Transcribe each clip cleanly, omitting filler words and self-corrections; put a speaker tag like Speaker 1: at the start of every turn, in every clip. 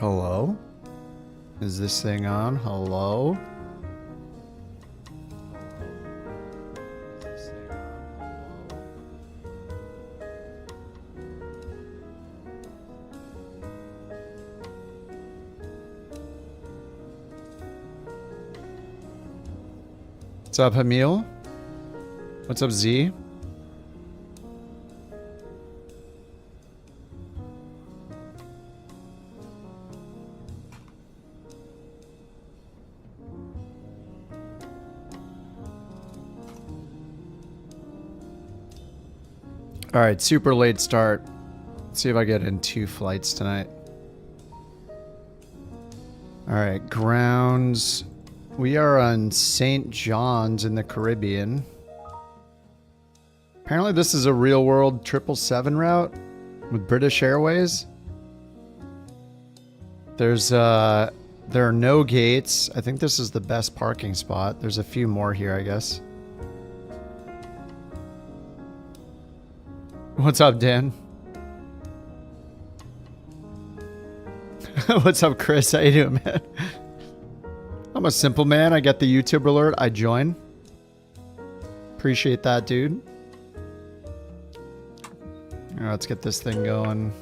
Speaker 1: Hello? Is this thing on? Hello? What's up, Hamil? What's up, Z? All right, super late start. Let's see if I get in 2 flights tonight. All right, grounds. We are on St. John's in the Caribbean. Apparently this is a real world 777 route with British Airways. There are no gates. I think this is the best parking spot. There's a few more here, I guess. What's up, Dan? What's up, Chris? How you doing, man? I'm a simple man. I get the YouTube alert. I join. Appreciate that, dude. All right, let's get this thing going.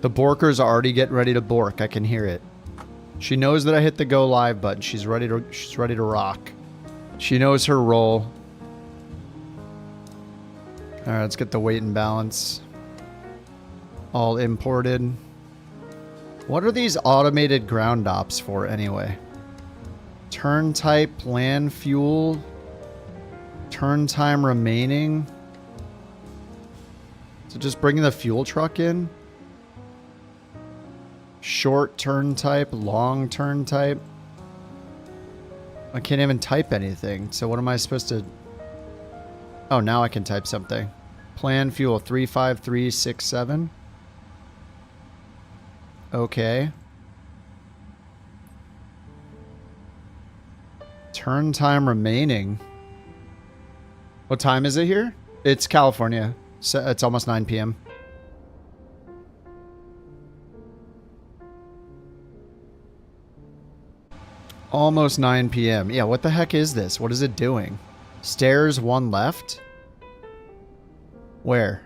Speaker 1: The Borker's already getting ready to Bork. I can hear it. She knows that I hit the go live button. She's ready to rock. She knows her role. All right, let's get the weight and balance all imported. What are these automated ground ops for anyway? Turn type, land fuel, turn time remaining. So just bringing the fuel truck in. Short turn type, long turn type. I can't even type anything. So what am I supposed to... Oh, now I can type something. Plan fuel 35367. Okay. Turn time remaining. What time is it here? It's California. So it's almost 9 p.m. Almost 9 p.m. Yeah, what the heck is this? What is it doing? Stairs 1 left? Where?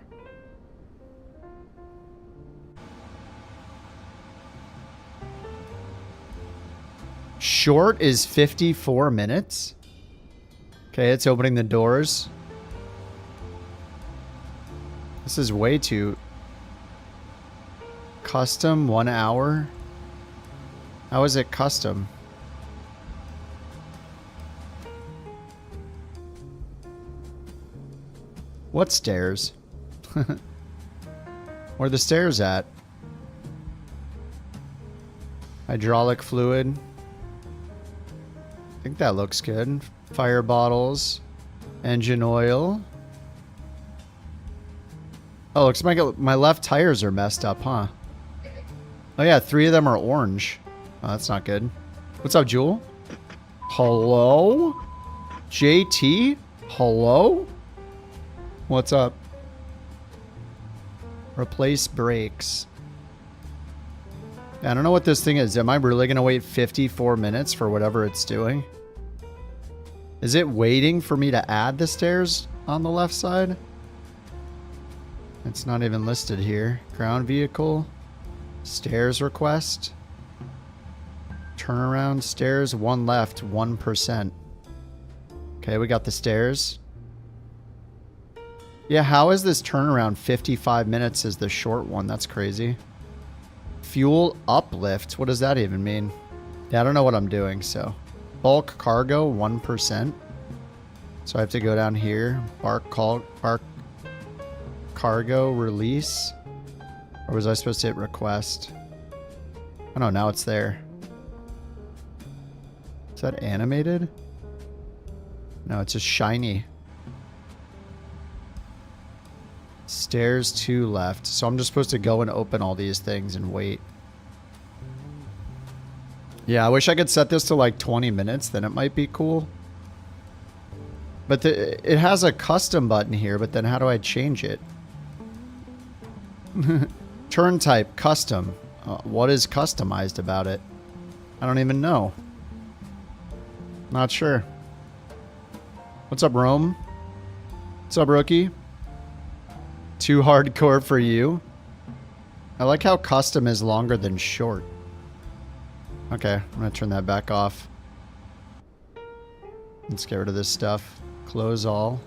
Speaker 1: Short is 54 minutes? Okay, it's opening the doors. This is way too... Custom 1 hour? How is it custom? What stairs? Where are the stairs at? Hydraulic fluid. I think that looks good. Fire bottles. Engine oil. Oh, looks like my left tires are messed up, huh? Oh yeah, 3 of them are orange. Oh, that's not good. What's up, Jewel? Hello? JT? Hello? What's up? Replace brakes. I don't know what this thing is. Am I really going to wait 54 minutes for whatever it's doing? Is it waiting for me to add the stairs on the left side? It's not even listed here. Ground vehicle. Stairs request. Turnaround stairs. 1 left. 1%. Okay, we got the stairs. Yeah, how is this turnaround 55 minutes is the short one? That's crazy. Fuel uplift. What does that even mean? Yeah, I don't know what I'm doing, so. Bulk cargo, 1%. So I have to go down here. Bark cargo release. Or was I supposed to hit request? Oh no, now it's there. Is that animated? No, it's just shiny. Stairs to left. So I'm just supposed to go and open all these things and wait. Yeah, I wish I could set this to like 20 minutes. Then it might be cool. But it has a custom button here. But then how do I change it? Turn type, custom. What is customized about it? I don't even know. Not sure. What's up, Rome? What's up, rookie? Too hardcore for you? I like how custom is longer than short. Okay, I'm gonna turn that back off. Let's get rid of this stuff. Close all.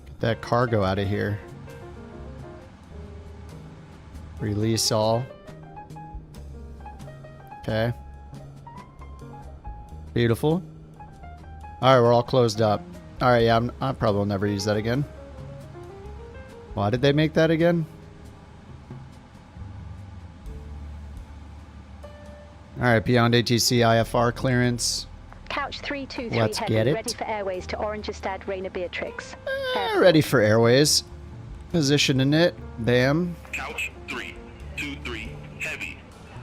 Speaker 1: Get that cargo out of here. Release all. Okay. Beautiful. Alright, we're all closed up. Alright, yeah, I probably will never use that again. Why did they make that again? Alright, beyond ATC IFR clearance.
Speaker 2: Couch 323
Speaker 1: Let's
Speaker 2: heavy,
Speaker 1: get it.
Speaker 2: ready for airways to Orangestad, Reina Beatrix.
Speaker 1: Ready for airways. Positioning it. Bam.
Speaker 3: Couch 323 heavy.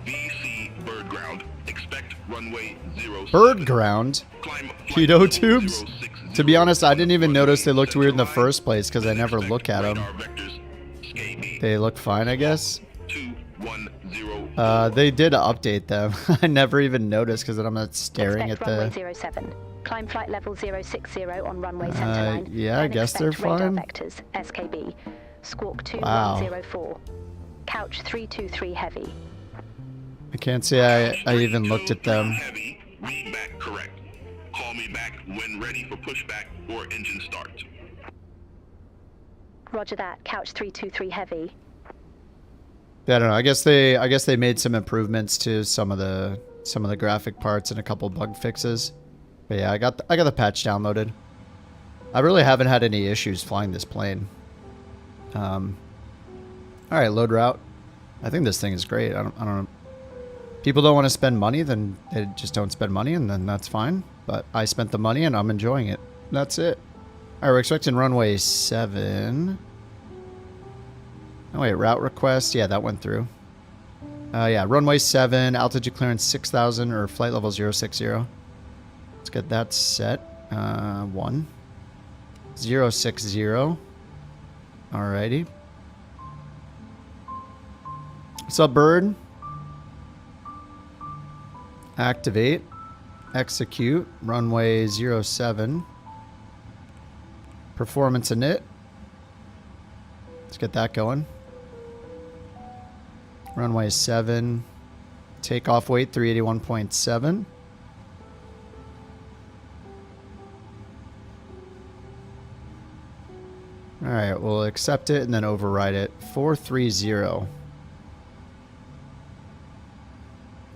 Speaker 3: VC bird ground. Expect runway 07.
Speaker 1: Bird ground?
Speaker 3: Climb
Speaker 1: Keto tubes?
Speaker 3: 060.
Speaker 1: To be honest, I didn't even notice they looked weird in the first place because I never
Speaker 3: Expect
Speaker 1: look at them.
Speaker 3: radar vectors. SCABE
Speaker 1: They look fine, I guess.
Speaker 3: 210.
Speaker 1: They did update them. I never even noticed because I'm not staring
Speaker 2: Expect
Speaker 1: at
Speaker 2: runway
Speaker 1: the...
Speaker 2: 07. Climb flight level 060 on runway centerline.
Speaker 1: yeah, I
Speaker 2: Then
Speaker 1: guess they're
Speaker 2: expect radar
Speaker 1: fine.
Speaker 2: vectors, SKB. Squawk
Speaker 1: Wow.
Speaker 2: 2104. Couch 323 heavy.
Speaker 1: I can't say I even looked at them.
Speaker 3: Heavy. Read back correct. Call me back when ready for pushback or engine start.
Speaker 2: Roger that. Couch 323 heavy.
Speaker 1: I don't know. I guess they made some improvements to some of the graphic parts and a couple bug fixes. But yeah, I got the patch downloaded. I really haven't had any issues flying this plane. All right, load route. I think this thing is great. I don't know. People don't want to spend money, then they just don't spend money, and then that's fine. But I spent the money and I'm enjoying it. That's it. All right, we're expecting runway 7. Oh wait, route request. Yeah, that went through. Yeah, runway 7, altitude clearance 6,000 or flight level 060. Let's get that set. 1. 060. Alrighty. What's up, bird? Activate. Execute. Runway 07. Performance init. Let's get that going. Runway 7. Takeoff weight 381.7. Alright, we'll accept it and then override it. 430.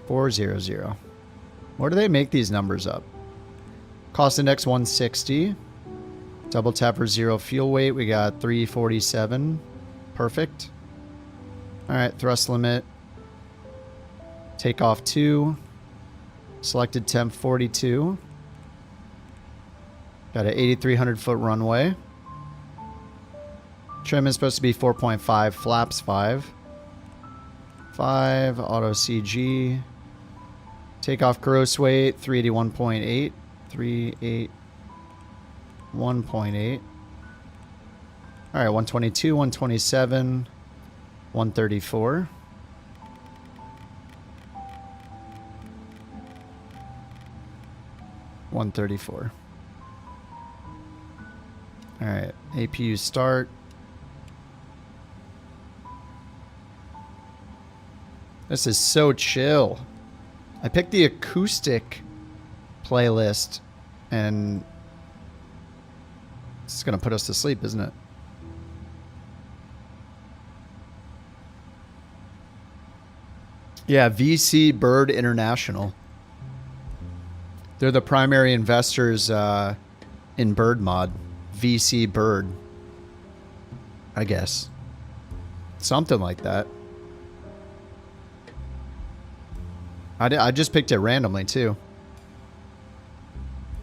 Speaker 1: 400. Where do they make these numbers up? Cost index 160. Double tapper 0 fuel weight. We got 347. Perfect. Alright, thrust limit. Takeoff 2. Selected temp 42. Got an 8,300 foot runway. Trim is supposed to be 4.5, flaps 5. 5, auto CG. Takeoff gross weight, 381.8. 381.8. Alright, 122, 127, 134. $134. Alright, APU start. This is so chill. I picked the acoustic playlist and it's gonna put us to sleep, isn't it? Yeah, VC Bird International. They're the primary investors in Bird Mod. VC Bird. I guess. Something like that. I just picked it randomly, too.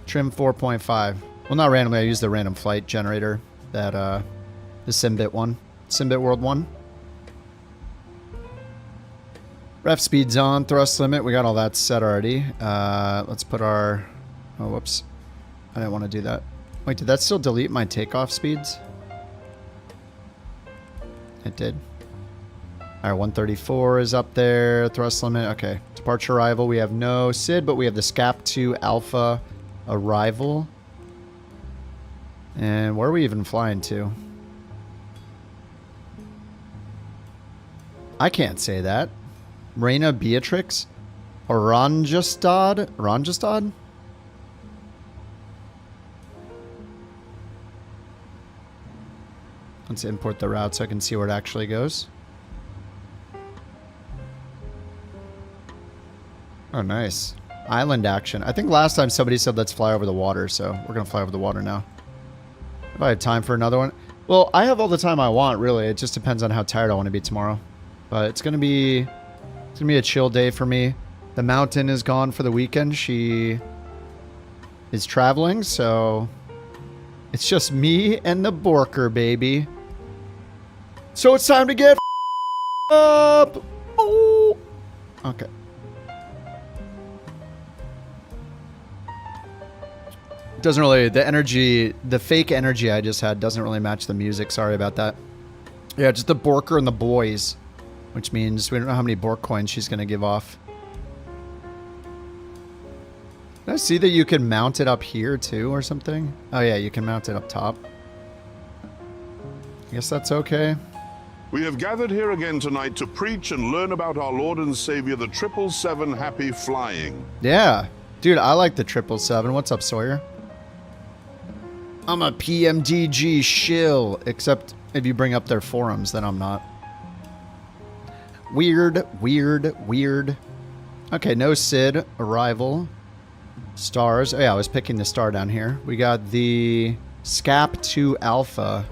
Speaker 1: Trim 4.5. Well, not randomly. I used the random flight generator. That, the Simbit one. Simbit World 1. Ref speed's on. Thrust limit. We got all that set already. Let's put our... Oh, whoops. I didn't want to do that. Wait, did that still delete my takeoff speeds? It did. Alright, 134 is up there. Thrust limit. Okay. Departure arrival. We have no SID, but we have the SCAP-2 Alpha arrival. And where are we even flying to? I can't say that. Reina Beatrix? Oranjestad? Oranjestad? Let's import the route so I can see where it actually goes. Oh, nice. Island action. I think last time somebody said let's fly over the water, so we're going to fly over the water now. If I have time for another one. Well, I have all the time I want, really. It just depends on how tired I want to be tomorrow. But it's going to be a chill day for me. The mountain is gone for the weekend. She is traveling, so it's just me and the Borker, baby. So it's time to get up. Oh. Okay. Doesn't really, the energy, the fake energy I just had doesn't really match the music. Sorry about that. Yeah, just the Borker and the boys, which means we don't know how many Bork coins she's going to give off. Did I see that you can mount it up here too or something? Oh yeah, you can mount it up top. I guess that's okay.
Speaker 4: We have gathered here again tonight to preach and learn about our Lord and Savior, the 777 Happy Flying.
Speaker 1: Yeah. Dude, I like the 777. What's up, Sawyer? I'm a PMDG shill, except if you bring up their forums, then I'm not. Weird, weird, weird. Okay, no SID. Arrival. Stars. Oh yeah, I was picking the star down here. We got the SCAP-2 Alpha.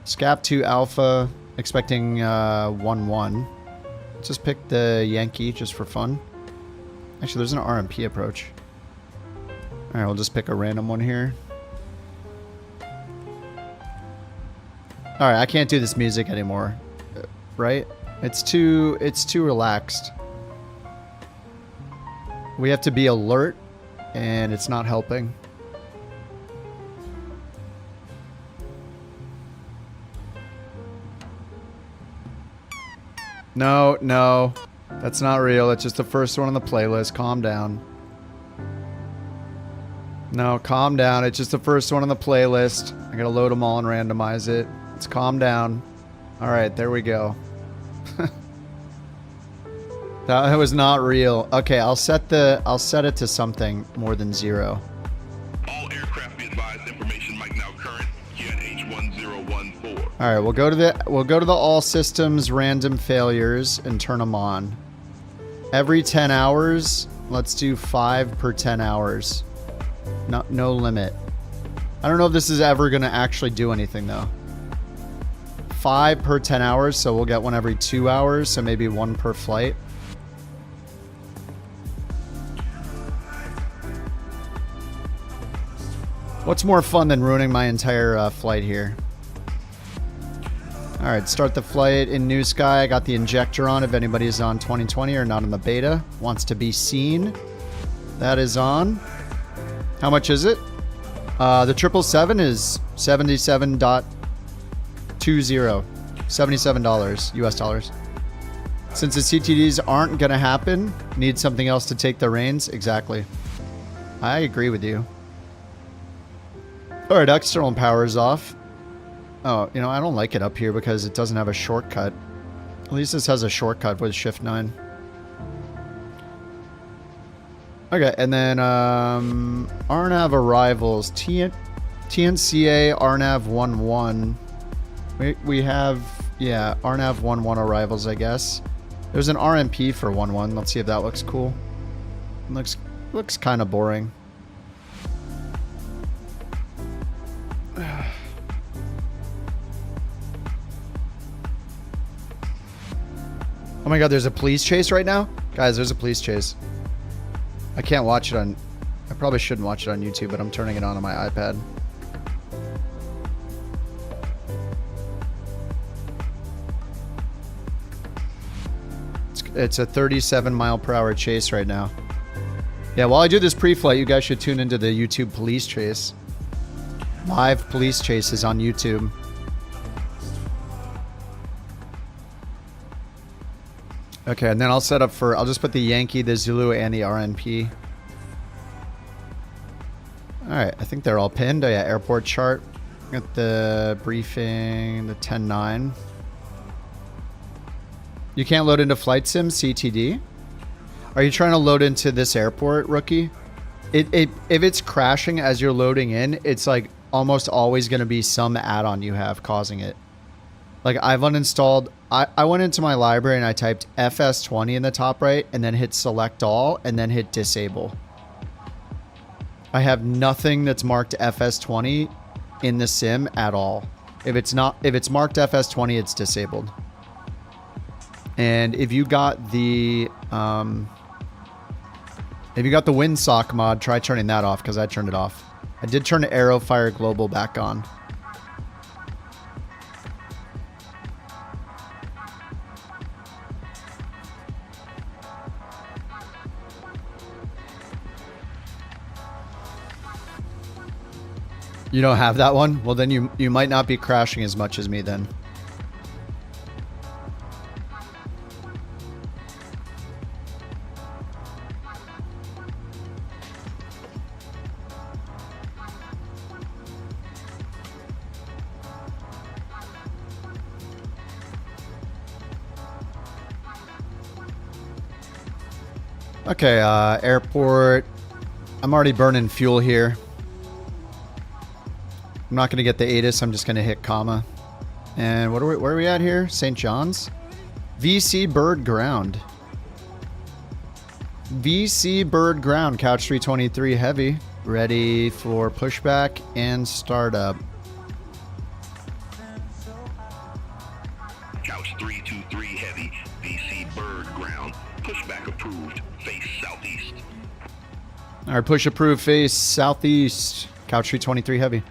Speaker 1: SCAP-2 Alpha, expecting 1-1. Just pick the Yankee just for fun. Actually, there's an RMP approach. Alright, we'll just pick a random one here. Alright, I can't do this music anymore. Right? It's too relaxed. We have to be alert, and it's not helping. No, no. That's not real. It's just the first one on the playlist. Calm down. No, calm down. It's just the first one on the playlist. I gotta load them all and randomize it. Let's calm down. Alright, there we go. That was not real. Okay, I'll set it to something more than 0.
Speaker 3: All aircraft be advised, information mic now current. You at H1014.
Speaker 1: All right, we'll go to the all systems random failures and turn them on. Every 10 hours, let's do 5 per 10 hours. No limit. I don't know if this is ever going to actually do anything though. 5 per 10 hours, so we'll get one every 2 hours, so maybe 1 per flight. What's more fun than ruining my entire flight here? Alright, start the flight in New Sky. I got the injector on if anybody's on 2020 or not in the beta. Wants to be seen. That is on. How much is it? The 777 is $77.20. $77 US dollars. Since the CTDs aren't going to happen, need something else to take the reins? Exactly. I agree with you. Alright, external power is off. Oh, you know, I don't like it up here because it doesn't have a shortcut. At least this has a shortcut with Shift 9. Okay, and then RNAV arrivals. TNCA RNAV 11. We have, yeah, RNAV 11 arrivals, I guess. There's an RMP for 11. Let's see if that looks cool. It looks kind of boring. Oh my god, there's a police chase right now? Guys, there's a police chase. I can't watch it on... I probably shouldn't watch it on YouTube, but I'm turning it on my iPad. It's a 37-mile-per-hour chase right now. Yeah, while I do this pre-flight, you guys should tune into the YouTube police chase. Live police chases on YouTube. Okay, and then I'll set up for... I'll just put the Yankee, the Zulu, and the RNP. Alright, I think they're all pinned. Oh yeah, airport chart. Got the briefing, the 10-9. You can't load into Flight Sim CTD? Are you trying to load into this airport, rookie? If it's crashing as you're loading in, it's like almost always going to be some add-on you have causing it. Like I've uninstalled... I went into my library and I typed FS20 in the top right and then hit select all and then hit disable. I have nothing that's marked FS20 in the sim at all. If it's marked FS20, it's disabled. And if you got the windsock mod, try turning that off because I turned it off. I did turn Aerofire Global back on. You don't have that one? Well, then you might not be crashing as much as me then. Okay, airport. I'm already burning fuel here. I'm not going to get the ATIS. I'm just going to hit comma. And where are we at here? St. John's? VC Bird Ground. VC Bird Ground. Couch 323 heavy. Ready for pushback and startup.
Speaker 3: Couch 323 heavy. VC Bird Ground. Pushback approved. Face southeast.
Speaker 1: All right, push approved. Face southeast. Couch 323 heavy.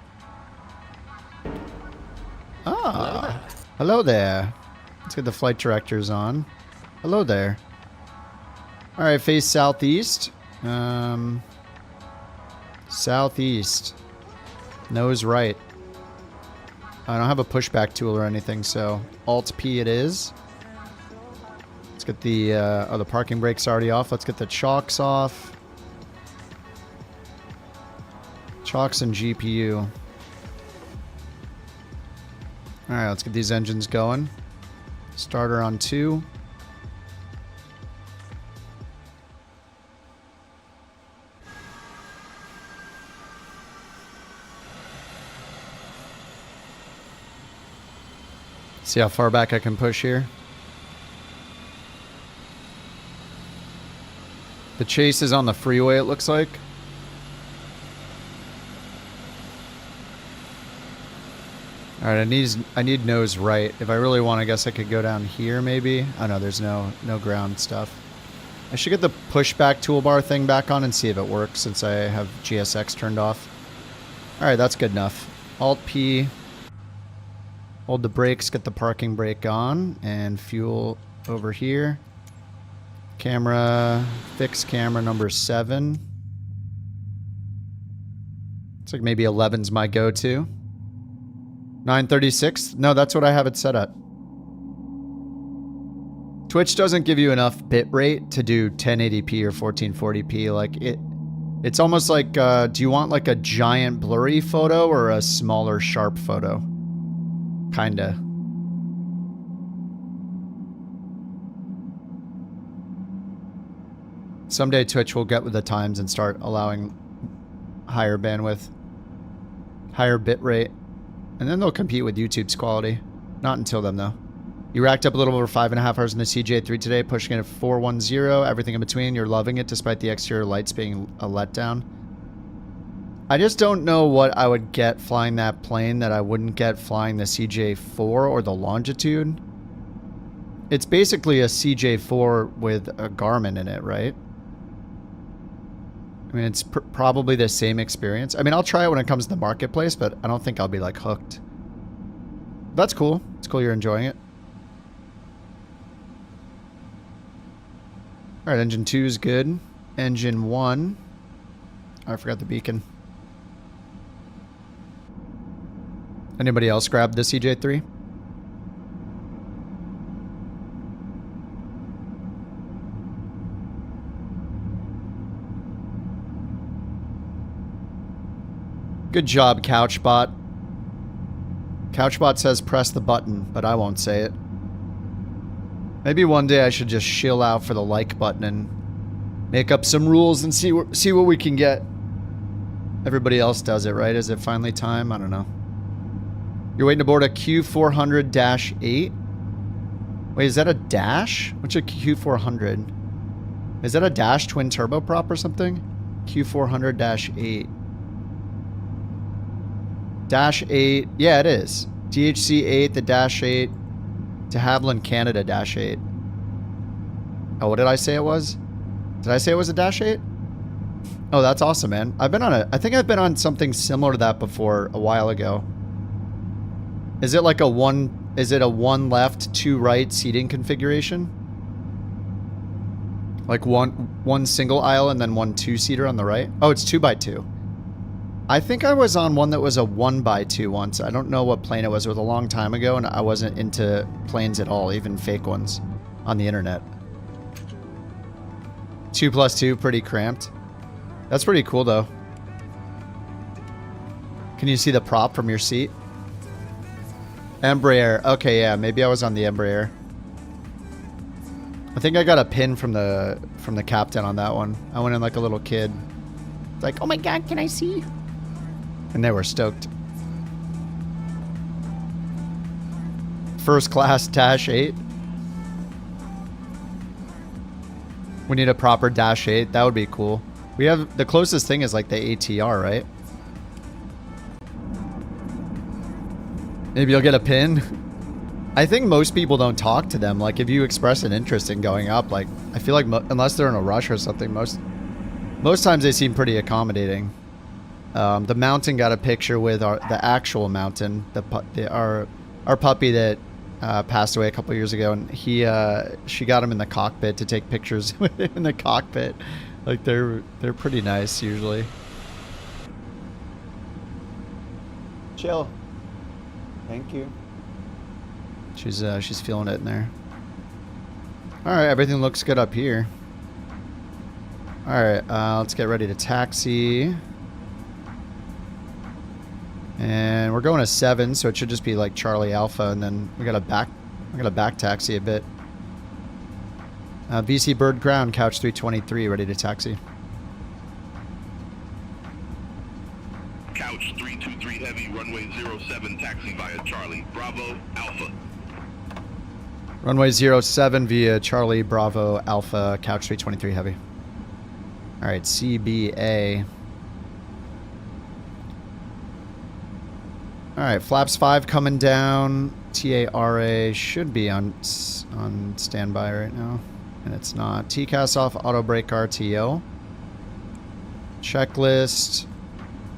Speaker 1: Ah, hello there. Let's get the flight directors on. Hello there. All right, face southeast. Southeast. Nose right. I don't have a pushback tool or anything, so Alt-P it is. Let's get the, the parking brake's already off. Let's get the chocks off. Chocks and GPU. Alright, let's get these engines going. Starter on 2. See how far back I can push here. The chase is on the freeway, it looks like. Alright, I need nose right. If I really want, I guess I could go down here maybe. Oh no, there's no ground stuff. I should get the pushback toolbar thing back on and see if it works since I have GSX turned off. Alright, that's good enough. Alt-P. Hold the brakes, get the parking brake on, and fuel over here. Camera, fix camera number 7. Looks like maybe 11's my go-to. 936? No, that's what I have it set at. Twitch doesn't give you enough bitrate to do 1080p or 1440p. Like it's almost like, do you want like a giant blurry photo or a smaller sharp photo? Kinda. Someday Twitch will get with the times and start allowing higher bandwidth, higher bitrate. And then they'll compete with YouTube's quality. Not until then, though. You racked up a little over 5.5 hours in the CJ3 today, pushing it at 410. Everything in between. You're loving it, despite the exterior lights being a letdown. I just don't know what I would get flying that plane that I wouldn't get flying the CJ4 or the Longitude. It's basically a CJ4 with a Garmin in it, right? I mean, it's probably the same experience. I mean, I'll try it when it comes to the marketplace, but I don't think I'll be like hooked. That's cool. It's cool you're enjoying it. All right, engine 2 is good. Engine 1. Oh, I forgot the beacon. Anybody else grab the CJ3? Good job, Couchbot. Couchbot says press the button, but I won't say it. Maybe one day I should just shill out for the like button and make up some rules and see what we can get. Everybody else does it, right? Is it finally time? I don't know. You're waiting to board a Q400-8? Wait, is that a dash? What's a Q400? Is that a dash twin turboprop or something? Q400-8. Dash 8. Yeah, it is. DHC 8, the Dash 8. De Havilland, Canada, Dash 8. Oh, what did I say it was? Did I say it was a Dash 8? Oh, that's awesome, man. I've been on I think I've been on something similar to that before a while ago. Is it like a is it a 1 left, 2 right seating configuration? Like one single aisle and then 1 2-seater on the right? Oh, it's 2x2. I think I was on one that was a 1x2 once. I don't know what plane it was. It was a long time ago, and I wasn't into planes at all, even fake ones on the internet. 2+2, pretty cramped. That's pretty cool, though. Can you see the prop from your seat? Embraer. Okay, yeah, maybe I was on the Embraer. I think I got a pin from the captain on that one. I went in like a little kid. It's like, oh my god, can I see? And they were stoked. First class Dash 8. We need a proper Dash 8. That would be cool. We have the closest thing is like the ATR, right? Maybe you'll get a pin. I think most people don't talk to them. Like if you express an interest in going up, like I feel like unless they're in a rush or something, most times they seem pretty accommodating. The mountain got a picture with the actual mountain, our puppy that passed away a couple years ago, and she got him in the cockpit to take pictures with him in the cockpit. Like they're pretty nice usually. Chill. Thank you. She's feeling it in there. All right, everything looks good up here. All right, let's get ready to taxi. And we're going to 7, so it should just be like Charlie Alpha, and then we got to back taxi a bit. VC Bird Ground, Couch 323, ready to taxi.
Speaker 3: Couch 323 heavy, runway 07, taxi via Charlie, Bravo, Alpha.
Speaker 1: Runway 07 via Charlie, Bravo, Alpha, Couch 323 heavy. All right, CBA. All right, flaps 5 coming down. TARA should be on standby right now, and it's not. TCAS off, auto brake RTO. Checklist.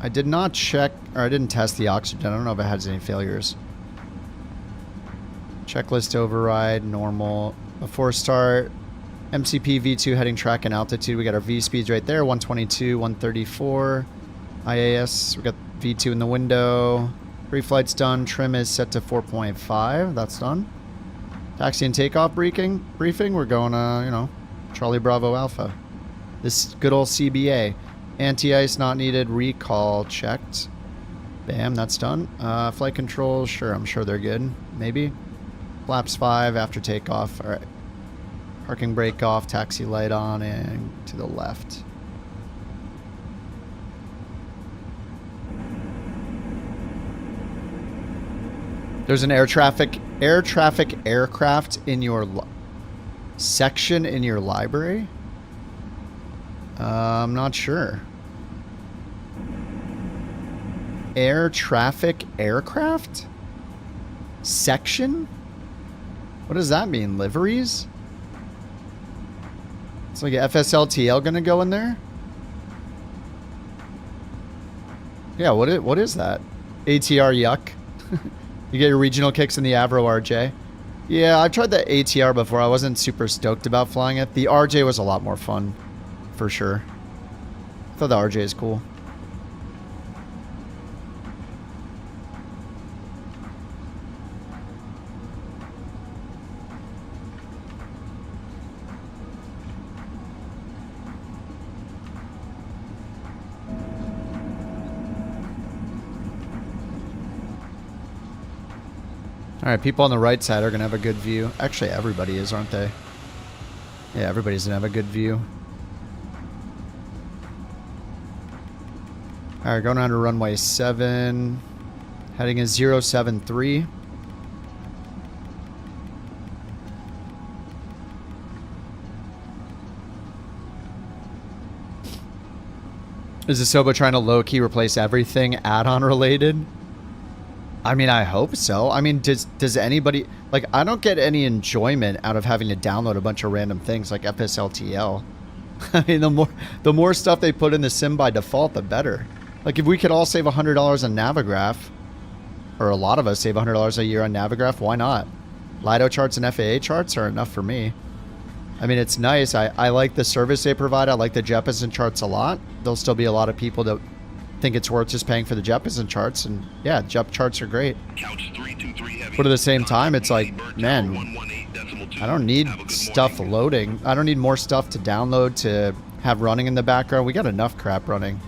Speaker 1: I did not check, or I didn't test the oxygen. I don't know if it has any failures. Checklist override, normal. Before start, MCP V2 heading track and altitude. We got our V speeds right there, 122, 134. IAS, we got V2 in the window. Pre-flight's done. Trim is set to 4.5. That's done. Taxi and takeoff briefing. We're going, Charlie Bravo Alpha. This good old CBA. Anti-ice not needed. Recall checked. Bam, that's done. Flight controls, sure, I'm sure they're good. Maybe. Flaps 5 after takeoff. All right. Parking brake off. Taxi light on and to the left. There's an air traffic aircraft in your section in your library? I'm not sure. Air traffic aircraft? Section? What does that mean? Liveries? It's like a FSLTL gonna go in there? Yeah, what is that? ATR yuck. You get your regional kicks in the Avro RJ. Yeah, I've tried the ATR before. I wasn't super stoked about flying it. The RJ was a lot more fun, for sure. I thought the RJ is cool. Alright, people on the right side are going to have a good view. Actually, everybody is, aren't they? Yeah, everybody's going to have a good view. Alright, going on to runway 7. Heading is 073. Is Asobo trying to low-key replace everything add-on related? I mean, I hope so. I mean, does anybody... Like, I don't get any enjoyment out of having to download a bunch of random things like FSLTL. I mean, the more stuff they put in the sim by default, the better. Like, if we could all save $100 on Navigraph, or a lot of us save $100 a year on Navigraph, why not? Lido charts and FAA charts are enough for me. I mean, it's nice. I like the service they provide. I like the Jeppesen charts a lot. There'll still be a lot of people that think it's worth just paying for the Jeppesen charts, and yeah, Jep charts are great. But at the same time, it's like, man, I don't need stuff loading. I don't need more stuff to download to have running in the background. We got enough crap running.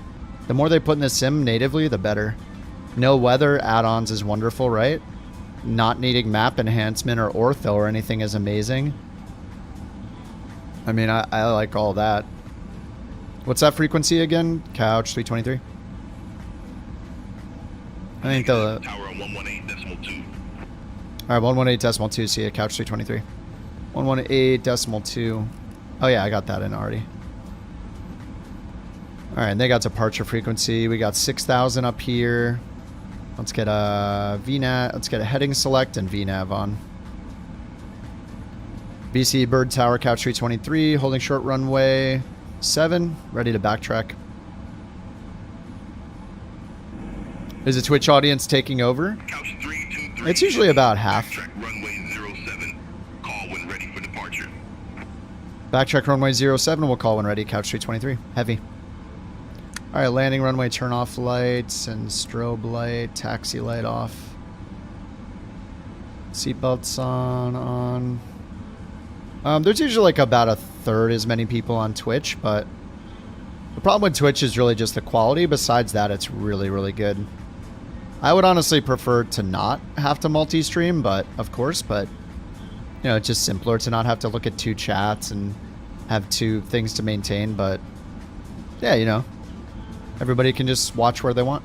Speaker 1: The more they put in the sim natively, the better. No weather add-ons is wonderful, right? Not needing map enhancement or ortho or anything is amazing. I mean, I like all that. What's that frequency again? Couch 323. I think the
Speaker 3: tower on 118.2.
Speaker 1: All right, 118.2. See ya, couch 323. 118.2. Oh yeah, I got that in already. All right, and they got departure frequency. We got 6,000 up here. Let's get a VNAV. Let's get a heading select and VNAV on. BC Bird Tower, couch 323, holding short runway 7, ready to backtrack. Is the Twitch audience taking over?
Speaker 3: Couch 323.
Speaker 1: It's usually about half.
Speaker 3: Backtrack runway 07. Call when ready for departure.
Speaker 1: Backtrack runway 07, we'll call when ready, couch 323. Heavy. All right, landing runway, turn off lights and strobe light, taxi light off. Seatbelts on. There's usually like about a third as many people on Twitch, but the problem with Twitch is really just the quality. Besides that, it's really, really good. I would honestly prefer to not have to multi-stream, but of course, but you know, it's just simpler to not have to look at 2 chats and have 2 things to maintain. But yeah, you know, everybody can just watch where they want.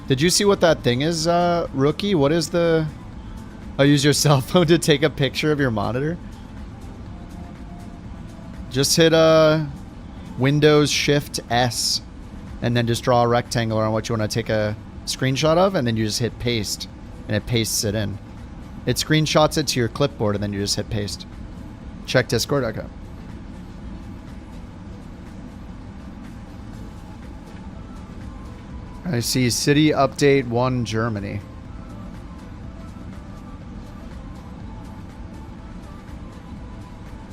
Speaker 1: Did you see what that thing is, Rookie? What is the... Oh, use your cell phone to take a picture of your monitor? Just hit Windows Shift S and then just draw a rectangle on what you want to take a screenshot of, and then you just hit paste and it pastes it in. It screenshots it to your clipboard and then you just hit paste. Check Discord. Okay. I see city update 1 Germany.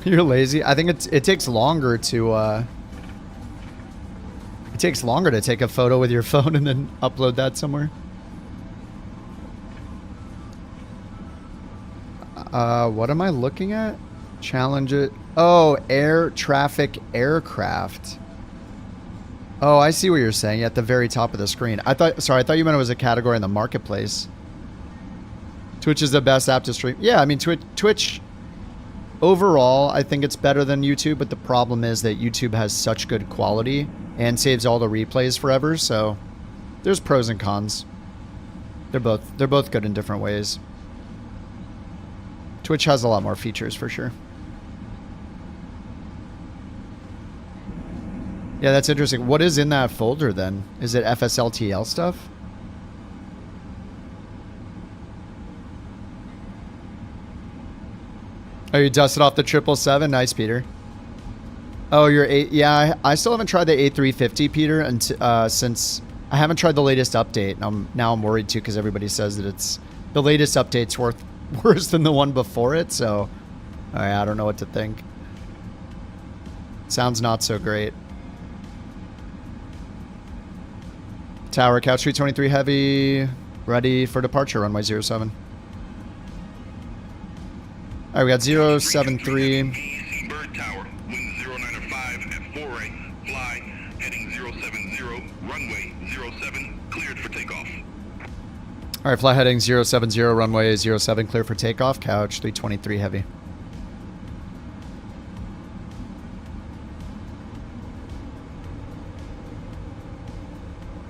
Speaker 1: You're lazy. I think it takes longer to take a photo with your phone and then upload that somewhere. What am I looking at? Challenge it. Oh, air traffic aircraft. Oh, I see what you're saying. At the very top of the screen. I thought you meant it was a category in the marketplace. Twitch is the best app to stream. Yeah, I mean Twitch. Overall, I think it's better than YouTube, but the problem is that YouTube has such good quality and saves all the replays forever, so there's pros and cons. They're both good in different ways. Twitch has a lot more features for sure. Yeah, that's interesting. What is in that folder then? Is it FSLTL stuff? Oh, you dusted off the 777? Nice, Peter. Oh, you're eight. Yeah, I still haven't tried the A350, Peter, and since I haven't tried the latest update. Now I'm worried too because everybody says that it's the latest update's worse than the one before it. So I don't know what to think. Sounds not so great. Tower, couch 323 heavy, ready for departure, runway 07. All right, we got 073.
Speaker 3: Bird Tower, wind 095 at 4A, fly, heading 070, runway 07, cleared for takeoff.
Speaker 1: All right, fly heading 070, runway 07, clear for takeoff, couch 323 heavy.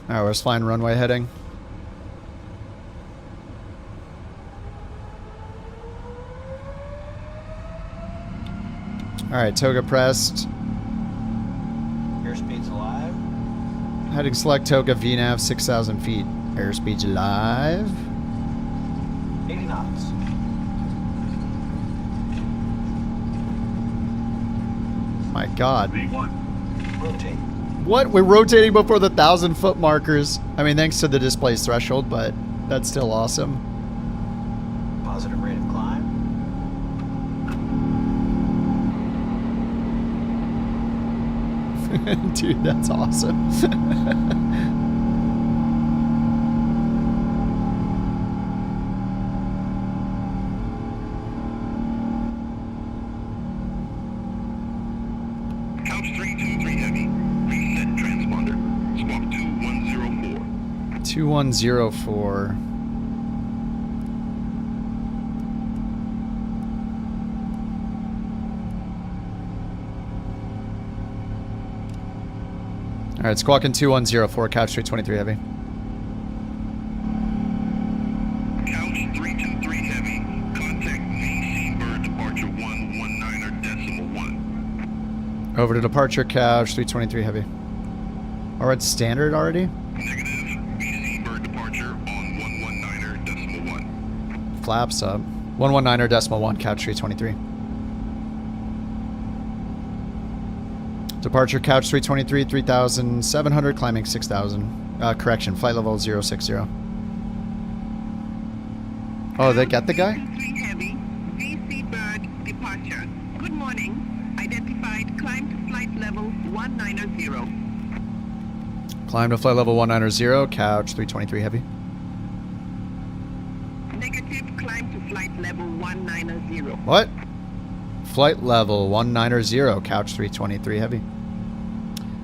Speaker 1: All right, we're just flying runway heading. All right, toga pressed.
Speaker 5: Airspeed's alive.
Speaker 1: Heading select toga VNAV 6,000 feet. Airspeed's alive.
Speaker 5: 80 knots.
Speaker 1: My God.
Speaker 5: Rotate.
Speaker 1: What? We're rotating before the 1,000-foot markers. I mean, thanks to the display's threshold, but that's still awesome.
Speaker 5: Positive rate of climb.
Speaker 1: Dude, that's awesome.
Speaker 3: Couch 323 heavy, reset transponder, squawk 2104.
Speaker 1: 2104. All right, squawking 2104, couch 323 heavy.
Speaker 3: Couch 323 heavy, contact VC bird departure 119.1.
Speaker 1: Over to departure, couch 323 heavy. All right, standard already?
Speaker 3: Negative, VC bird departure on 119.1.
Speaker 1: Flaps up. 119.1, couch 323. Departure couch 323, 3,700, climbing 6,000. Correction, flight level 060. Oh, they got the guy?
Speaker 6: 3 heavy, VC bird departure. Good morning. Identified climb to flight level 190.
Speaker 1: Climb to flight level 190, couch 323 heavy.
Speaker 6: Negative, climb to flight level 190.
Speaker 1: What? Flight level 190, couch 323 heavy.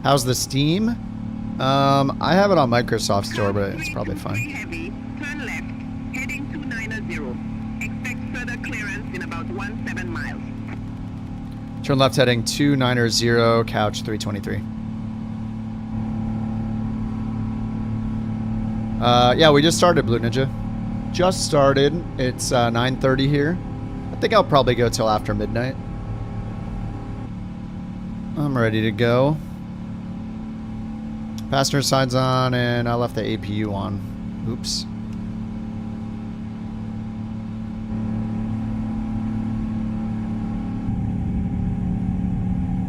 Speaker 1: How's the Steam? I have it on Microsoft Store, but it's probably fine.
Speaker 6: Heavy, turn left, heading 290. Expect further clearance in about 17 miles.
Speaker 1: Turn left heading 290, couch 323. Yeah, we just started, Blue Ninja. Just started. It's 9:30 here. I think I'll probably go till after midnight. I'm ready to go. Passenger side's on, and I left the APU on. Oops.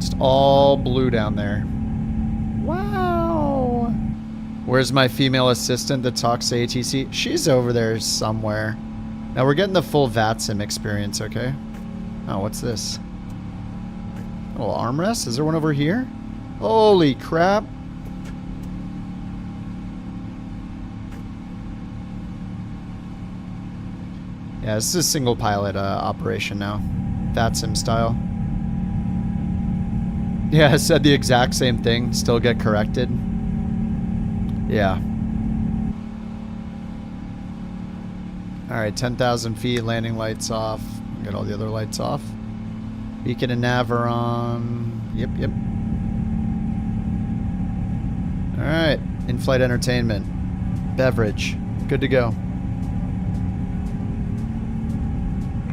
Speaker 1: Just all blue down there. Wow. Where's my female assistant that talks to ATC? She's over there somewhere. Now we're getting the full VATSIM experience, okay? Oh, what's this? A little armrest? Is there one over here? Holy crap. Yeah, this is a single pilot operation now. VATSIM style. Yeah, I said the exact same thing. Still get corrected. Yeah. Alright, 10,000 feet, landing lights off. Get all the other lights off. Beacon and nav are on. Yep, yep. Alright, in-flight entertainment. Beverage. Good to go.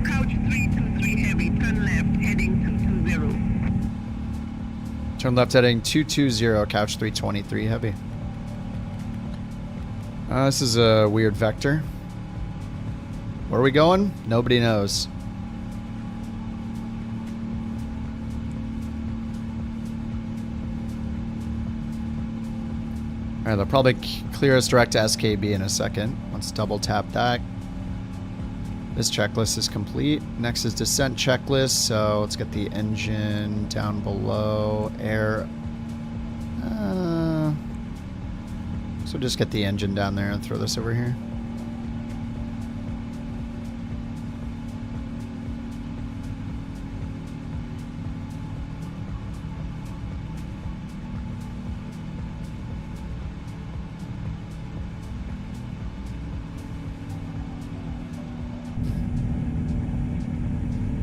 Speaker 6: Couch 323 heavy, turn left, heading 220.
Speaker 1: Turn left heading 220, couch 323 heavy. This is a weird vector. Where are we going? Nobody knows. Alright, they'll probably clear us direct to SKB in a second. Let's double tap that. This checklist is complete. Next is descent checklist, so let's get the engine down below. Air. So just get the engine down there and throw this over here.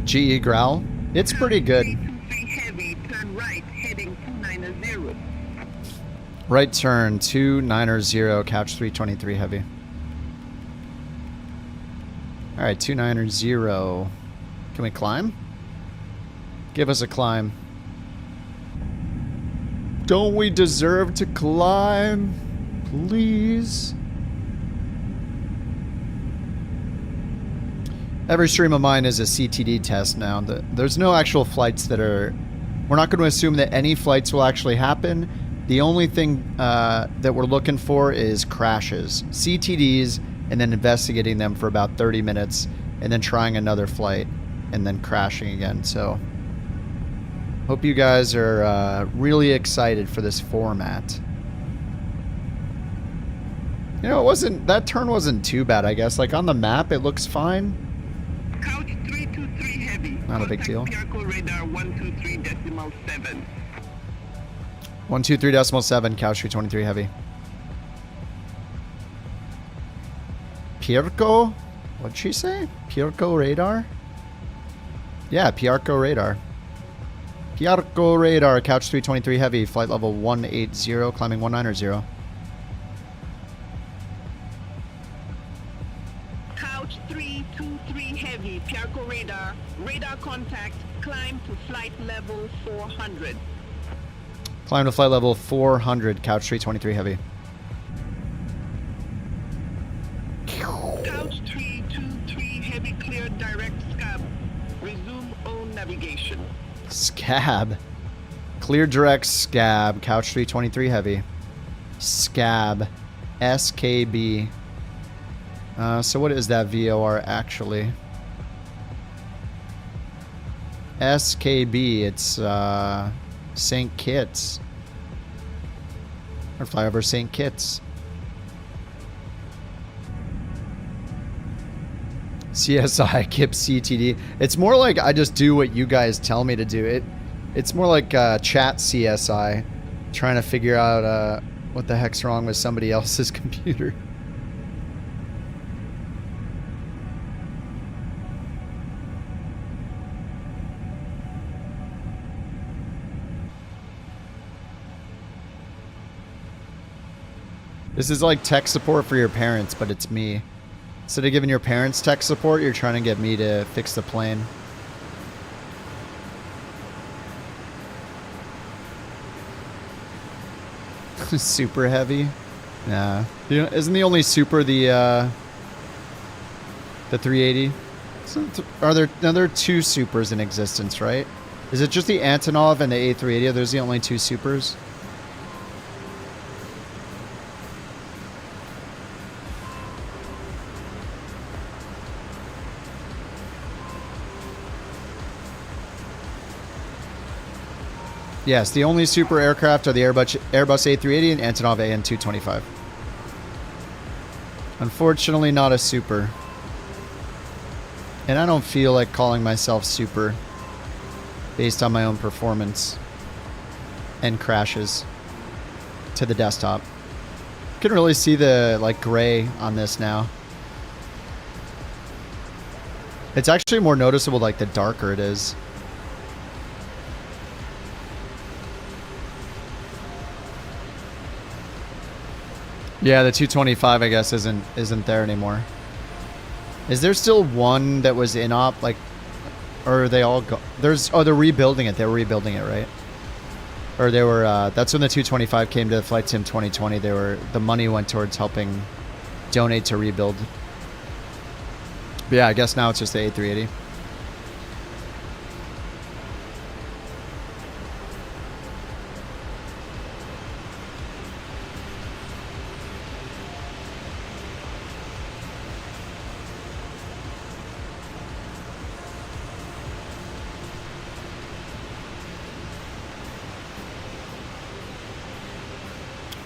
Speaker 1: GE Growl. It's pretty good.
Speaker 6: 323 heavy, turn right, heading 290.
Speaker 1: Right turn, 290, couch 323 heavy. Alright, 290. Can we climb? Give us a climb. Don't we deserve to climb? Please. Every stream of mine is a CTD test now. There's no actual flights that are... We're not going to assume that any flights will actually happen. The only thing that we're looking for is crashes. CTDs, and then investigating them for about 30 minutes, and then trying another flight, and then crashing again. So, hope you guys are really excited for this format. You know, that turn wasn't too bad, I guess. Like, on the map, it looks fine.
Speaker 6: Couch 323 heavy.
Speaker 1: Not a big deal.
Speaker 6: Contact radar 123.7.
Speaker 1: 123.7, couch 323 heavy. Pirco? What'd she say? Pirco radar? Yeah, Pirco radar. Pirco radar, couch 323 heavy, flight level 180, climbing 190.
Speaker 6: Couch 323 heavy, Pirco radar. Radar contact, climb to flight level 400.
Speaker 1: Climb to flight level 400, couch 323 heavy.
Speaker 6: Couch 323 heavy, cleared direct scab. Resume own navigation.
Speaker 1: Scab. Clear direct scab, couch 323 heavy. Scab. SKB. So what is that VOR actually? SKB, it's St. Kitts. Or fly over St. Kitts. CSI, KIP, CTD. It's more like I just do what you guys tell me to do. It's more like chat CSI. Trying to figure out what the heck's wrong with somebody else's computer. This is like tech support for your parents, but it's me. Instead of giving your parents tech support, you're trying to get me to fix the plane. Super heavy? Yeah. Isn't the only super the 380? Are there two supers in existence, right? Is it just the Antonov and the A380? Are those the only two supers? Yes, the only super aircraft are the Airbus A380 and Antonov AN225. Unfortunately, not a super. And I don't feel like calling myself super based on my own performance and crashes to the desktop. You can really see the like gray on this now. It's actually more noticeable like the darker it is. Yeah, the 225 I guess isn't there anymore. Is there still one that was in op, like, or are they all go? They're rebuilding it. They were rebuilding it, right? Or they were. That's when the 225 came to Flight Sim 2020. The money went towards helping donate to rebuild. But yeah, I guess now it's just the A380.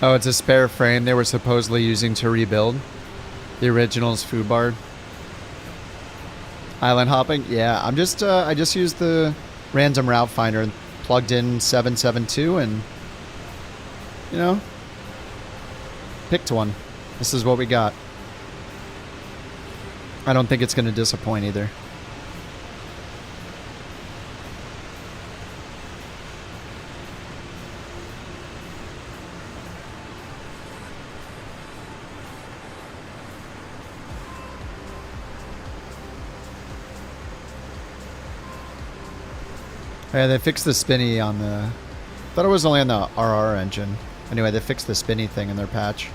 Speaker 1: Oh, it's a spare frame they were supposedly using to rebuild. The original's foobar. Island hopping? Yeah, I'm just I just used the random route finder and plugged in 772 and, you know, picked one. This is what we got. I don't think it's going to disappoint either. Yeah, they fixed the spinny on the... thought it was only on the RR engine. Anyway, they fixed the spinny thing in their patch.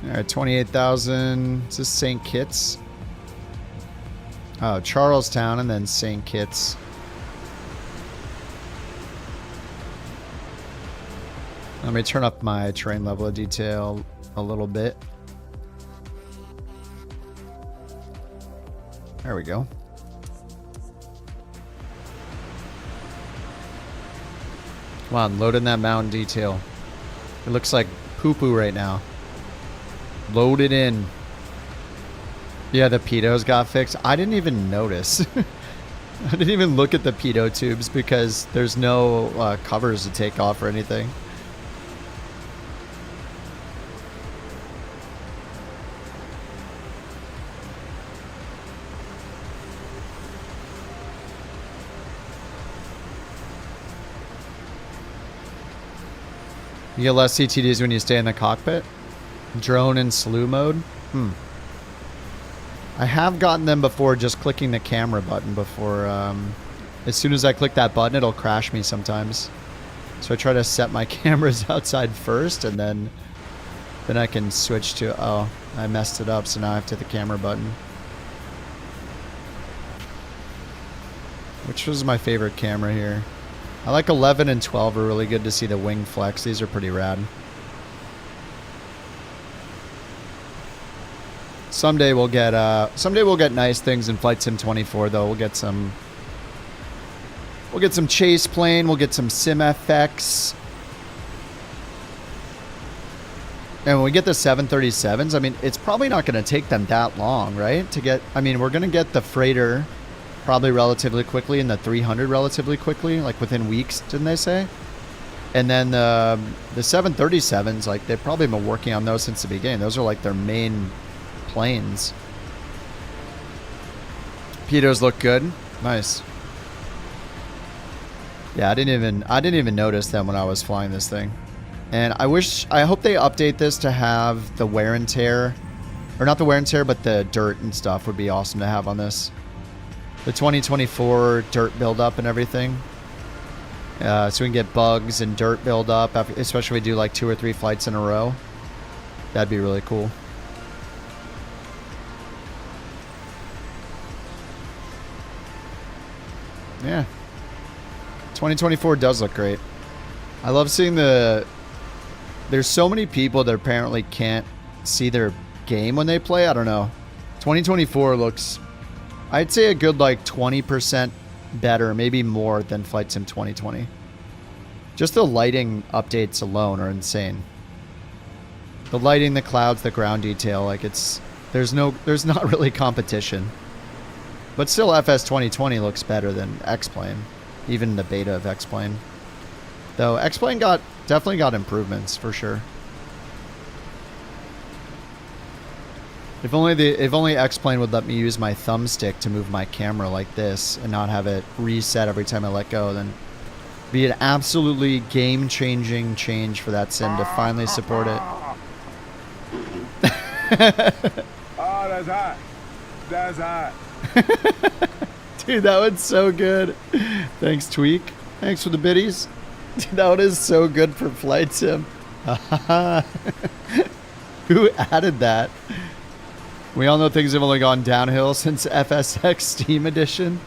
Speaker 1: Alright, 28,000. Is this St. Kitts? Oh, Charlestown and then St. Kitts. Let me turn up my terrain level of detail a little bit. There we go. Come on, load in that mountain detail. It looks like poo-poo right now. Load it in. Yeah, the pitos got fixed. I didn't even notice. I didn't even look at the pitot tubes because there's no covers to take off or anything. You get less CTDs when you stay in the cockpit? Drone in slew mode? I have gotten them before just clicking the camera button before. As soon as I click that button, it'll crash me sometimes. So I try to set my cameras outside first, and then I can switch to... oh, I messed it up, so now I have to hit the camera button. Which was my favorite camera here? I like 11 and 12 are really good to see the wing flex. These are pretty rad. Someday we'll get nice things in Flight Sim 24 though. We'll get some chase plane, we'll get some SimFX. And when we get the 737s, I mean, it's probably not going to take them that long, right? To get, I mean, we're going to get the freighter probably relatively quickly and the 300 relatively quickly, like within weeks, didn't they say? And then the 737s, like they've probably been working on those since the beginning. Those are like their main planes. Pitos look good. Nice. Yeah, I didn't even notice them when I was flying this thing. And I hope they update this to have the wear and tear, or not the wear and tear, but the dirt and stuff would be awesome to have on this. The 2024 dirt buildup and everything. So we can get bugs and dirt buildup, especially if we do like 2 or 3 flights in a row. That'd be really cool. Yeah. 2024 does look great. I love seeing there's so many people that apparently can't see their game when they play. I don't know. 2024 looks, I'd say, a good like 20% better, maybe more than Flight Sim 2020. Just the lighting updates alone are insane. The lighting, the clouds, the ground detail, like there's not really competition. But still, FS 2020 looks better than X-Plane, even the beta of X-Plane. Though X-Plane definitely got improvements for sure. If only X-Plane would let me use my thumbstick to move my camera like this and not have it reset every time I let go, then it'd be an absolutely game-changing change for that sim to finally support it.
Speaker 7: Oh, that's hot. That's hot.
Speaker 1: Dude, that one's so good. Thanks, Tweak. Thanks for the biddies. Dude, that one is so good for Flight Sim. Who added that? We all know things have only gone downhill since FSX Steam Edition.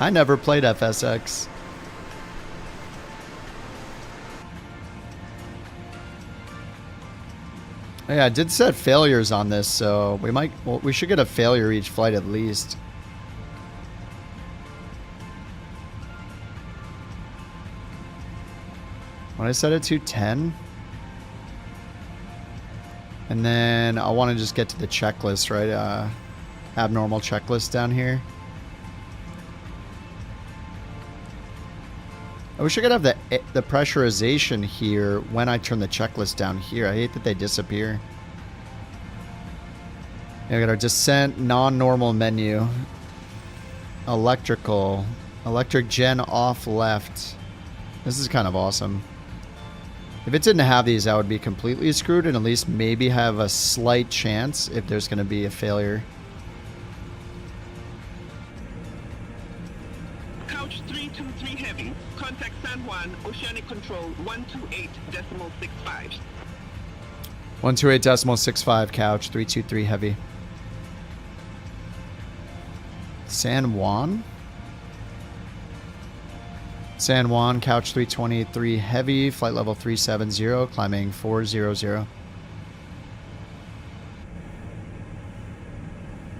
Speaker 1: I never played FSX. Yeah, I did set failures on this, so we might. Well, we should get a failure each flight at least. When I set it to 10, and then I want to just get to the checklist, right? Abnormal checklist down here. I wish I could have the pressurization here when I turn the checklist down here. I hate that they disappear. Yeah, we got our descent, non-normal menu. Electrical. Electric gen off left. This is kind of awesome. If it didn't have these, I would be completely screwed and at least maybe have a slight chance if there's going to be a failure.
Speaker 6: Couch 323 heavy. Contact San Juan, Oceanic Control 128.65.
Speaker 1: 128.65 couch, 323 heavy. San Juan? San Juan, couch 323 heavy, flight level 370, climbing 400.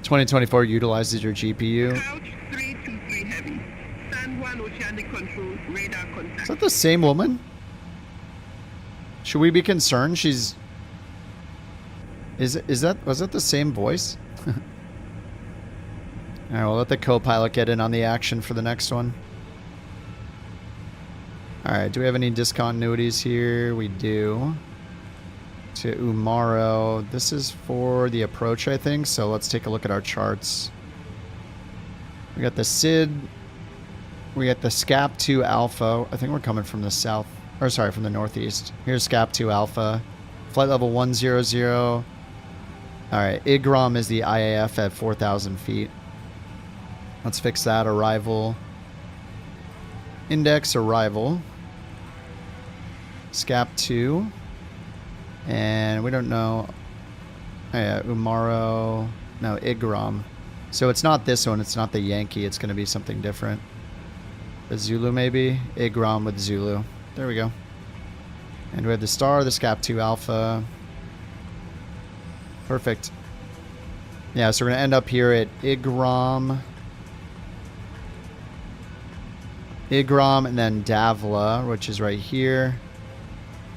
Speaker 1: 2024 utilizes your GPU.
Speaker 6: Couch 323 heavy. San Juan, Oceanic Control, radar contact.
Speaker 1: Is that the same woman? Should we be concerned? She's... was that the same voice? Alright, we'll let the co-pilot get in on the action for the next one. Alright, do we have any discontinuities here? We do. To Umaro. This is for the approach, I think, so let's take a look at our charts. We got the SID. We got the SCAP 2 Alpha. I think we're coming from the south. Or sorry, from the northeast. Here's SCAP 2 Alpha. Flight level 100. Alright, IGROM is the IAF at 4,000 feet. Let's fix that. Arrival. Index arrival. SCAP 2. And we don't know. Oh yeah, Umaro. No, IGROM. So it's not this one. It's not the Yankee. It's going to be something different. The Zulu maybe? IGROM with Zulu. There we go. And we have the star, the SCAP 2 Alpha. Perfect. Yeah, so we're going to end up here at IGROM. IGROM and then Davla, which is right here.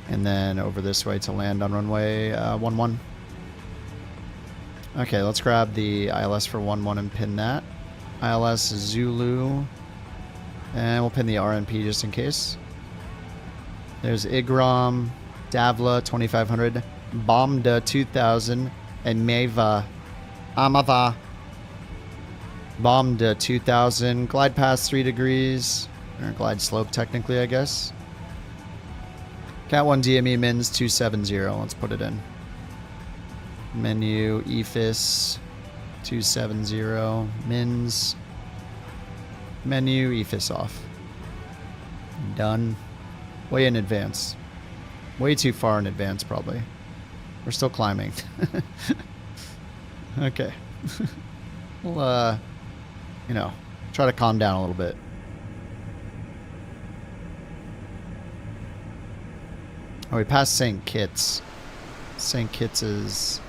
Speaker 1: And then over this way to land on runway 11. Okay, let's grab the ILS for 11 and pin that. ILS Zulu. And we'll pin the RNP just in case. There's IGROM, Davla 2500, Bombda 2000, and Meva. Amava. Bombda 2000, glide path 3 degrees. Or glide slope technically, I guess. Cat 1 DME mins 270. Let's put it in. Menu EFIS 270 mins. Menu EFIS off. Done. Way in advance. Way too far in advance, probably. We're still climbing. Okay. We'll, you know, try to calm down a little bit. Oh, we passed St. Kitts. St. Kitts is...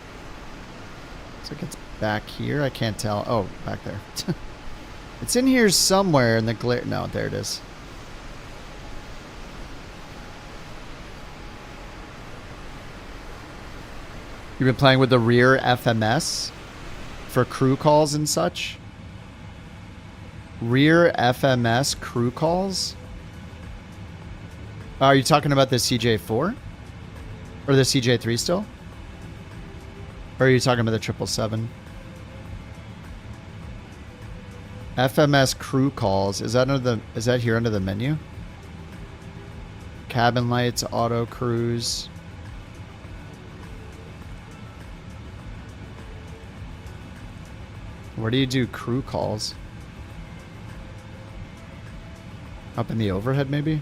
Speaker 1: Looks like it's back here. I can't tell. Oh, back there. It's in here somewhere in the glare. No, there it is. You've been playing with the rear FMS for crew calls and such? Rear FMS crew calls? Are you talking about the CJ4? Or the CJ3 still? Or are you talking about the 777? FMS crew calls. Is that under the? Is that here under the menu? Cabin lights, auto cruise. Where do you do crew calls? Up in the overhead, maybe?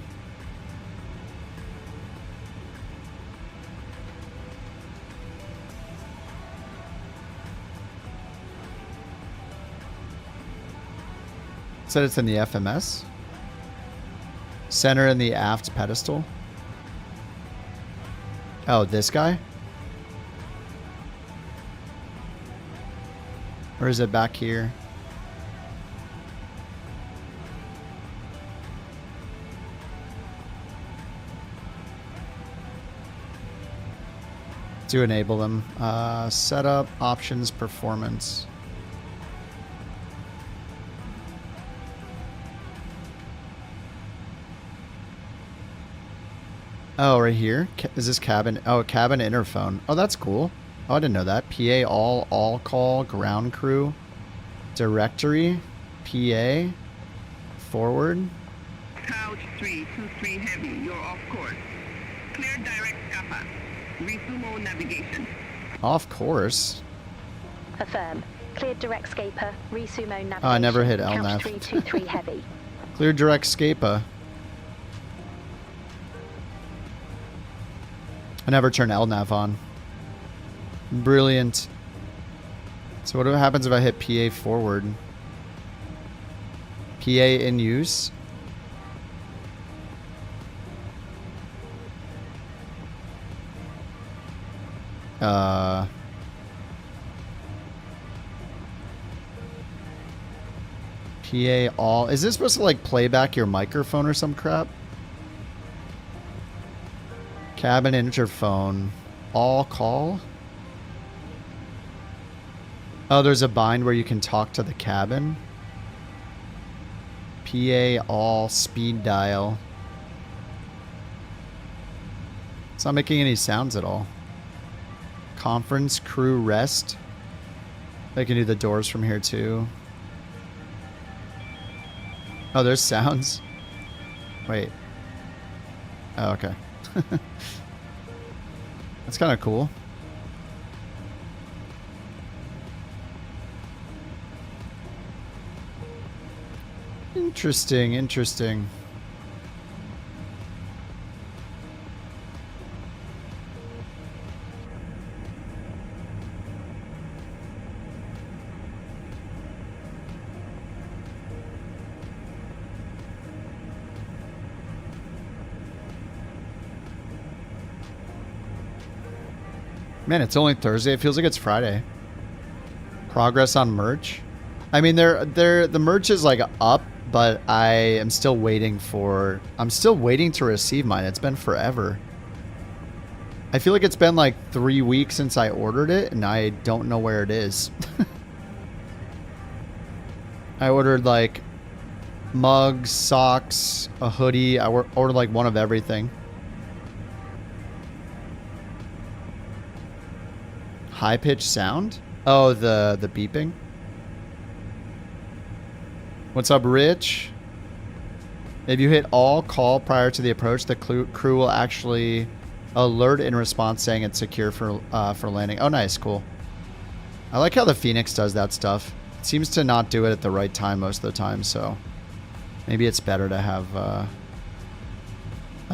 Speaker 1: Said it's in the FMS. Center in the aft pedestal. Oh, this guy? Or is it back here? To enable them. Setup, options, performance. Oh, right here? Is this cabin? Oh, cabin interphone. Oh, that's cool. Oh, I didn't know that. PA all call, ground crew, directory, PA, forward.
Speaker 6: Couch 323 heavy, you're off course. Clear direct scupper. Resume all navigation.
Speaker 1: Off course.
Speaker 2: Affirm. Cleared direct scaper. Resume navigation.
Speaker 1: Oh, I never hit
Speaker 2: Couch
Speaker 1: LNAV.
Speaker 2: 323 heavy.
Speaker 1: Clear direct scapa. I never turn LNAV on. Brilliant. So what happens if I hit PA forward? PA in use? PA all. Is this supposed to like play back your microphone or some crap? Cabin interphone. All call? Oh, there's a bind where you can talk to the cabin. PA all speed dial. It's not making any sounds at all. Conference crew rest. I can do the doors from here too. Oh, there's sounds. Wait. Oh, okay. That's kind of cool. Interesting, interesting. Man, it's only Thursday. It feels like it's Friday. Progress on merch. I mean, the merch is like up, but I am still waiting for. I'm still waiting to receive mine. It's been forever. I feel like it's been like 3 weeks since I ordered it, and I don't know where it is. I ordered like mugs, socks, a hoodie. I ordered like one of everything. High-pitched sound? Oh, the beeping? What's up, Rich? If you hit all call prior to the approach, the crew will actually alert in response saying it's secure for landing. Oh, nice. Cool. I like how the Phoenix does that stuff. It seems to not do it at the right time most of the time, so maybe it's better to have a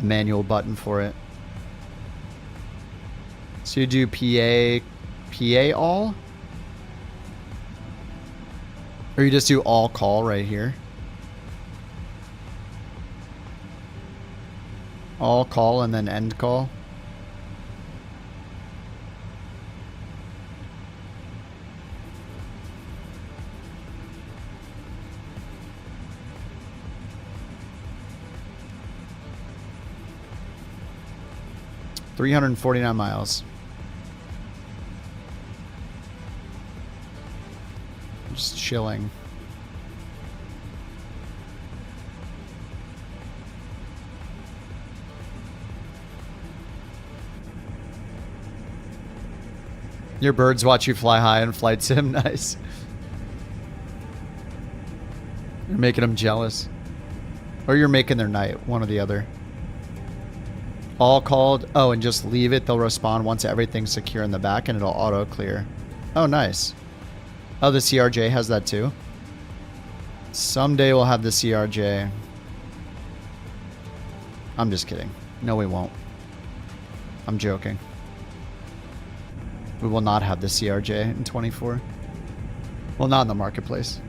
Speaker 1: manual button for it. So you do PA all? Or you just do all call right here? All call and then end call? $349 miles. Just chilling. Your birds watch you fly high in flight sim. Nice. You're making them jealous. Or you're making their night. One or the other. All called. Oh, and just leave it. They'll respond once everything's secure in the back and it'll auto clear. Oh, nice. Oh, the CRJ has that too. Someday we'll have the CRJ. I'm just kidding. No, we won't. I'm joking. We will not have the CRJ in 24. Well, not in the marketplace.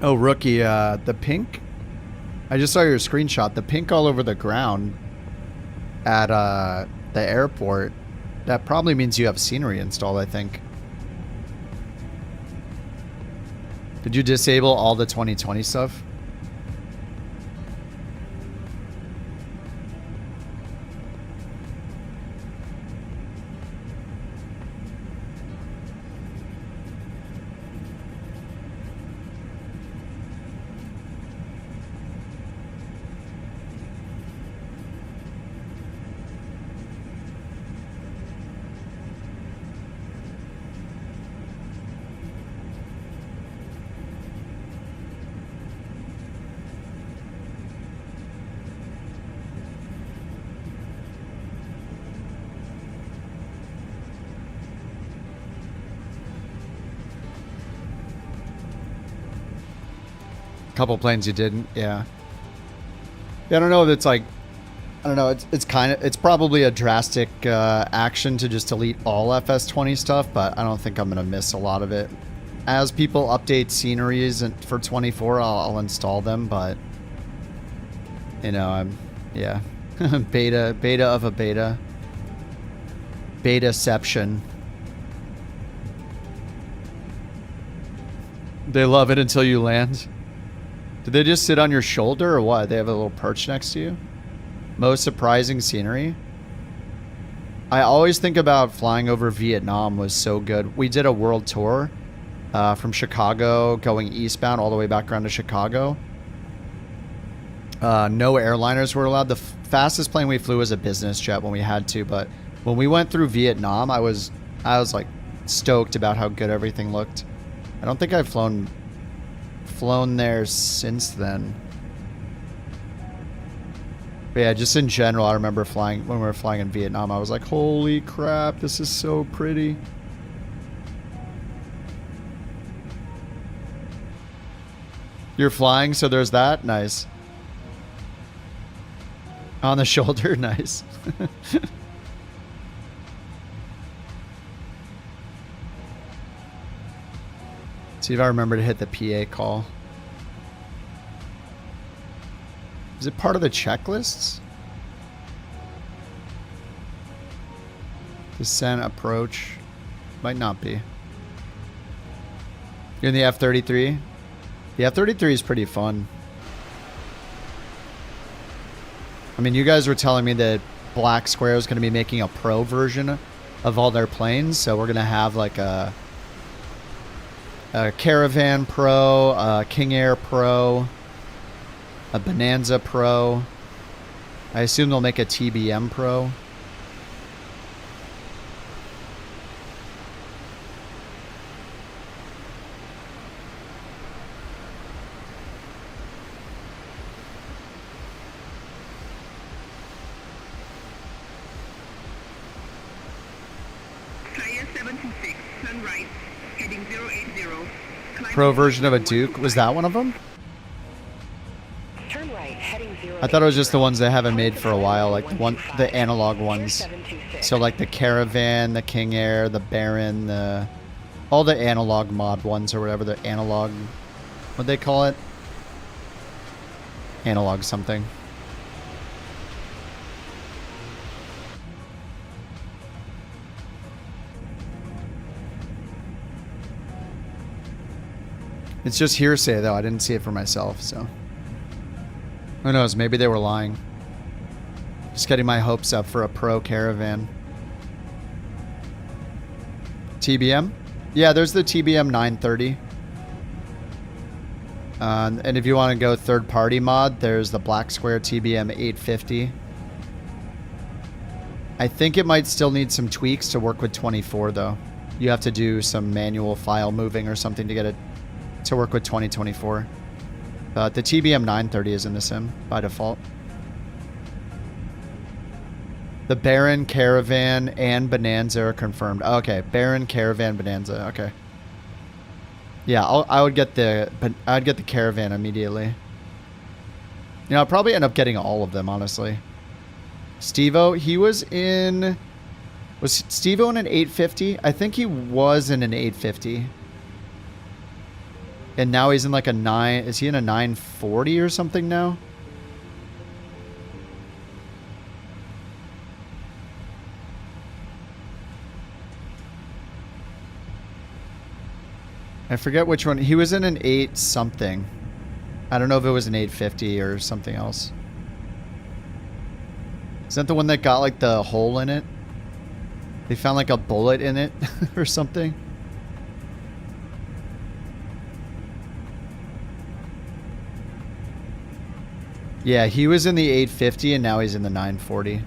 Speaker 1: Oh, rookie, the pink. I just saw your screenshot. The pink all over the ground at the airport, that probably means you have scenery installed, I think. Did you disable all the 2020 stuff? Couple planes you didn't, yeah. Yeah, I don't know if it's like, I don't know, it's probably a drastic action to just delete all FS20 stuff, but I don't think I'm gonna miss a lot of it. As people update sceneries and for 24, I'll install them, but you know, yeah, beta of a betaception. They love it until you land. Did they just sit on your shoulder or what? They have a little perch next to you? Most surprising scenery? I always think about flying over Vietnam was so good. We did a world tour from Chicago going eastbound all the way back around to Chicago. No airliners were allowed. The fastest plane we flew was a business jet when we had to, but when we went through Vietnam, I was like stoked about how good everything looked. I don't think I've flown there since then. But yeah, just in general, I remember flying when we were flying in Vietnam. I was like, holy crap, this is so pretty. You're flying, so there's that. Nice. On the shoulder. Nice. See if I remember to hit the PA call. Is it part of the checklists? Descent approach. Might not be. You're in the F-33? The F-33 is pretty fun. I mean, you guys were telling me that Black Square is going to be making a pro version of all their planes, so we're going to have like a Caravan Pro, a King Air Pro, a Bonanza Pro. I assume they'll make a TBM Pro.
Speaker 6: Tire 76, turn right, heading 080.
Speaker 1: Pro version of a Duke. Was that one of them?
Speaker 2: Turn right, heading 080.
Speaker 1: I thought it was just the ones they haven't made for a while, like the analog ones. So like the Caravan, the King Air, the Baron, all the analog mod ones or whatever, the analog, what'd they call it? Analog something. It's just hearsay, though. I didn't see it for myself, so. Who knows? Maybe they were lying. Just getting my hopes up for a pro Caravan. TBM? Yeah, there's the TBM 930. And if you want to go third-party mod, there's the Black Square TBM 850. I think it might still need some tweaks to work with 24, though. You have to do some manual file moving or something to get it to work with 2024. But the TBM 930 is in the sim by default. The Baron, Caravan, and Bonanza are confirmed. Okay, Baron, Caravan, Bonanza. Okay. Yeah, I would get the Caravan immediately. You know, I'll probably end up getting all of them, honestly. Steve-O, he was in... Was Steve-O in an 850? I think he was in an 850. And now he's in like a 9... Is he in a 940 or something now? forget which one. He was in an 8 something. I don't know if it was an 850 or something else. Is that the one that got like the hole in it? They found like a bullet in it or something? Yeah, he was in the 850 and now he's in the 940.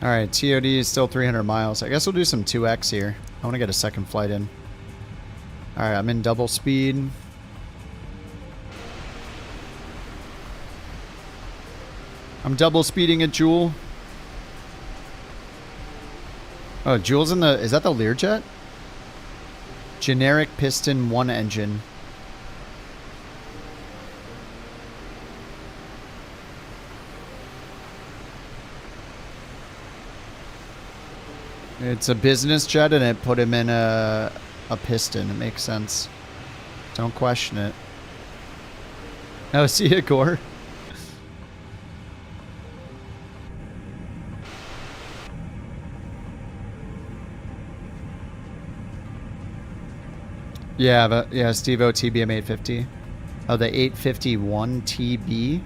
Speaker 1: Alright, TOD is still 300 miles. I guess we'll do some 2x here. I want to get a second flight in. Alright, I'm in double speed. I'm double speeding at Joule. Oh, Joule's in the... Is that the Learjet? Generic piston, 1 engine. It's a business jet and it put him in a piston. It makes sense. Don't question it. Oh, see you, Gore. Yeah, but yeah, Steve-O TBM 850. Oh, the 851 TB.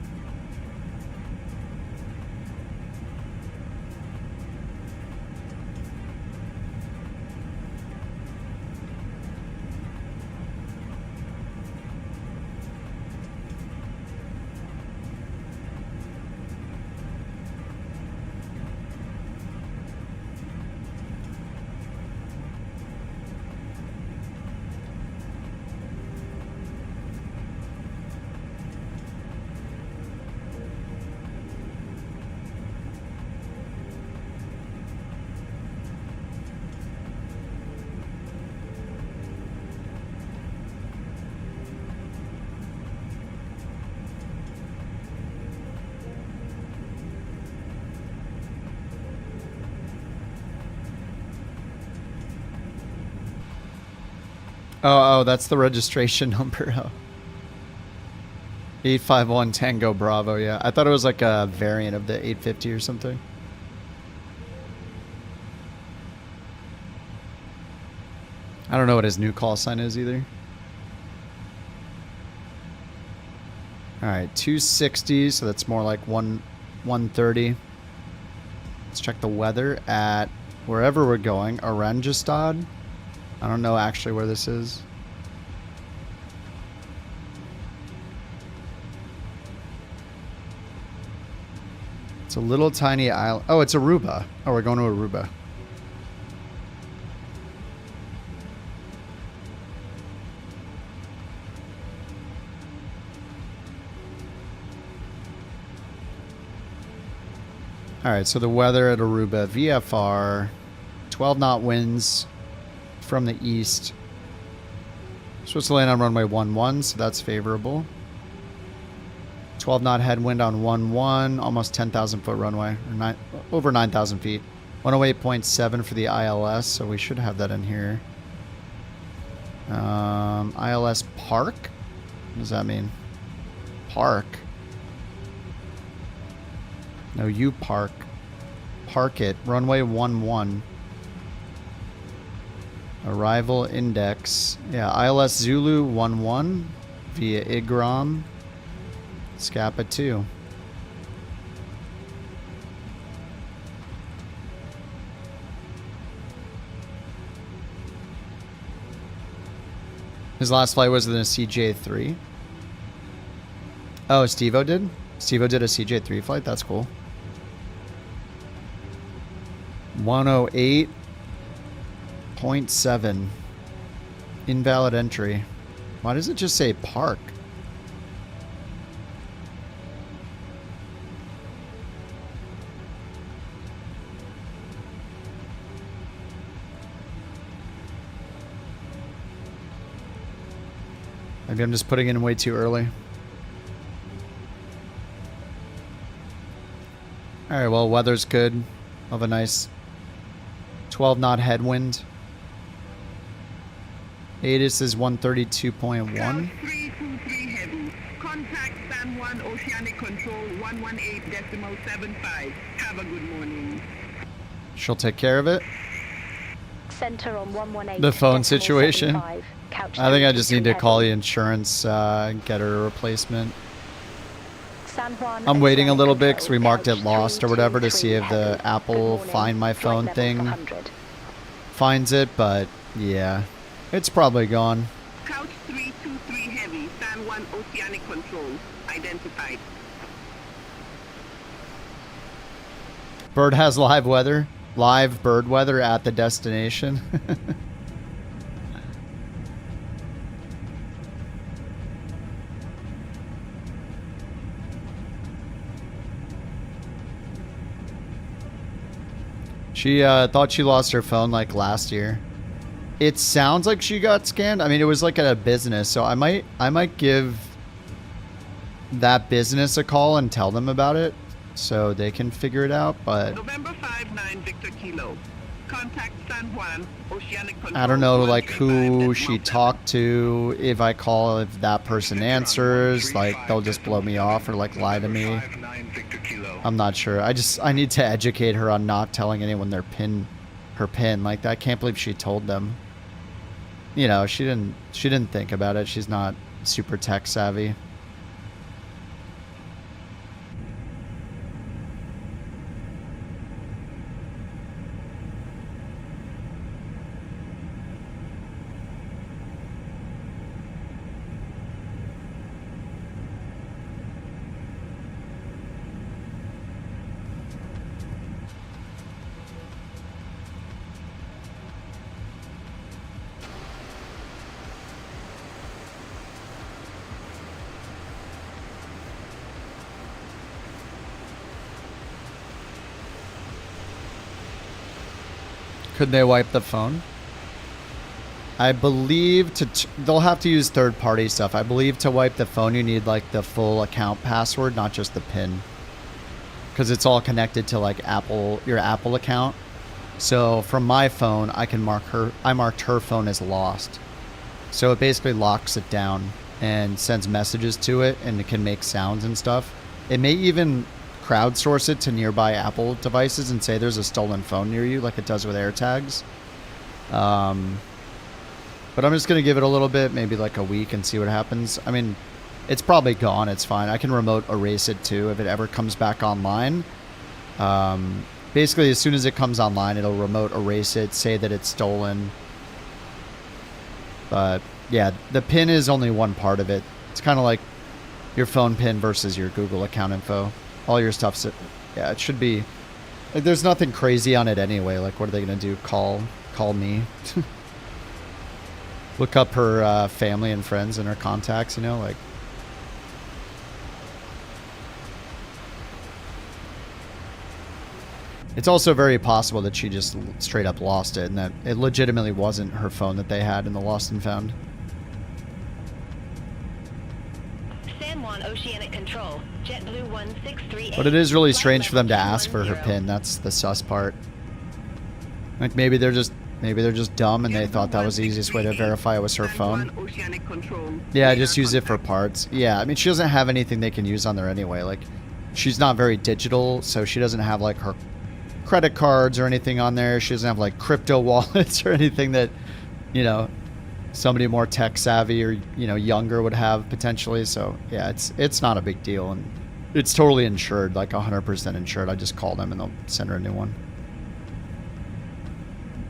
Speaker 1: Oh, that's the registration number. Oh. 851 Tango Bravo, yeah. I thought it was like a variant of the 850 or something. I don't know what his new call sign is either. Alright, 260, so that's more like 130. Let's check the weather at wherever we're going. Oranjestad. I don't know actually where this is. It's a little tiny island. Oh, it's Aruba. Oh, we're going to Aruba. Alright, so the weather at Aruba. VFR. 12 knot winds from the east. Supposed to land on runway 11, so that's favorable. 12 knot headwind on 11, almost 10,000 foot runway, or over 9,000 feet. 108.7 for the ILS, so we should have that in here. ILS park? What does that mean? Park? No, you park. Park it. Runway 11. Arrival index. Yeah, ILS Zulu 11 via IGROM. Scapa 2. His last flight was in a CJ3. Oh, Steve-O did? Steve-O did a CJ3 flight? That's cool. 108.7. Invalid entry. Why does it just say park? Maybe I'm just putting in way too early. Alright, well, weather's good. Have a nice 12 knot headwind. ATIS is 132.1.
Speaker 6: 323 heavy. Contact San Juan Oceanic Control 118.75. Have a good morning.
Speaker 1: She'll take care of it.
Speaker 2: Center on 118.
Speaker 1: The phone situation.
Speaker 2: Couch
Speaker 1: I think I just
Speaker 2: 32
Speaker 1: need to call the
Speaker 2: heavy.
Speaker 1: insurance and get her a replacement.
Speaker 2: San Juan
Speaker 1: I'm waiting a
Speaker 2: Oceanic
Speaker 1: little bit because we
Speaker 2: Control,
Speaker 1: marked it
Speaker 2: couch
Speaker 1: lost or whatever to see if
Speaker 2: 323
Speaker 1: the
Speaker 2: heavy.
Speaker 1: Apple
Speaker 2: Good morning.
Speaker 1: Find My Phone
Speaker 2: Flight level
Speaker 1: thing
Speaker 2: 100.
Speaker 1: finds it, but yeah, it's probably gone.
Speaker 6: Couch 323 heavy. San Juan Oceanic Control. Identified.
Speaker 1: Bird has live weather, live bird weather at the destination. She thought she lost her phone like last year. It sounds like she got scanned. I mean, it was like at a business, so I might give that business a call and tell them about it so they can figure it out, but
Speaker 6: November 59 Victor Kilo. Contact San Juan Oceanic Control.
Speaker 1: I don't know like who
Speaker 6: 139.17.
Speaker 1: she talked to. If I call, if that person answers, like they'll just blow me off or like lie to me. I'm not sure. I need to educate her on not telling anyone her pin. Like I can't believe she told them. You know, she didn't think about it. She's not super tech savvy. Could they wipe the phone? I believe they'll have to use third-party stuff. I believe to wipe the phone you need like the full account password, not just the PIN, because it's all connected to like your Apple account. So from my phone, I marked her phone as lost. So it basically locks it down and sends messages to it, and it can make sounds and stuff. It may even crowdsource it to nearby Apple devices and say there's a stolen phone near you, like it does with AirTags. But I'm just going to give it a little bit, maybe like a week, and see what happens. I mean, it's probably gone. It's fine. I can remote erase it too if it ever comes back online. Basically, as soon as it comes online, it'll remote erase it, say that it's stolen. But yeah, the PIN is only one part of it. It's kind of like your phone PIN versus your Google account info. All your stuff's, yeah, it should be, like, there's nothing crazy on it anyway. Like, what are they going to do? Call me? Look up her family and friends and her contacts, you know, like. It's also very possible that she just straight up lost it and that it legitimately wasn't her phone that they had in the lost and found.
Speaker 8: San Juan Oceanic Control, JetBlue 1638.
Speaker 1: But it is really strange for them to ask for her PIN. That's the sus part. Like maybe they're just dumb and they thought that was the easiest way to verify it was her phone. Yeah, just use it for parts. Yeah, I mean she doesn't have anything they can use on there anyway. Like she's not very digital, so she doesn't have like her credit cards or anything on there. She doesn't have like crypto wallets or anything that, you know, somebody more tech savvy or, you know, younger would have potentially. So yeah, it's not a big deal, and it's totally insured, like 100% insured. I just call them and they'll send her a new one.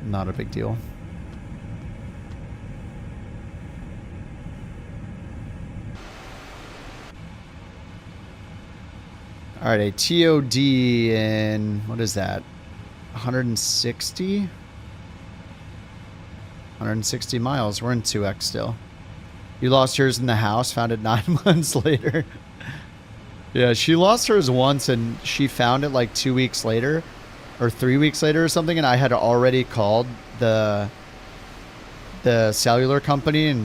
Speaker 1: Not a big deal. All right, a TOD in, what is that? 160? 160 miles. We're in 2x still. You lost yours in the house, found it 9 months later. Yeah, she lost hers once and she found it like 2 weeks later or 3 weeks later or something, and I had already called the cellular company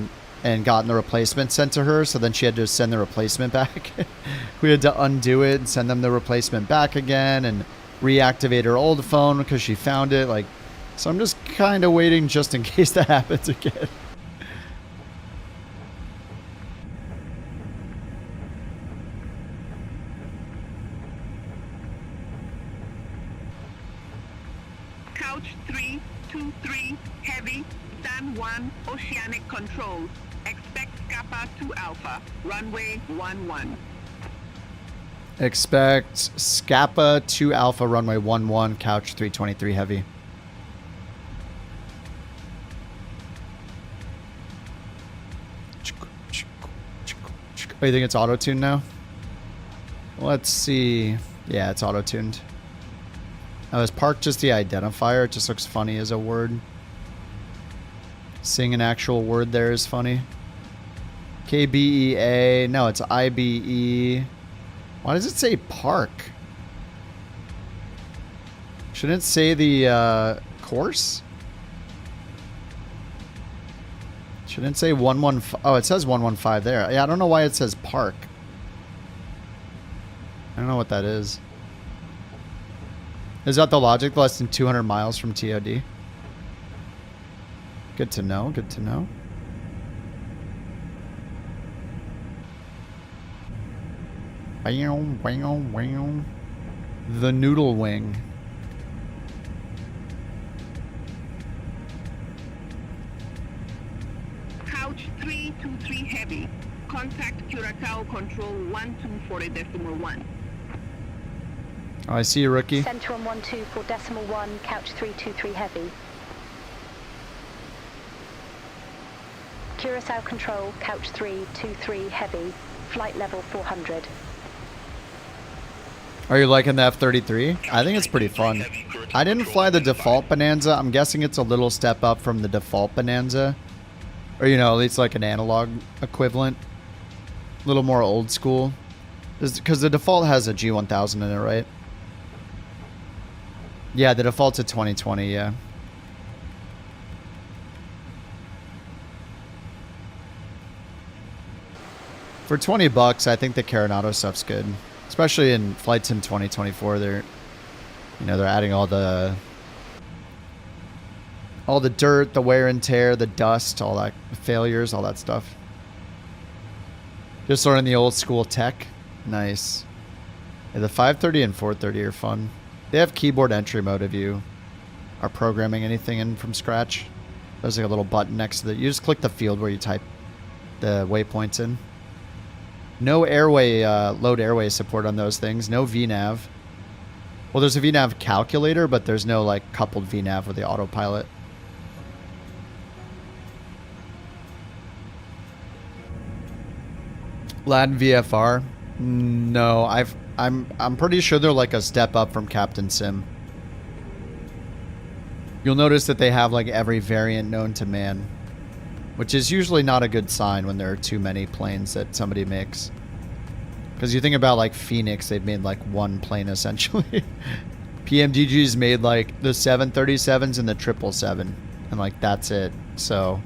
Speaker 1: and gotten the replacement sent to her, so then she had to send the replacement back. We had to undo it and send them the replacement back again and reactivate her old phone because she found it. Like, so I'm just kind of waiting just in case that happens again.
Speaker 6: Couch 323 Heavy, Stand 1, Oceanic Control. Expect Scapa 2 Alpha, runway 11.
Speaker 1: Expect Scapa 2 Alpha, runway 11, couch 323 heavy. Oh, you think it's auto-tuned now? Let's see. Yeah, it's auto-tuned. Oh, is park just the identifier? It just looks funny as a word. Seeing an actual word there is funny. KBEA. No, it's IBE. Why does it say park? Shouldn't it say the course? Shouldn't it say 115? Oh, it says 115 there. Yeah, I don't know why it says park. I don't know what that is. Is that the logic? Less than 200 miles from TOD? Good to know. Good to know. The noodle wing.
Speaker 6: Couch 323 Heavy. Contact Curacao Control 1240.1.
Speaker 1: Oh, I see you, rookie.
Speaker 2: Center on 124.1, couch 323 heavy. Curacao Control, couch 323 heavy. Flight level 400.
Speaker 1: Are you liking the F-33? I think it's pretty fun. I didn't fly the default Bonanza. I'm guessing it's a little step up from the default Bonanza. Or, you know, at least like an analog equivalent. A little more old school. Because the default has a G1000 in it, right? Yeah, the default's a 2020, yeah. For 20 bucks, I think the Coronado stuff's good. Especially in Flight Sim 2024, they're adding all the dirt, the wear and tear, the dust, all that failures, all that stuff. Just learning the old school tech. Nice. Yeah, the 530 and 430 are fun. They have keyboard entry mode if you are programming anything in from scratch. There's like a little button next to it. You just click the field where you type the waypoints in. No airway, load airway support on those things. No VNAV. Well, there's a VNAV calculator, but there's no like coupled VNAV with the autopilot. LAN VFR? No, I'm pretty sure they're like a step up from Captain Sim. You'll notice that they have like every variant known to man, which is usually not a good sign when there are too many planes that somebody makes. Because you think about like Phoenix, they've made like one plane essentially. PMDG's made like the 737s and the 777, and like that's it. So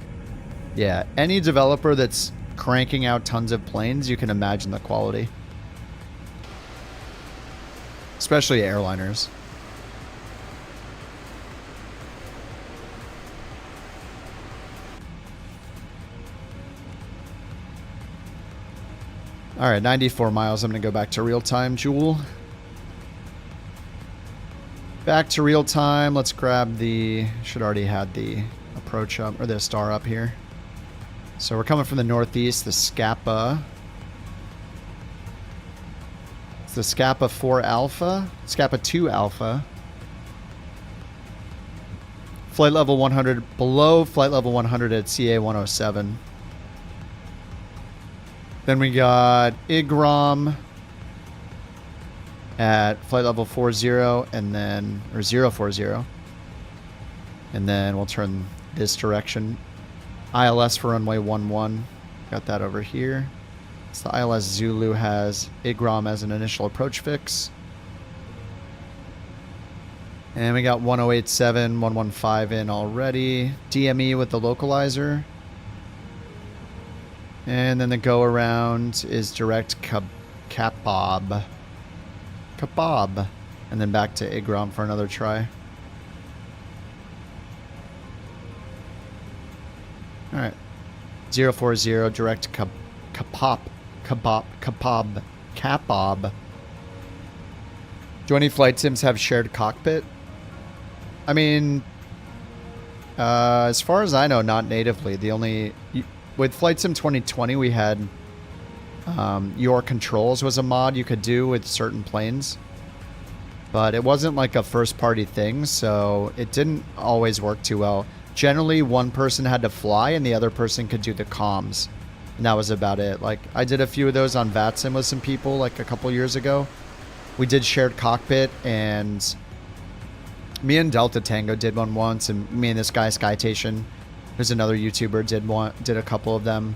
Speaker 1: yeah, any developer that's cranking out tons of planes, you can imagine the quality. Especially airliners. Alright, 94 miles. I'm going to go back to real time, Jewel. Back to real time. Let's grab the... Should already had the approach up, or the star up here. So we're coming from the northeast, the Scapa. It's the Scapa 4 Alpha. Scapa 2 Alpha. Flight level 100, below flight level 100 at CA 107. Then we got IGROM at flight level 40 and then, or 040. And then we'll turn this direction. ILS for runway 11. Got that over here. So the ILS Zulu has IGROM as an initial approach fix. And we got 1087, 115 in already. DME with the localizer. And then the go around is direct Kabob. Kabob. And then back to IGROM for another try. Alright. 040 direct Kabob. Do any flight sims have shared cockpit? I mean, as far as I know, not natively. The only... With Flight Sim 2020, we had Your Controls was a mod you could do with certain planes. But it wasn't like a first-party thing, so it didn't always work too well. Generally, one person had to fly and the other person could do the comms. And that was about it. Like, I did a few of those on VATSIM with some people like a couple years ago. We did shared cockpit, and me and Delta Tango did one once, and me and this guy Skytation, there's another YouTuber, did a couple of them.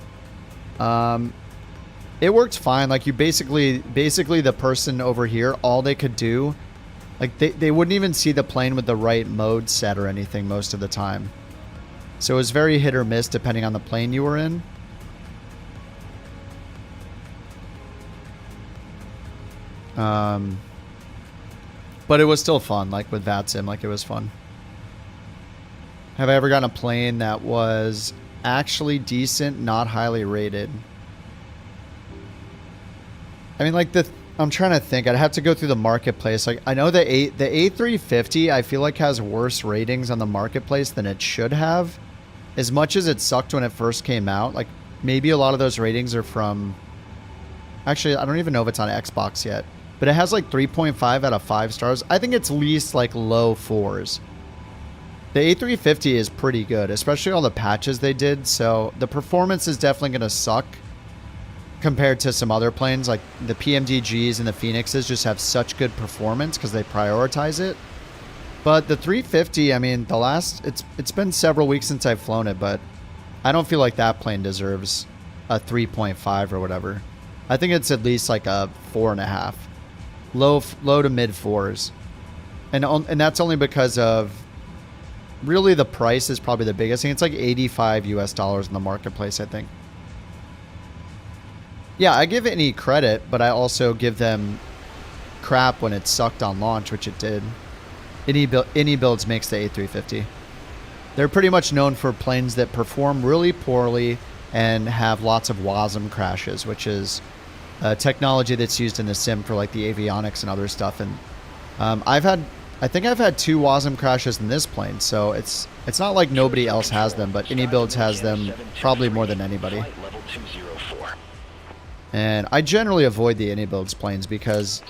Speaker 1: It worked fine. Like, you basically the person over here, all they could do, like they wouldn't even see the plane with the right mode set or anything most of the time. So it was very hit or miss depending on the plane you were in. But it was still fun, like with VATSIM, like it was fun. Have I ever gotten a plane that was actually decent, not highly rated? I mean, like I'm trying to think. I'd have to go through the marketplace. Like, I know the A350, I feel like has worse ratings on the marketplace than it should have. As much as it sucked when it first came out, like maybe a lot of those ratings are from... Actually, I don't even know if it's on Xbox yet. But it has like 3.5 out of 5 stars. I think it's least like low 4s. The A350 is pretty good, especially all the patches they did. So the performance is definitely going to suck compared to some other planes. Like the PMDGs and the Phoenixes just have such good performance because they prioritize it. But the 350, I mean, it's been several weeks since I've flown it, but I don't feel like that plane deserves a 3.5 or whatever. I think it's at least like a 4.5. Low to mid 4s. And that's only because of... Really, the price is probably the biggest thing. It's like $85 US in the marketplace, I think. Yeah, I give any credit, but I also give them crap when it sucked on launch, which it did. Any builds makes the A350. They're pretty much known for planes that perform really poorly and have lots of WASM crashes, which is technology that's used in the sim for like the avionics and other stuff. And I think I've had 2 WASM crashes in this plane, so it's not like nobody else has them, but any builds has them probably more than anybody. And I generally avoid the AnyBuilds planes because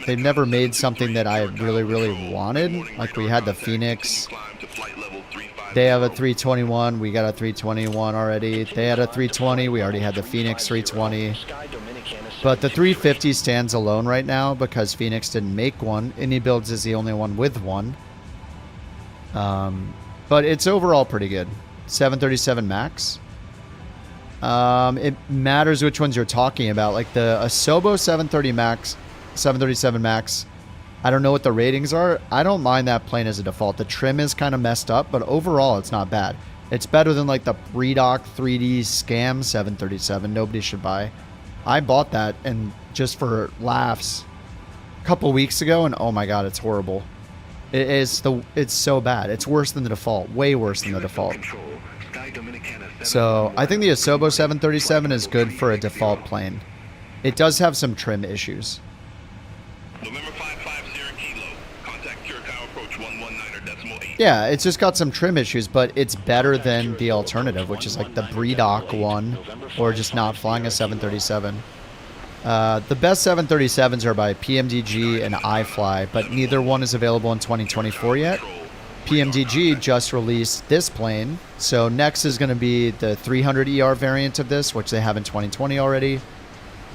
Speaker 1: they've never made something that I really, really wanted. Like we had the Phoenix. They have a 321. We got a 321 already. They had a 320. We already had the Phoenix 320. But the 350 stands alone right now because Phoenix didn't make one. AnyBuilds is the only one with one. But it's overall pretty good. 737 MAX. It matters which ones you're talking about. Like the Asobo 737 MAX, I don't know what the ratings are. I don't mind that plane as a default. The trim is kind of messed up, but overall it's not bad. It's better than like the Redoc 3D scam 737 nobody should buy. I bought that and just for laughs a couple weeks ago, and oh my god, it's horrible. It's so bad. It's worse than the default. Way worse than the default. So I think the Asobo 737 is good for a default plane. It does have some trim issues.
Speaker 3: November 550 kilo. Contact Curacao approach 119.8.
Speaker 1: Yeah, it's just got some trim issues, but it's better than the alternative, which is like the Bredoc one, or just not flying a 737. The best 737s are by PMDG and iFly, but neither one is available in 2024 yet. PMDG just released this plane, so next is going to be the 300ER variant of this, which they have in 2020 already,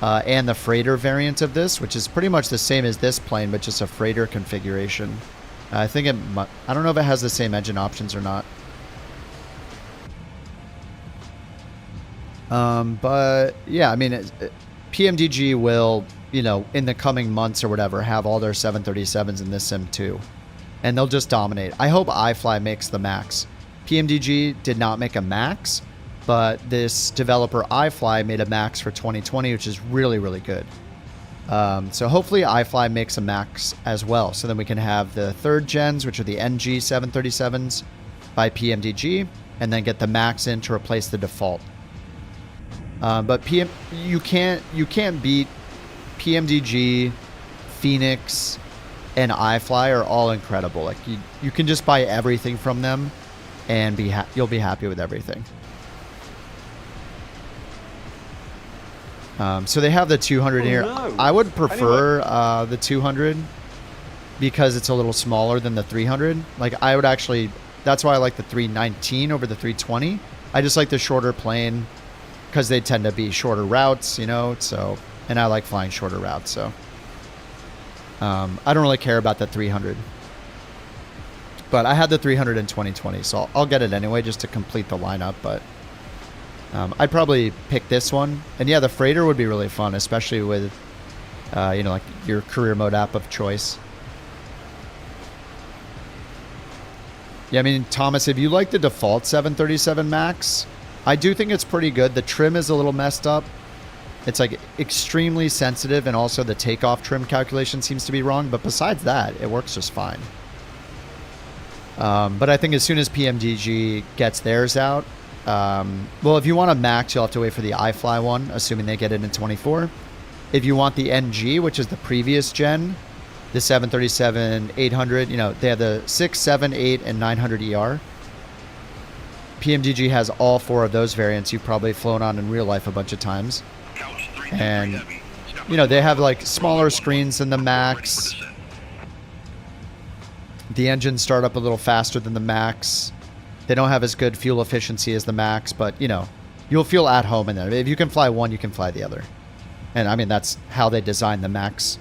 Speaker 1: and the freighter variant of this, which is pretty much the same as this plane, but just a freighter configuration. I think I don't know if it has the same engine options or not. But yeah, I mean, PMDG will, you know, in the coming months or whatever, have all their 737s in this sim too. And they'll just dominate. I hope iFly makes the Max. PMDG did not make a Max, but this developer iFly made a Max for 2020, which is really, really good. So hopefully iFly makes a Max as well. So then we can have the third gens, which are the NG 737s by PMDG, and then get the Max in to replace the default. But you can't beat PMDG, Phoenix, and iFly are all incredible. Like you can just buy everything from them, and you'll be happy with everything. So they have the 200 here.
Speaker 5: no.
Speaker 1: I would prefer the 200 because it's a little smaller than the 300. Like I would actually, that's why I like the 319 over the 320. I just like the shorter plane because they tend to be shorter routes, you know. So, and I like flying shorter routes. So, I don't really care about the 300. But I had the 300 in 2020, so I'll get it anyway just to complete the lineup. But I'd probably pick this one. And yeah, the freighter would be really fun, especially with, you know, like your career mode app of choice. Yeah, I mean, Thomas, if you like the default 737 MAX, I do think it's pretty good. The trim is a little messed up. It's like extremely sensitive, and also the takeoff trim calculation seems to be wrong. But besides that, it works just fine. But I think as soon as PMDG gets theirs out, well, if you want a Max, you'll have to wait for the iFly one, assuming they get it in 24. If you want the NG, which is the previous gen, the 737-800, you know, they have the 6, 7, 8, and 900 ER. PMDG has all 4 of those variants you've probably flown on in real life a bunch of times. And, you know, they have like smaller screens than the Max. The engines start up a little faster than the Max. They don't have as good fuel efficiency as the Max, but, you know, you'll feel at home in there. If you can fly one, you can fly the other. And, I mean, that's how they designed the Max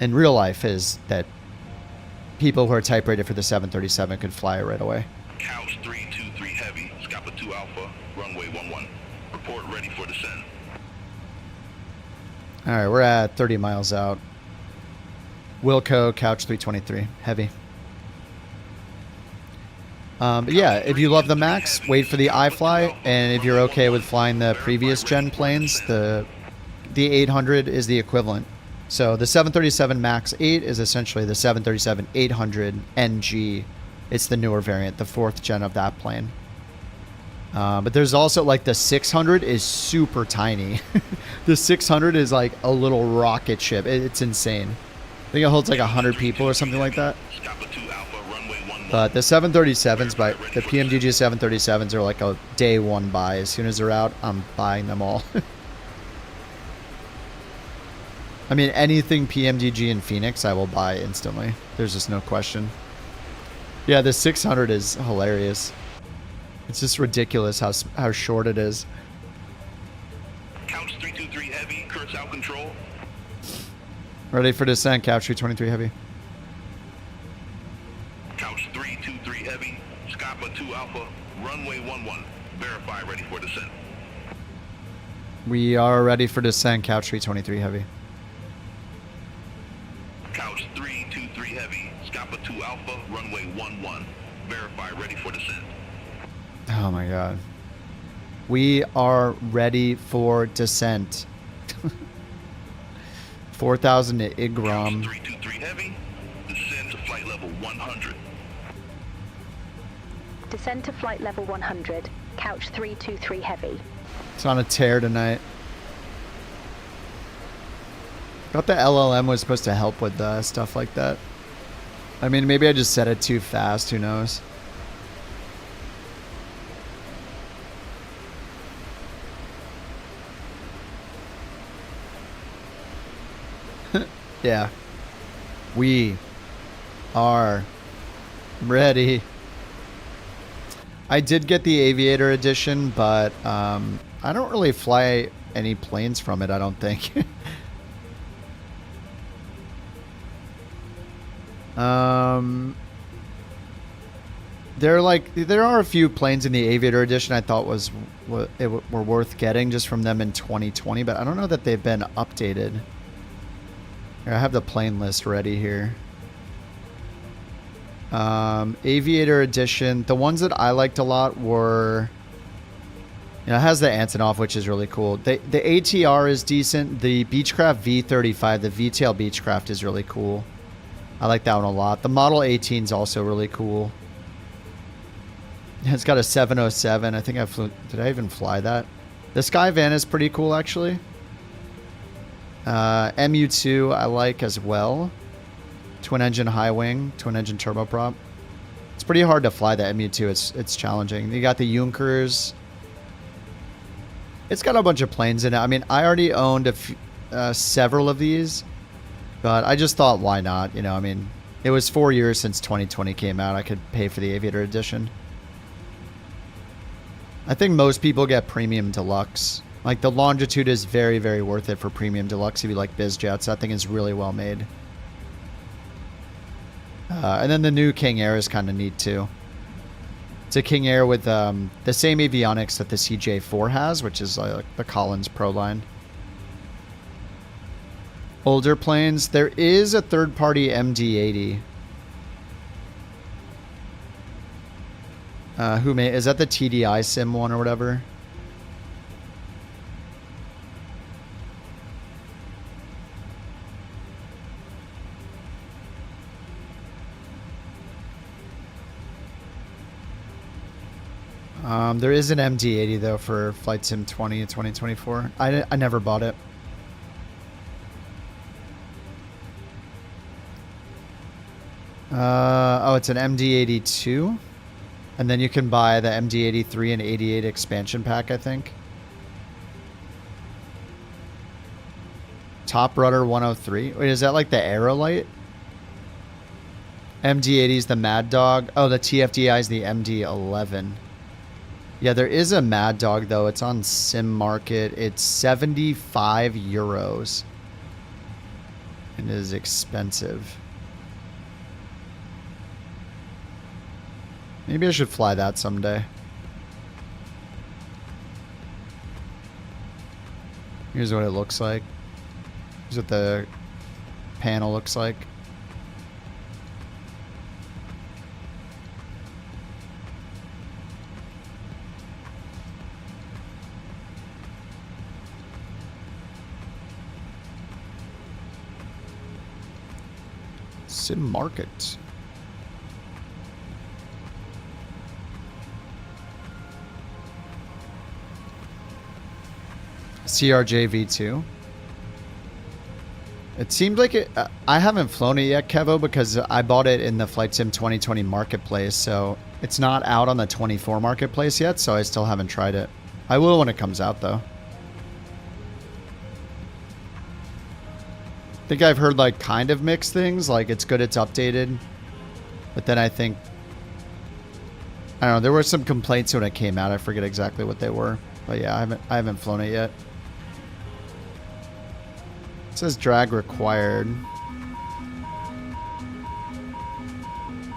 Speaker 1: in real life, is that people who are type rated for the 737 could fly it right away.
Speaker 3: Couch 323 Heavy, Scapa 2 Alpha, runway 11. Report ready for descent.
Speaker 1: All right, we're at 30 miles out. Wilco, Couch 323, Heavy. But yeah, if you love the Max, wait for the iFly, and if you're okay with flying the previous gen planes, the 800 is the equivalent. So the 737 MAX 8 is essentially the 737-800 NG. It's the newer variant, the 4th gen of that plane. But there's also like the 600 is super tiny. The 600 is like a little rocket ship. It's insane. I think it holds like 100 people or something like that. But the 737s, by the PMDG 737s, are like a day one buy. As soon as they're out, I'm buying them all. I mean, anything PMDG in Phoenix, I will buy instantly. There's just no question. Yeah, the 600 is hilarious. It's just ridiculous how short it is.
Speaker 3: Couch 323 Heavy, Kurtz out control.
Speaker 1: Ready for descent, Couch 323 Heavy.
Speaker 3: Couch 323 Heavy, Scapa 2 Alpha, runway 11. Verify ready for descent.
Speaker 1: We are ready for descent, Couch 323 Heavy.
Speaker 3: Couch 323 Heavy, Scapa 2 Alpha, runway 11. Verify ready for descent.
Speaker 1: Oh my god. We are ready for descent. 4,000 to Igrom.
Speaker 3: Couch 323 Heavy, descend to flight level 100.
Speaker 2: Descend to flight level 100. Couch 323 Heavy.
Speaker 1: It's on a tear tonight. Thought the LLM was supposed to help with stuff like that. I mean, maybe I just said it too fast. Who knows? Yeah. We are ready. I did get the Aviator edition, but I don't really fly any planes from it, I don't think. there are a few planes in the Aviator Edition I thought were worth getting just from them in 2020, but I don't know that they've been updated. Here, I have the plane list ready here. Aviator Edition. The ones that I liked a lot were, it has the Antonov, which is really cool. The ATR is decent. The Beechcraft V35, the V-tail Beechcraft is really cool. I like that one a lot. The Model 18 is also really cool. It's got a 707. I think I flew. Did I even fly that? The Skyvan is pretty cool, actually. MU2 I like as well. Twin engine high wing, twin engine turboprop. It's pretty hard to fly the MU2. It's challenging. You got the Junkers. It's got a bunch of planes in it. I mean, I already owned several of these, but I just thought, why not? You know, I mean, it was 4 years since 2020 came out. I could pay for the Aviator Edition. I think most people get Premium Deluxe. Like, the Longitude is very, very worth it for Premium Deluxe if you like biz jets. That thing is really well made. And then the new King Air is kind of neat, too. It's a King Air with the same avionics that the CJ4 has, which is like the Collins Pro line. Older planes. There is a third-party MD-80. Is that the TDI sim one or whatever? There is an MD-80 though for Flight Sim 20 in 2024. I never bought it. Oh, it's an MD-82. And then you can buy the MD-83 and 88 expansion pack, I think. Top Rudder 103. Wait, is that like the Aerolite? MD-80 is the Mad Dog. Oh, the TFDI is the MD-11. Yeah, there is a Mad Dog, though. It's on Sim Market. It's 75 euros. It is expensive. Maybe I should fly that someday. Here's what it looks like. Here's what the panel looks like. Sim Market. CRJ V2. It seemed like it. I haven't flown it yet, Kevo, because I bought it in the Flight Sim 2020 marketplace, so it's not out on the 24 marketplace yet, so I still haven't tried it. I will when it comes out, though. I think I've heard like kind of mixed things, like it's good it's updated, but then I think, I don't know, there were some complaints when it came out. I forget exactly what they were, but yeah, I haven't flown it yet. It says drag required.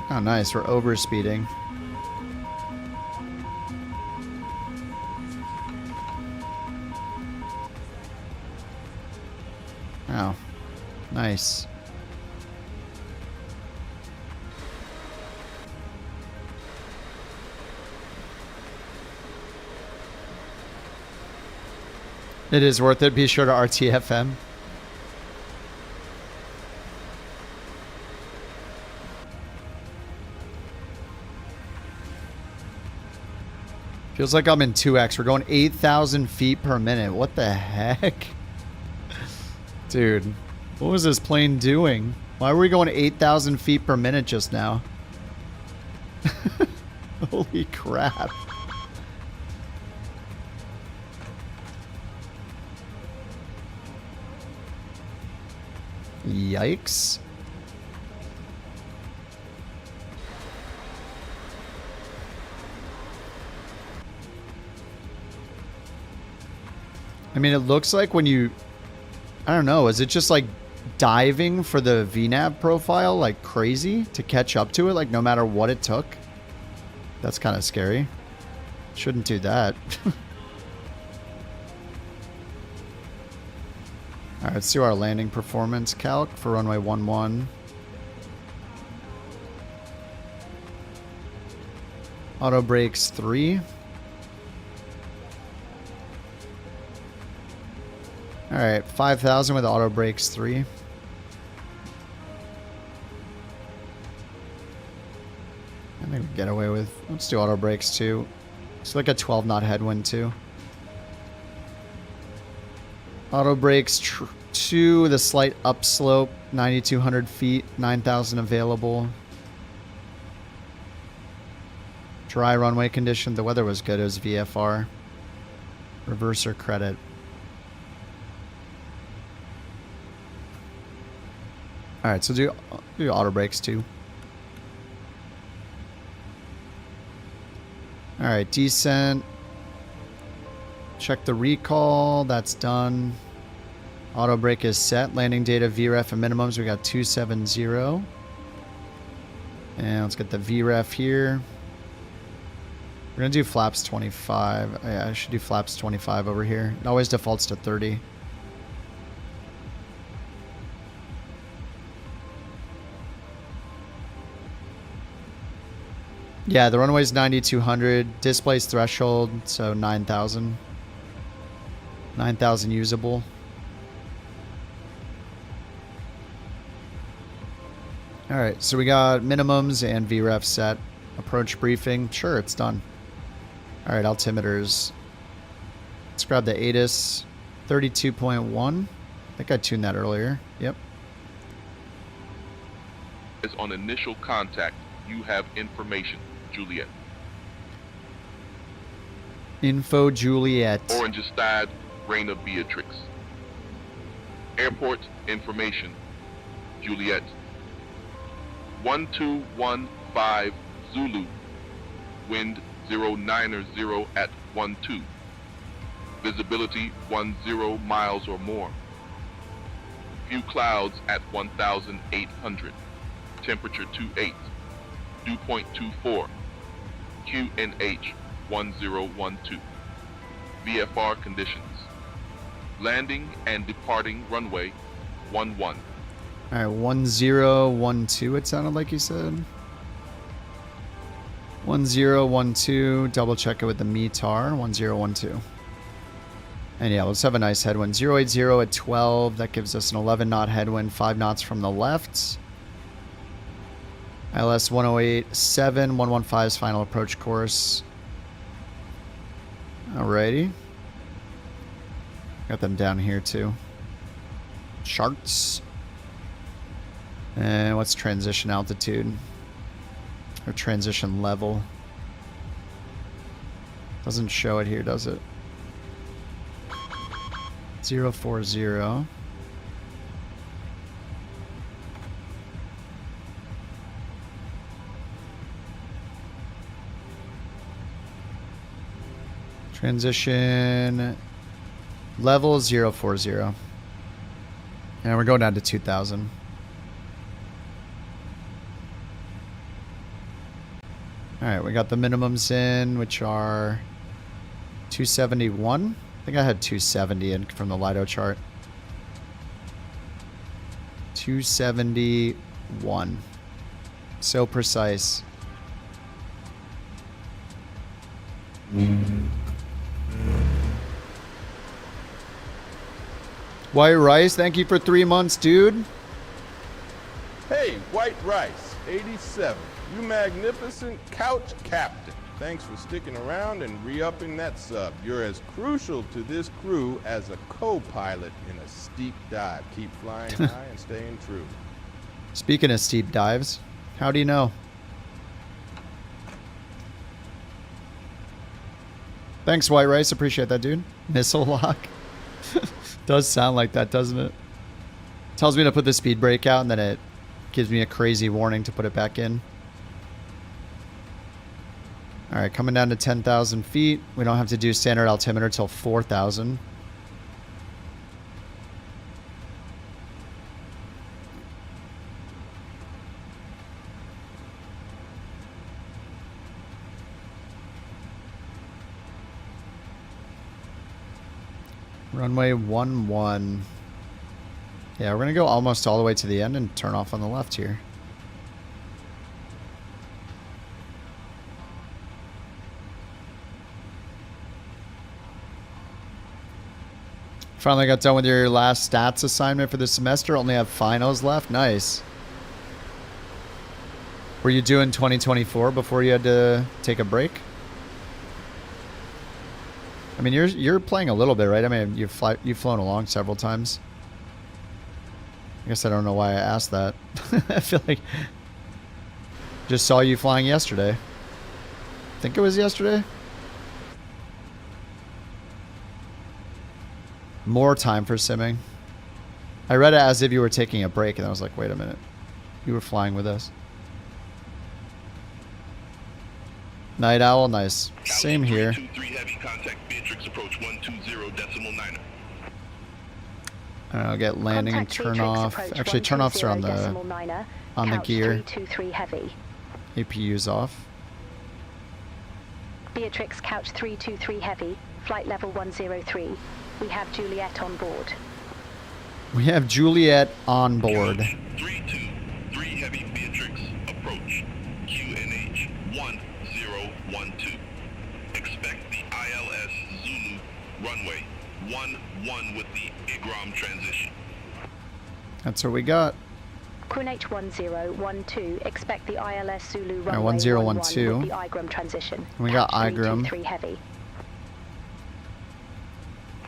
Speaker 1: Oh nice, we're overspeeding. Oh, nice. It is worth it. Be sure to RTFM. Feels like I'm in 2x. We're going 8,000 feet per minute. What the heck? Dude, what was this plane doing? Why were we going 8,000 feet per minute just now? Holy crap. Yikes. I mean, it looks like when you... I don't know, is it just like diving for the VNAV profile like crazy to catch up to it, like no matter what it took? That's kind of scary. Shouldn't do that. Alright, let's do our landing performance calc for runway 11. Auto brakes 3. Alright, 5,000 with auto brakes 3. I think we can get away with... Let's do auto brakes 2. It's like a 12 knot headwind too. Auto brakes 2, the slight upslope, 9,200 feet, 9,000 available. Dry runway condition, the weather was good, it was VFR. Reverser credit. Alright, so do auto brakes too. Alright, descent. Check the recall. That's done. Auto brake is set. Landing data VREF and minimums. We got 270. And let's get the VREF here. We're going to do flaps 25. Yeah, I should do flaps 25 over here. It always defaults to 30. Yeah, the runway's 9,200. Displays threshold, so 9,000. 9,000 usable. Alright, so we got minimums and VREF set. Approach briefing. Sure, it's done. Alright, altimeters. Let's grab the ATIS 32.1. I think I tuned that earlier. Yep.
Speaker 3: On initial contact, you have information. Juliet.
Speaker 1: Info Juliet.
Speaker 3: Orangestad, Reina Beatrix. Airport information. Juliet. 1215 Zulu. Wind 090 at 12. Visibility 10 miles or more. Few clouds at 1,800. Temperature 28. Dew point 24. QNH 1012. VFR conditions. Landing and departing runway 11.
Speaker 1: Alright, 1012 it sounded like you said. 1012. Double check it with the METAR. 1012. And yeah, let's have a nice headwind. 080 at 12. That gives us an 11 knot headwind. 5 knots from the left. ILS 108.7, 115's final approach course. Alrighty. Got them down here too. Charts. And what's transition altitude? Or transition level? Doesn't show it here, does it? 040. Transition level 040. And we're going down to 2,000. Alright, we got the minimums in, which are 271. I think I had 270 in from the Lido chart. 271. So precise. White Rice, thank you for 3 months, dude.
Speaker 7: Hey, White Rice, 87. You magnificent couch captain. Thanks for sticking around and re-upping that sub. You're as crucial to this crew as a co-pilot in a steep dive. Keep flying high and staying true.
Speaker 1: Speaking of steep dives, how do you know? Thanks, White Rice. Appreciate that, dude. Missile lock. Does sound like that, doesn't it? Tells me to put the speed brake out, and then it gives me a crazy warning to put it back in. Alright, coming down to 10,000 feet. We don't have to do standard altimeter till 4,000. Runway 11. Yeah, we're going to go almost all the way to the end and turn off on the left here. Finally got done with your last stats assignment for the semester. Only have finals left. Nice. Were you doing 2024 before you had to take a break? I mean, you're playing a little bit, right? I mean, you've flown along several times. I guess I don't know why I asked that. I feel like just saw you flying yesterday. I think it was yesterday. More time for simming. I read it as if you were taking a break, and I was like, wait a minute. You were flying with us. Night Owl, nice. Same here.
Speaker 3: 323 heavy, contact Beatrix approach 120.9.
Speaker 1: I'll get landing and turn off. Actually, turn offs are on the gear.
Speaker 2: 323 heavy.
Speaker 1: APU's off.
Speaker 2: Beatrix couch 323 heavy, flight level 103. We have Juliet on board.
Speaker 1: We have Juliet on board.
Speaker 3: 323 heavy, Beatrix approach QNH 1012. Expect the ILS Zulu runway 11 with the IGROM transition.
Speaker 1: That's what we got.
Speaker 2: QNH 1012. Expect the ILS Zulu runway
Speaker 1: 1012.
Speaker 2: with the IGROM transition.
Speaker 1: We got
Speaker 2: Couch
Speaker 1: IGROM.
Speaker 2: 323 heavy.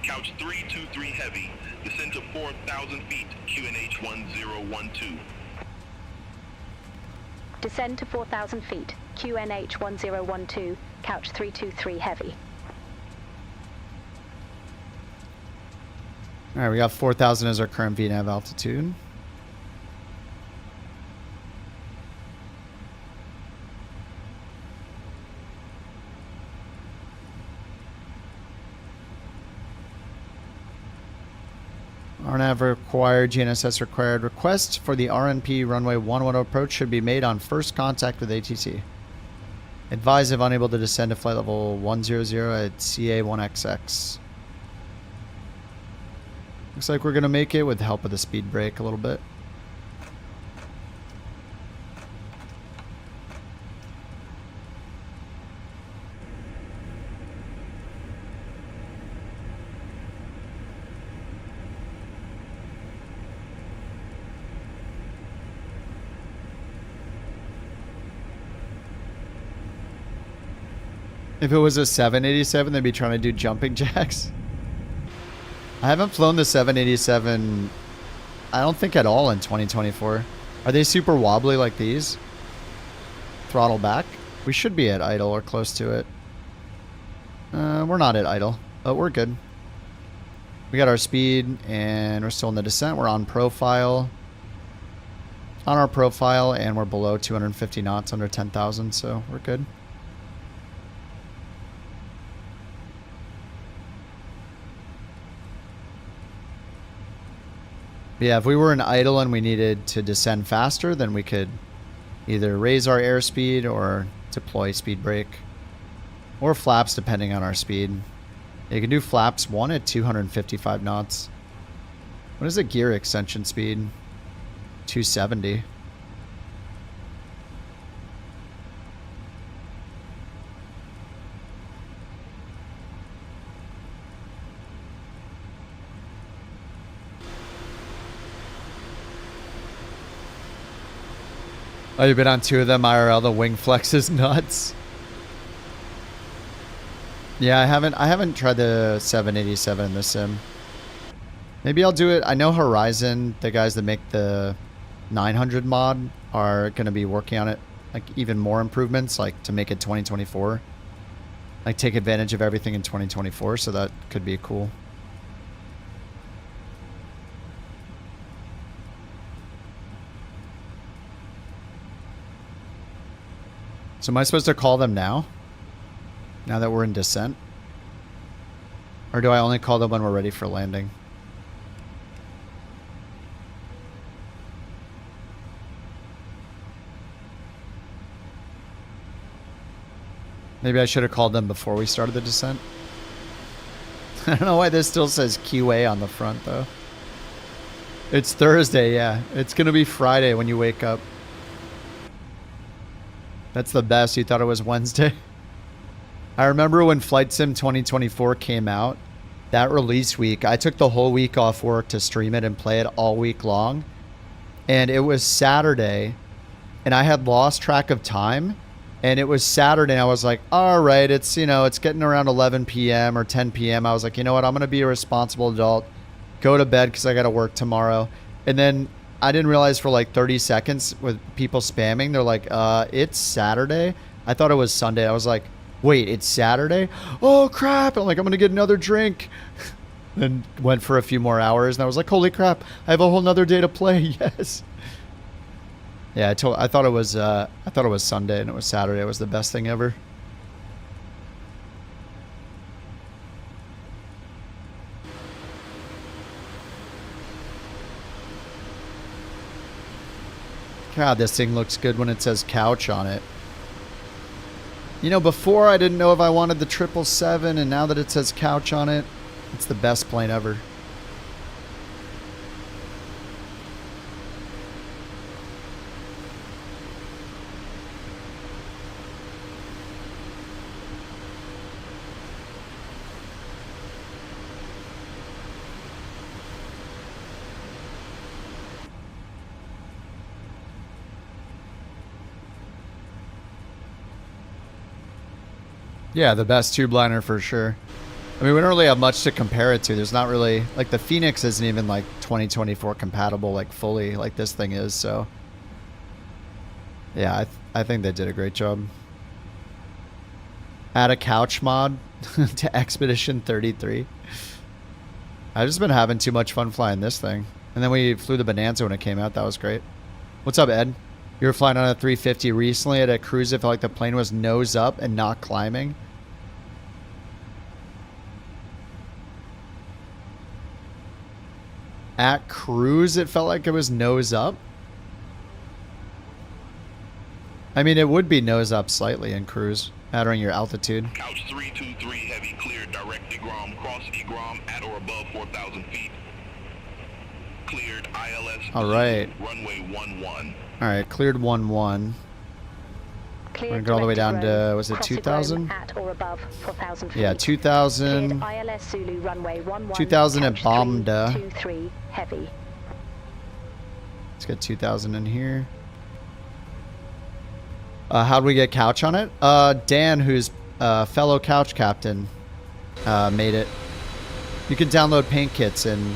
Speaker 3: Couch 323 heavy, descend to 4,000 feet, QNH 1012.
Speaker 2: Descend to 4,000 feet. QNH 1012. Couch 323 heavy.
Speaker 1: Alright, we got 4,000 as our current VNAV altitude. RNAV required, GNSS required. Request for the RNP runway 11 approach should be made on first contact with ATC. Advise if unable to descend to flight level 100 at CA1XX. Looks like we're going to make it with the help of the speed brake a little bit. If it was a 787, they'd be trying to do jumping jacks. I haven't flown the 787, I don't think at all in 2024. Are they super wobbly like these? Throttle back? We should be at idle or close to it. We're not at idle, but we're good. We got our speed and we're still in the descent. We're on profile. On our profile and we're below 250 knots, under 10,000, so we're good. Yeah, if we were in idle and we needed to descend faster, then we could either raise our airspeed or deploy speed brake. Or flaps, depending on our speed. You can do flaps 1 at 255 knots. What is the gear extension speed? 270. Oh, you've been on 2 of them IRL. The wing flex is nuts. Yeah, I haven't tried the 787 in the sim. Maybe I'll do it. I know Horizon, the guys that make the 900 mod, are going to be working on it, like even more improvements, like to make it 2024. Like take advantage of everything in 2024, so that could be cool. So am I supposed to call them now? Now that we're in descent? Or do I only call them when we're ready for landing? Maybe I should have called them before we started the descent. I don't know why this still says QA on the front, though. It's Thursday, yeah. It's going to be Friday when you wake up. That's the best. You thought it was Wednesday? I remember when Flight Sim 2024 came out, that release week, I took the whole week off work to stream it and play it all week long. And it was Saturday, and I had lost track of time. And it was Saturday, and I was like, all right, it's, you know, it's getting around 11 p.m. or 10 p.m. I was like, you know what, I'm going to be a responsible adult, go to bed because I got to work tomorrow. And then I didn't realize for like 30 seconds with people spamming, they're like, it's Saturday. I thought it was Sunday. I was like, wait, it's Saturday? Oh, crap. I'm like, I'm going to get another drink. Then went for a few more hours, and I was like, holy crap, I have a whole nother day to play. Yes. Yeah, I thought it was Sunday and it was Saturday. It was the best thing ever. God, this thing looks good when it says couch on it. You know, before I didn't know if I wanted the 777, and now that it says couch on it, it's the best plane ever. Yeah, the best tube liner for sure. I mean, we don't really have much to compare it to. There's not really, like, the Phoenix isn't even like 2024 compatible, like fully, like this thing is. So yeah, I think they did a great job. Add a couch mod to Expedition 33. I've just been having too much fun flying this thing. And then we flew the Bonanza when it came out. That was great. What's up, Ed? You were flying on a 350 recently at a cruise. It felt like the plane was nose up and not climbing. At cruise, it felt like it was nose up. I mean, it would be nose up slightly in cruise, mattering your altitude.
Speaker 3: Couch 323 heavy cleared direct EGROM, cross EGROM at or above 4,000 feet. Cleared ILS.
Speaker 1: All right.
Speaker 3: Runway 11.
Speaker 1: All right, cleared 11. We're gonna go all the way down to, was it 2,000?
Speaker 2: At or above 4,000 feet.
Speaker 1: Yeah, 2,000.
Speaker 2: Cleared ILS Zulu runway 11.
Speaker 1: 2,000 at
Speaker 2: couch
Speaker 1: Bombda.
Speaker 2: 323 heavy.
Speaker 1: Let's get 2,000 in here. How'd we get couch on it? Dan, who's a fellow couch captain, made it. You can download paint kits, and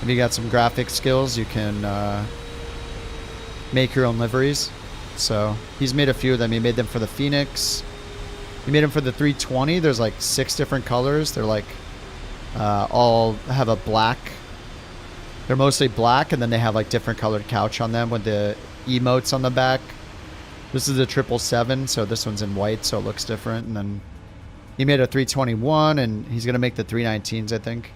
Speaker 1: if you got some graphic skills, you can make your own liveries. So he's made a few of them. He made them for the Phoenix. He made them for the 320. There's like 6 different colors. They're like all have a black. They're mostly black, and then they have like different colored couch on them with the emotes on the back. This is a 777, so this one's in white, so it looks different. And then he made a 321, and he's gonna make the 319s, I think.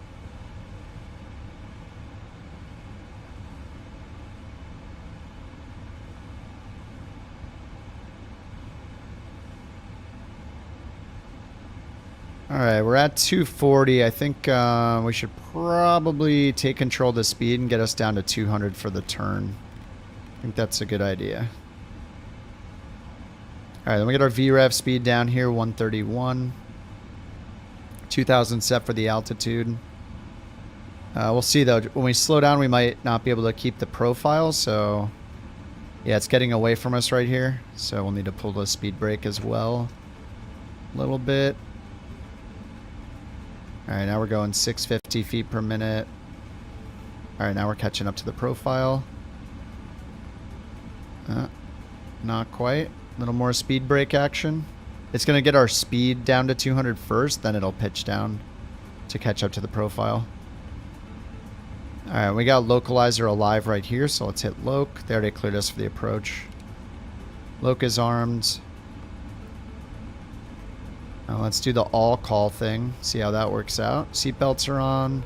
Speaker 1: Alright, we're at 240. I think we should probably take control of the speed and get us down to 200 for the turn. I think that's a good idea. Alright, then we get our VREF speed down here, 131. 2,000 set for the altitude. We'll see though. When we slow down, we might not be able to keep the profile, so yeah, it's getting away from us right here. So we'll need to pull the speed brake as well a little bit. Alright, now we're going 650 feet per minute. Alright, now we're catching up to the profile. Not quite. A little more speed brake action. It's going to get our speed down to 200 first, then it'll pitch down to catch up to the profile. Alright, we got localizer alive right here, so let's hit loc. They already cleared us for the approach. Loc is armed. Now let's do the all call thing. See how that works out. Seatbelts are on.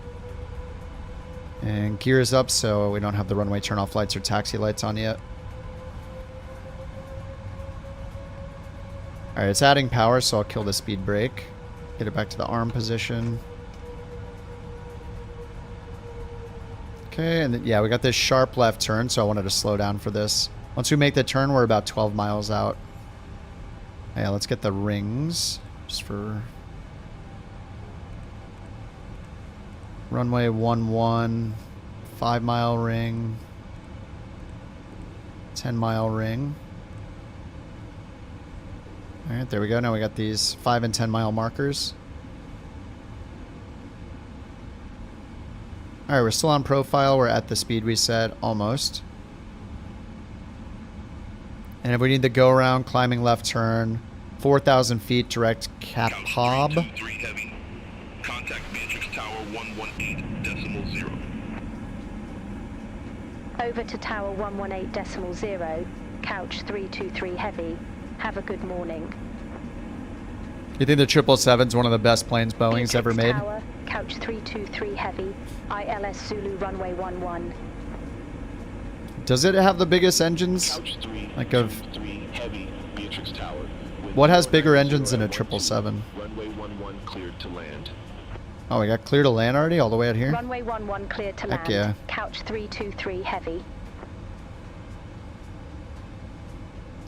Speaker 1: And gear is up, so we don't have the runway turn off lights or taxi lights on yet. Alright, it's adding power, so I'll kill the speed brake. Get it back to the arm position. Okay, and then, yeah, we got this sharp left turn, so I wanted to slow down for this. Once we make the turn, we're about 12 miles out. Yeah, let's get the rings just for runway 11, 5-mile ring, 10-mile ring. All right, there we go. Now we got these 5 and 10-mile markers. All right, we're still on profile. We're at the speed we set, almost. And if we need to go around, climbing left turn, 4,000 feet, direct Cap Hob.
Speaker 3: 323 heavy. Contact Matrix Tower 118.0.
Speaker 2: Over to Tower 118.0, couch 323 heavy. Have a good morning.
Speaker 1: You think the 777's one of the best planes Boeing's ever made?
Speaker 2: Tower, couch 323 heavy. ILS Zulu runway 11.
Speaker 1: Does it have the biggest engines?
Speaker 3: Couch 3,
Speaker 1: Like of
Speaker 3: 3 heavy. Matrix Tower.
Speaker 1: what has bigger engines than a 777?
Speaker 3: Runway 11 cleared to land.
Speaker 1: Oh, we got clear to land already, all the way out here.
Speaker 2: Runway 11 cleared to
Speaker 1: Heck
Speaker 2: land.
Speaker 1: yeah.
Speaker 2: Couch 323 heavy.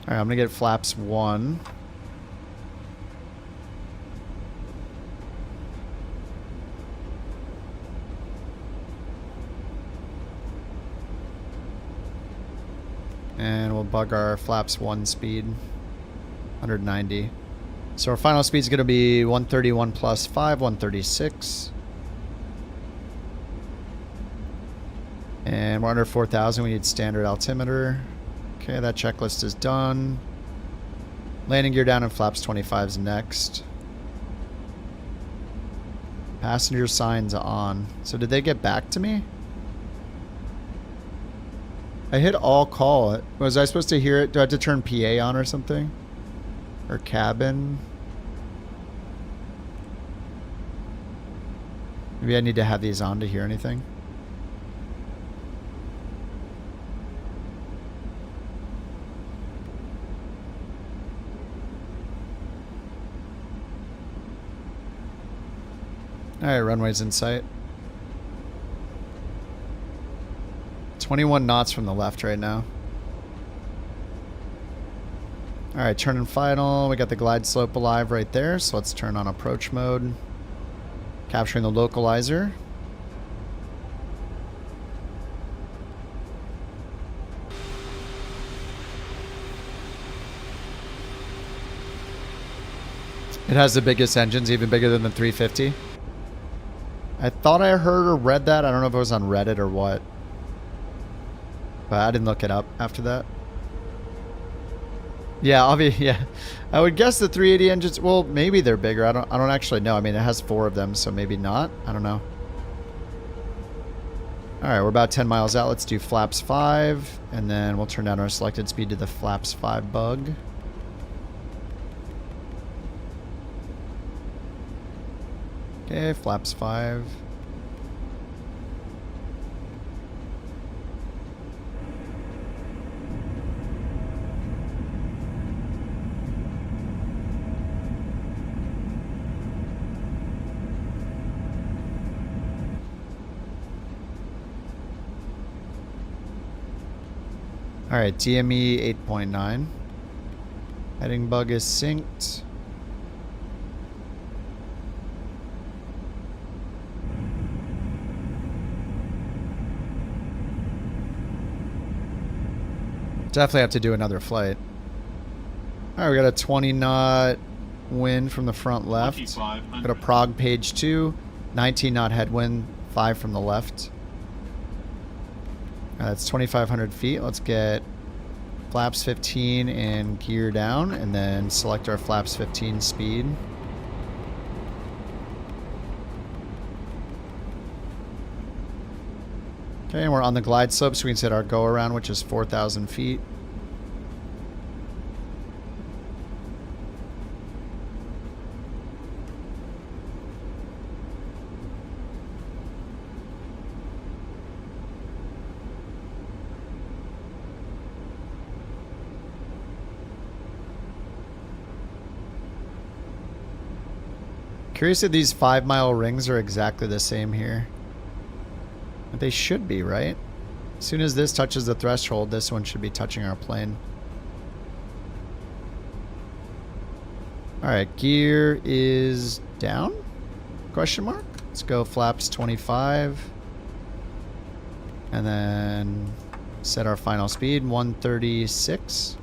Speaker 1: All right, I'm gonna get flaps 1. And we'll bug our flaps 1 speed, 190. So our final speed is going to be 131 plus 5, 136. And we're under 4,000. We need standard altimeter. Okay, that checklist is done. Landing gear down and flaps 25 is next. Passenger signs on. So did they get back to me? I hit all call. Was I supposed to hear it? Do I have to turn PA on or something? Or cabin? Maybe I need to have these on to hear anything. Alright, runway's in sight. 21 knots from the left right now. Alright, turn and final. We got the glide slope alive right there, so let's turn on approach mode. Capturing the localizer. It has the biggest engines, even bigger than the 350. I thought I heard or read that. I don't know if it was on Reddit or what. But I didn't look it up after that. Yeah, yeah. I would guess the 380 engines, well, maybe they're bigger. I don't actually know. I mean, it has 4 of them, so maybe not. I don't know. All right, we're about 10 miles out. Let's do flaps 5, and then we'll turn down our selected speed to the flaps 5 bug. Okay, flaps 5. Alright, DME 8.9. Heading bug is synced. Definitely have to do another flight. Alright, we got a 20 knot wind from the front left. Got a prog page 2. 19 knot headwind, 5 from the left. That's 2,500 feet. Let's get flaps 15 and gear down, and then select our flaps 15 speed. Okay, and we're on the glide slope, so we can set our go around, which is 4,000 feet. Curious if these 5-mile rings are exactly the same here. They should be, right? As soon as this touches the threshold, this one should be touching our plane. Alright, gear is down? Question mark? Let's go flaps 25. And then set our final speed, 136.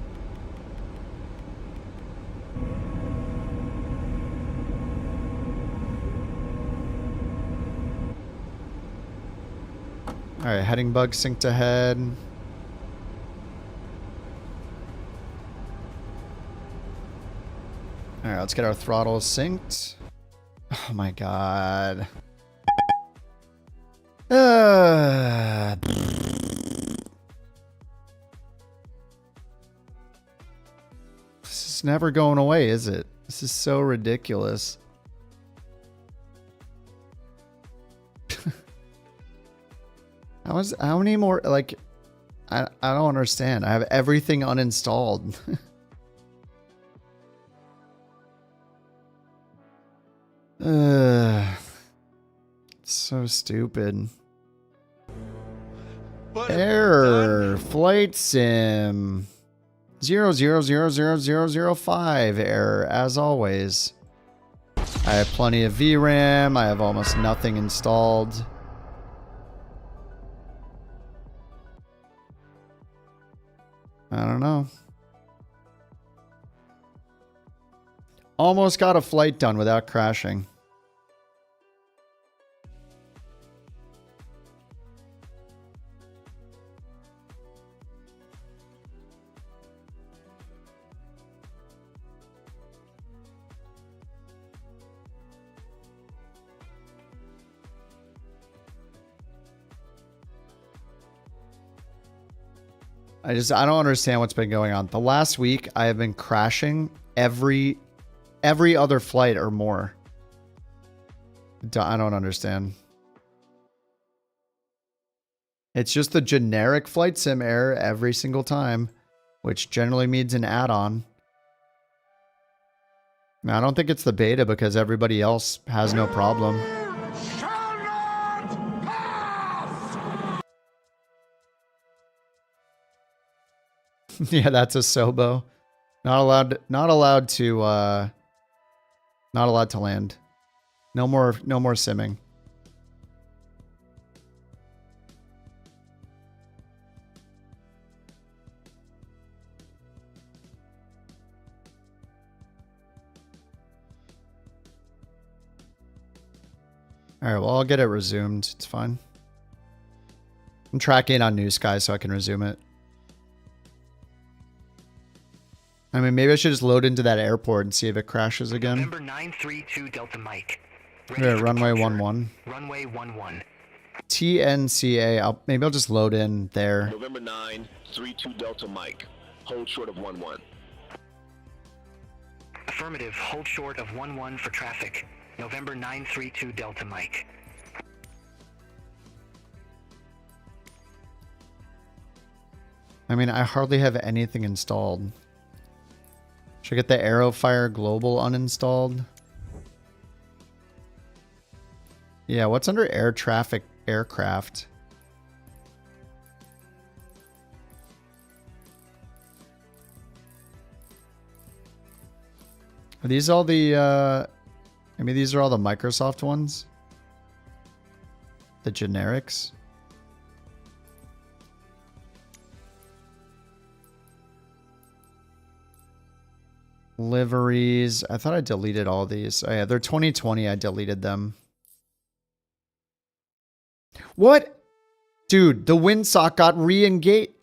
Speaker 1: Alright, heading bug synced ahead. Alright, let's get our throttles synced. Oh my god. This is never going away, is it? This is so ridiculous. How many more, like, I don't understand. I have everything uninstalled. So stupid. Error. Flight sim. 0000005 error, as always. I have plenty of VRAM. I have almost nothing installed. I don't know. Almost got a flight done without crashing. I don't understand what's been going on. The last week I have been crashing every other flight or more. I don't understand. It's just the generic flight sim error every single time, which generally means an add-on. Now, I don't think it's the beta because everybody else has no problem. Yeah, that's a Sobo. Not allowed to land. No more simming. All right, well, I'll get it resumed. It's fine. I'm tracking on New Sky so I can resume it. I mean, maybe I should just load into that airport and see if it crashes again.
Speaker 9: November 932 Delta Mike.
Speaker 1: Yeah, runway 11.
Speaker 9: Runway 11.
Speaker 1: TNCA. Maybe I'll just load in there.
Speaker 10: November 932 Delta Mike. Hold short of 11.
Speaker 9: Affirmative. Hold short of 11 for traffic. November 932 Delta Mike.
Speaker 1: I mean, I hardly have anything installed. Should I get the Aerofire Global uninstalled? Yeah, what's under air traffic aircraft? Are these all the, maybe these are all the Microsoft ones? The generics? Liveries. I thought I deleted all these. Oh yeah, they're 2020. I deleted them. What? Dude, the windsock got re-engaged.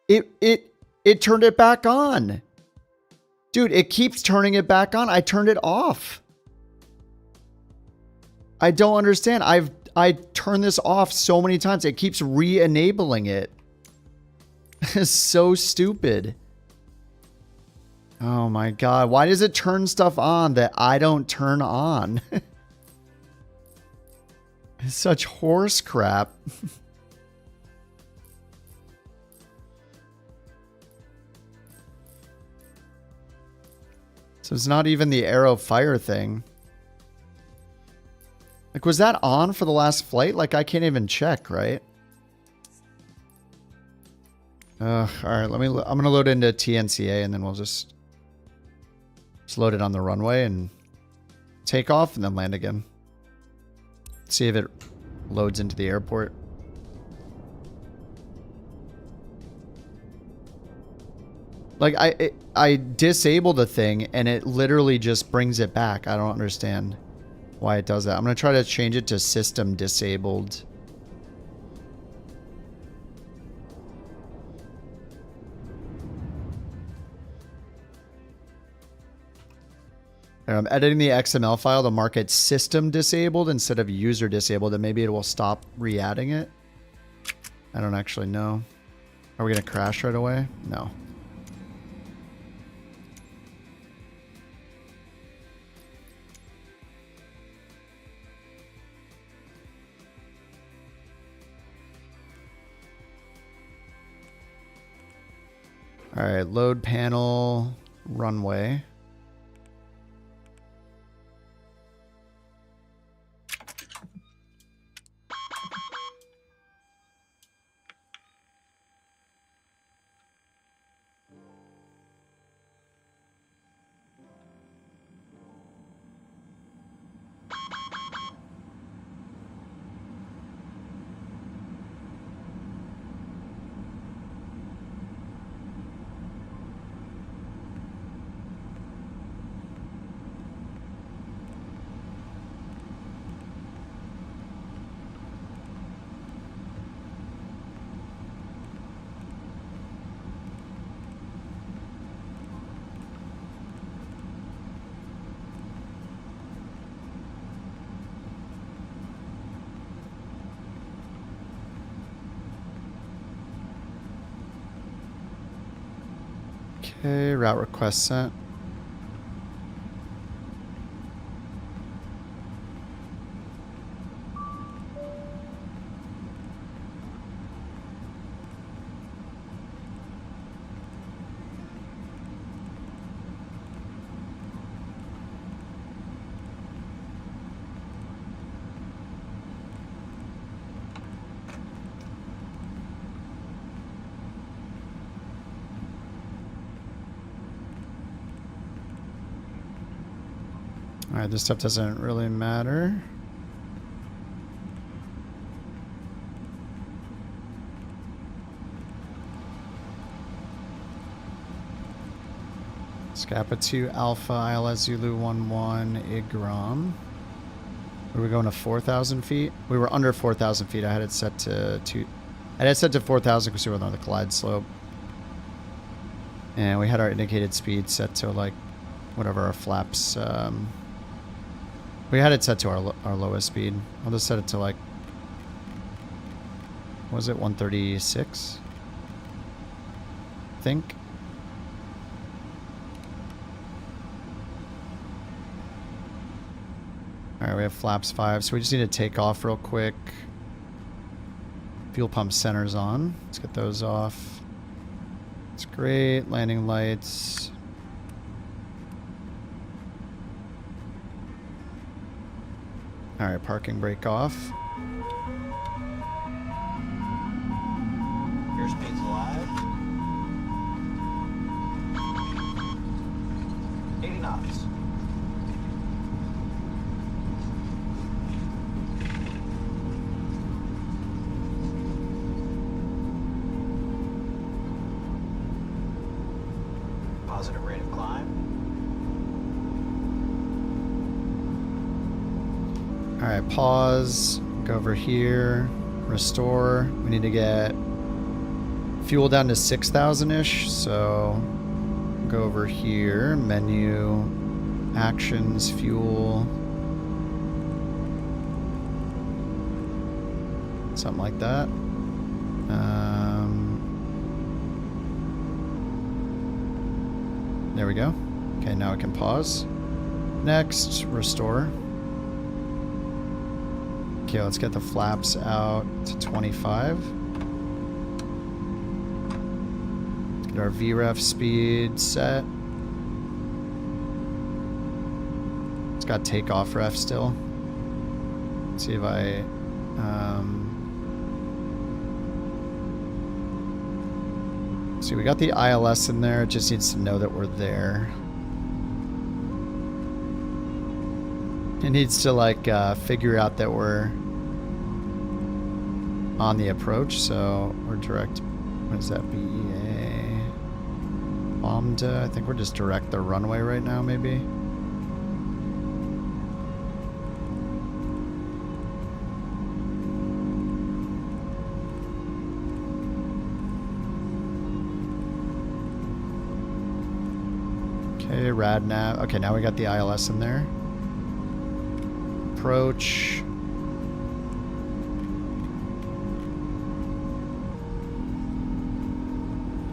Speaker 1: It turned it back on. Dude, it keeps turning it back on. I turned it off. I don't understand. I turned this off so many times. It keeps re-enabling it. It's so stupid. Oh my god. Why does it turn stuff on that I don't turn on? It's such horse crap. So it's not even the Aerofire thing. Like, Like, was that on for the last flight? Like, I can't even check, right? All right, I'm gonna load into TNCA and then we'll just load it on the runway and take off and then land again. See if it loads into the airport. Like, I disable the thing and it literally just brings it back. I don't understand why it does that. I'm gonna try to change it to system disabled. I'm editing the XML file to mark it system disabled instead of user disabled, and maybe it will stop re-adding it. I don't actually know. Are we going to crash right away? No. All right, load panel, runway. Okay, route request sent. Alright, this stuff doesn't really matter. Scapa 2 Alpha, ILS Zulu 11, Igrom. Were we going to 4,000 feet? We were under 4,000 feet. I had it set to 4,000 because we were on the glide slope. And we had our indicated speed set to like whatever our flaps. We had it set to our lowest speed. I'll just set it to like, what was it, 136? I think. Alright, we have flaps 5, so we just need to take off real quick. Fuel pump center's on. Let's get those off. That's great. Landing lights. Alright, parking brake off.
Speaker 5: Airspeed's alive. 80 knots. Positive rate of climb.
Speaker 1: Alright, pause, go over here, restore. We need to get fuel down to 6,000-ish, so go over here, menu, actions, fuel. Something like that. There we go. Okay, now I can pause. Next, restore. Okay, let's get the flaps out to 25. Let's get our VREF speed set. It's got takeoff ref still. Let's see if I... see, we got the ILS in there. It just needs to know that we're there. It needs to, like, figure out that we're on the approach, so we're direct... What is that? BEA... Bombed? I think we're just direct the runway right now, maybe. Okay, rad nav. Okay, now we got the ILS in there. Approach.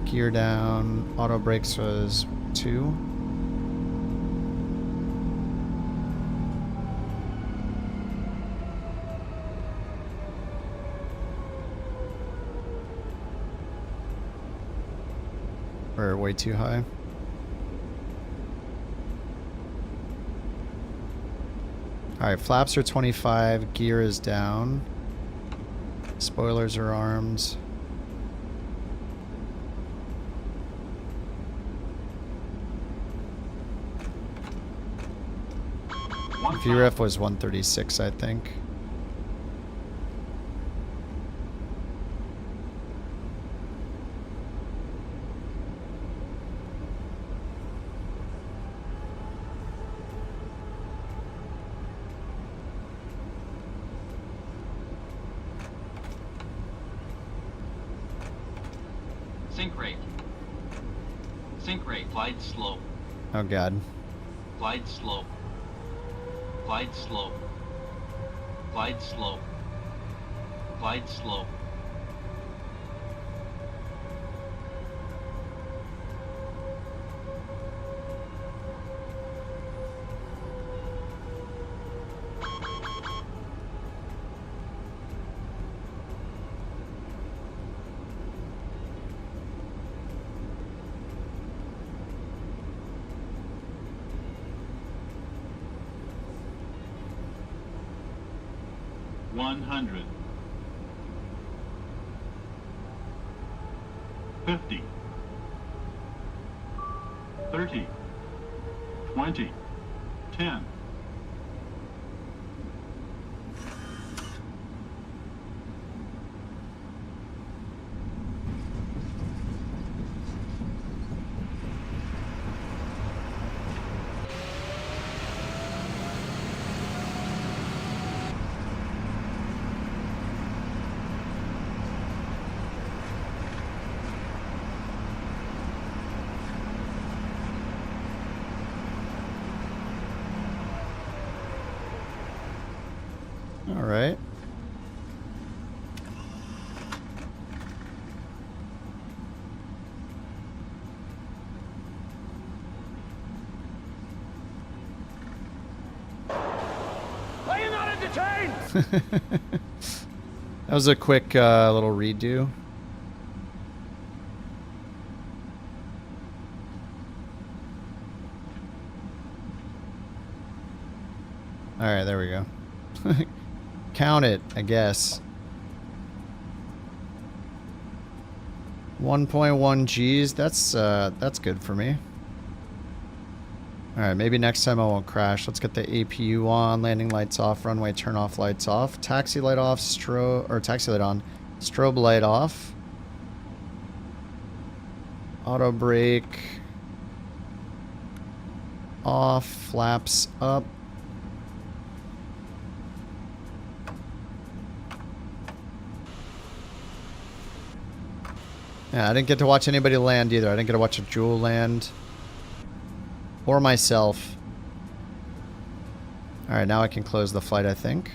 Speaker 1: Gear down. Auto brakes was 2. We're way too high. Alright, flaps are 25, gear is down. Spoilers are armed. VREF was 136, I think.
Speaker 11: Sink rate, glide slope.
Speaker 1: Oh god.
Speaker 11: Glide slope. Glide slope. Glide slope. Glide slope. $100. 50. 30. 20. 10.
Speaker 1: All right.
Speaker 12: Are you not entertained?
Speaker 1: That was a quick little redo. All right, there we go. Count it, I guess. 1.1 Gs. That's good for me. All right, maybe next time I won't crash. Let's get the APU on. Landing lights off. Runway turn off. Lights off. Taxi light off. Taxi light on. Strobe light off. Auto brake off. Flaps up. Yeah, I didn't get to watch anybody land either. I didn't get to watch a Jewel land. Or myself. Alright, now I can close the flight, I think.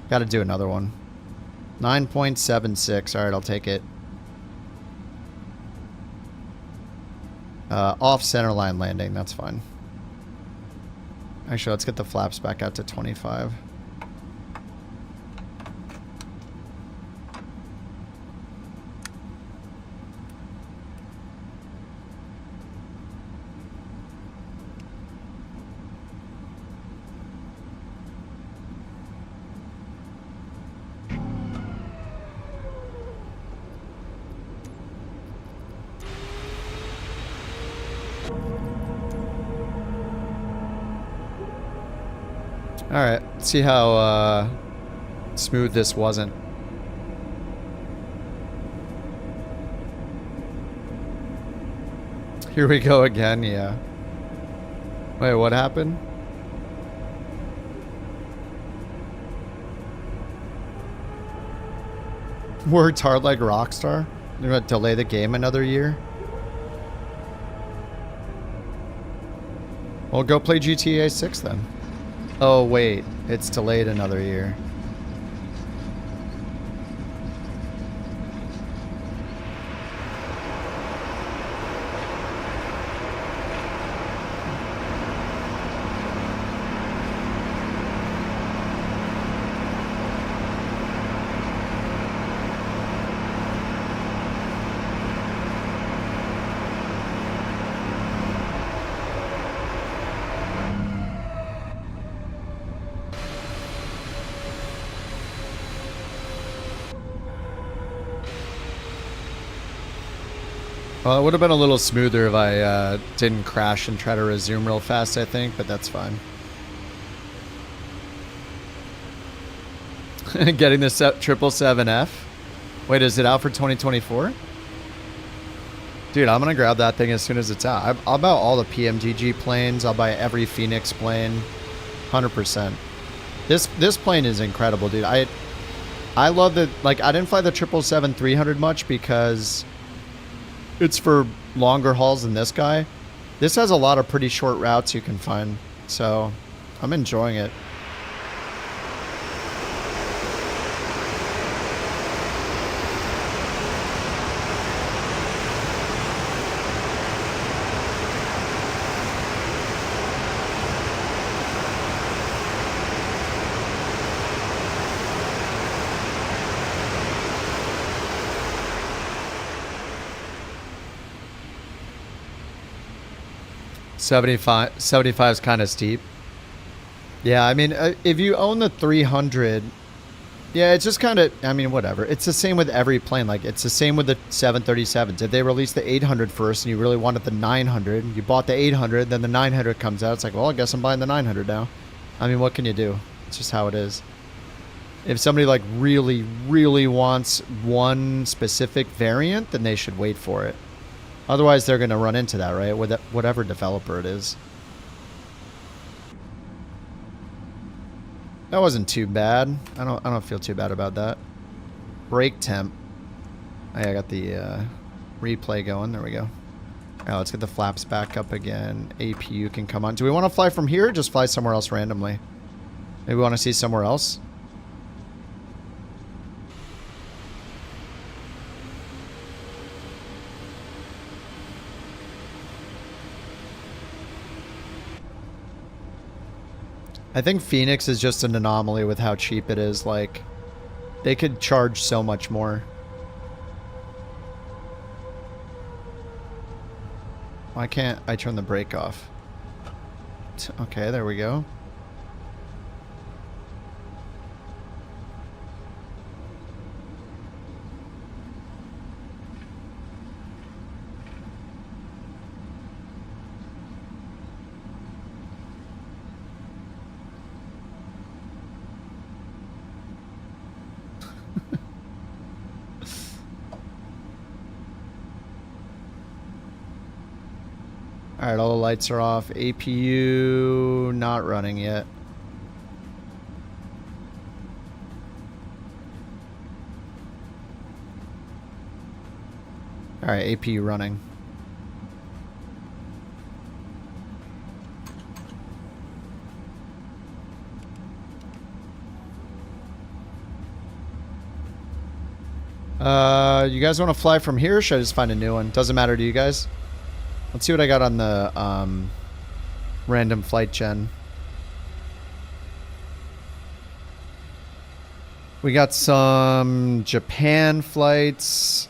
Speaker 1: Gotta do another one. 9.76. Alright, I'll take it. Off centerline landing. That's fine. Actually, let's get the flaps back out to 25. Alright, let's see how smooth this wasn't. Here we go again, yeah. Wait, what happened? Worked hard like Rockstar? They're gonna delay the game another year? Well, go play GTA 6 then. Oh wait, it's delayed another year. Well, it would have been a little smoother if I didn't crash and try to resume real fast, I think, but that's fine. Getting the 777F? Wait, is it out for 2024? Dude, I'm gonna grab that thing as soon as it's out. I'll buy all the PMDG planes. I'll buy every Phoenix plane. 100%. This plane is incredible, dude. I love that. Like, I didn't fly the 777-300 much because it's for longer hauls than this guy. This has a lot of pretty short routes you can find, so I'm enjoying it. $75 is kind of steep. Yeah, I mean, if you own the 300, yeah, it's just kind of, I mean, whatever. It's the same with every plane. Like, it's the same with the 737s. If they release the 800 first and you really wanted the 900, you bought the 800, then the 900 comes out. It's like, well, I guess I'm buying the 900 now. I mean, what can you do? It's just how it is. If somebody, like, really, really wants one specific variant, then they should wait for it. Otherwise, they're going to run into that, right? With whatever developer it is. That wasn't too bad. I don't feel too bad about that. Brake temp. Oh, yeah, I got the replay going. There we go. All right, let's get the flaps back up again. APU can come on. Do we want to fly from here or just fly somewhere else randomly? Maybe we want to see somewhere else? I think Phoenix is just an anomaly with how cheap it is. Like, they could charge so much more. Why can't I turn the brake off? Okay, there we go. Alright, all the lights are off. APU not running yet. Alright, APU running. You guys want to fly from here or should I just find a new one? Doesn't matter to you guys. Let's see what I got on the random flight gen. We got some Japan flights.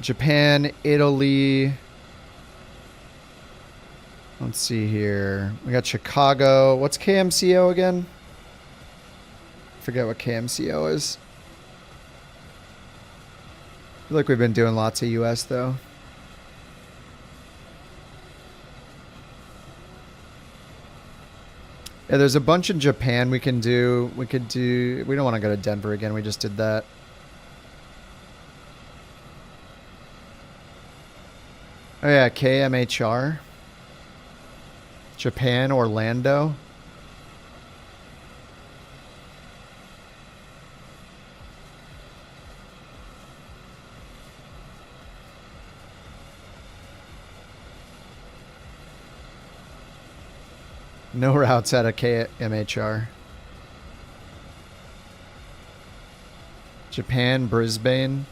Speaker 1: Japan, Italy. Let's see here. We got Chicago. What's KMCO again? I forget what KMCO is. I feel like we've been doing lots of US though. Yeah, there's a bunch in Japan we can do. We don't want to go to Denver again. We just did that. Oh yeah, KMHR. Japan, Orlando. No routes out of KMHR. Japan, Brisbane.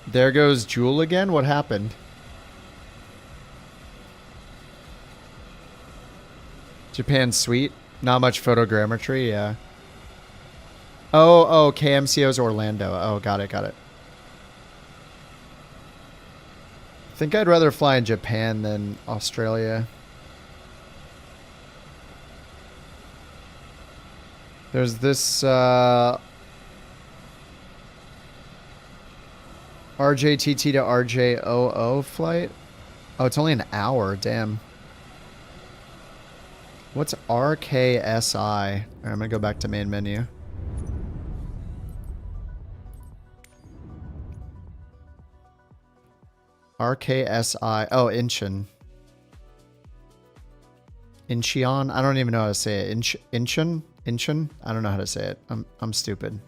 Speaker 1: There goes Jewel again. What happened? Japan, sweet. Not much photogrammetry, yeah. Oh, KMCO's Orlando. Oh, got it. I think I'd rather fly in Japan than Australia. There's this RJTT to RJOO flight. Oh, it's only an hour. Damn. What's RKSI? All right, I'm gonna go back to main menu. RKSI. Oh, Incheon. Incheon? I don't even know how to say it. Incheon? Incheon? I don't know how to say it. I'm stupid.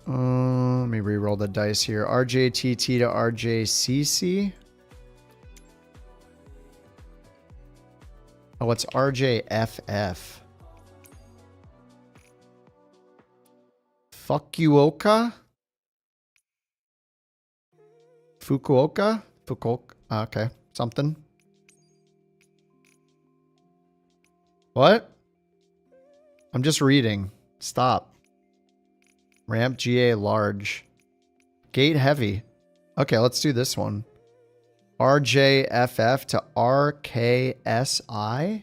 Speaker 1: Let me re-roll the dice here. RJTT to RJCC. Oh, what's RJFF? Fukuoka? Fukuoka? Fukuoka. Okay, something. What? I'm just reading. Stop. Ramp GA large. Gate heavy. Okay, let's do this one. RJFF to RKSI.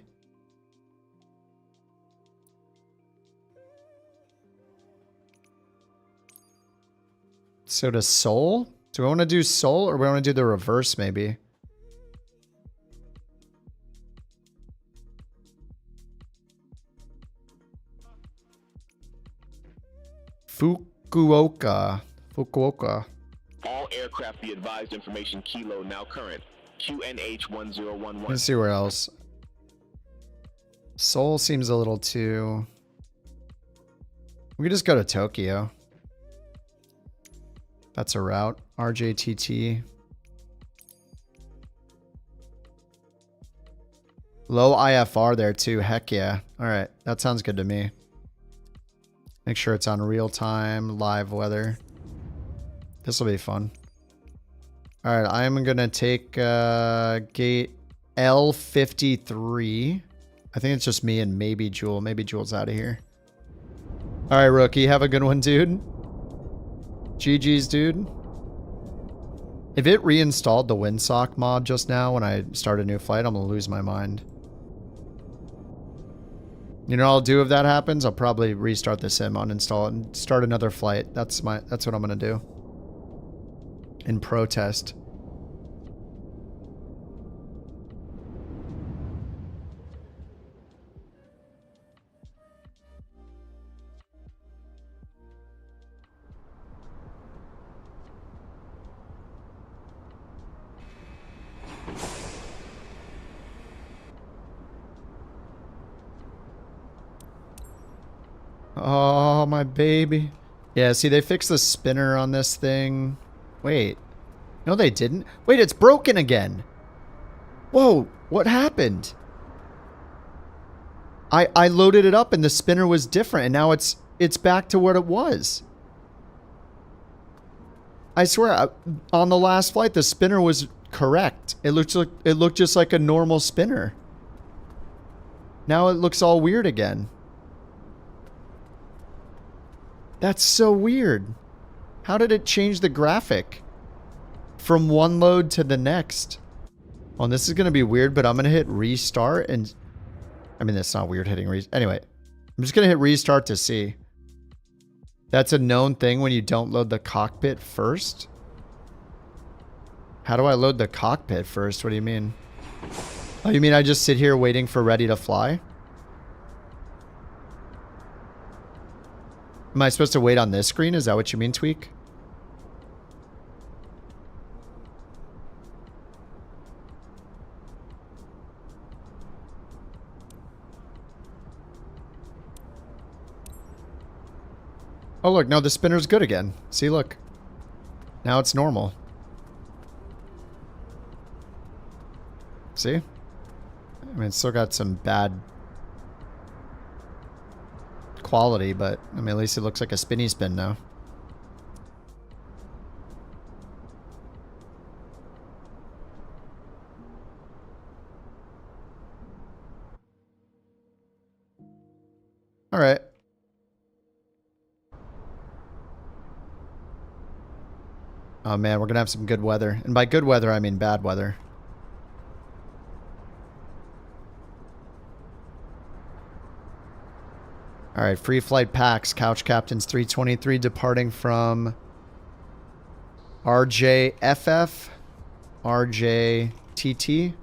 Speaker 1: So to Seoul? Do we want to do Seoul or we want to do the reverse maybe? Fukuoka.
Speaker 10: All aircraft be advised information kilo now current. QNH 1011.
Speaker 1: Let's see where else. Seoul seems a little too... We could just go to Tokyo. That's a route. RJTT. Low IFR there too. Heck yeah. All right. That sounds good to me. Make sure it's on real time, live weather. This will be fun. All right. I'm going to take gate L53. I think it's just me and maybe Jewel. Maybe Jewel's out of here. All right, rookie. Have a good one, dude. GG's, dude. If it reinstalled the windsock mod just now when I start a new flight, I'm going to lose my mind. You know what I'll do if that happens? I'll probably restart the sim, uninstall it, and start another flight. That's what I'm going to do. In protest. Oh, my baby. Yeah, see, they fixed the spinner on this thing. Wait. No, they didn't. Wait, it's broken again. Whoa, what happened? I loaded it up and the spinner was different, and now it's back to what it was. I swear, on the last flight, the spinner was correct. It looked just like a normal spinner. Now it looks all weird again. That's so weird. How did it change the graphic from one load to the next? Well, this is going to be weird, but I'm going to hit restart and... I mean, that's not weird hitting restart. Anyway, I'm just going to hit restart to see. That's a known thing when you don't load the cockpit first? How do I load the cockpit first? What do you mean? Oh, you mean I just sit here waiting for ready to fly? Am I supposed to wait on this screen? Is that what you mean, Tweak? Oh, look. No, the spinner's good again. See, look. Now it's normal. See? I mean, it's still got some bad quality, but I mean, at least it looks like a spinny spin now. All right. Oh man, we're gonna have some good weather. And by good weather, I mean bad weather. Alright, free flight packs. Couch Captains 323 departing from RJFF, RJTT,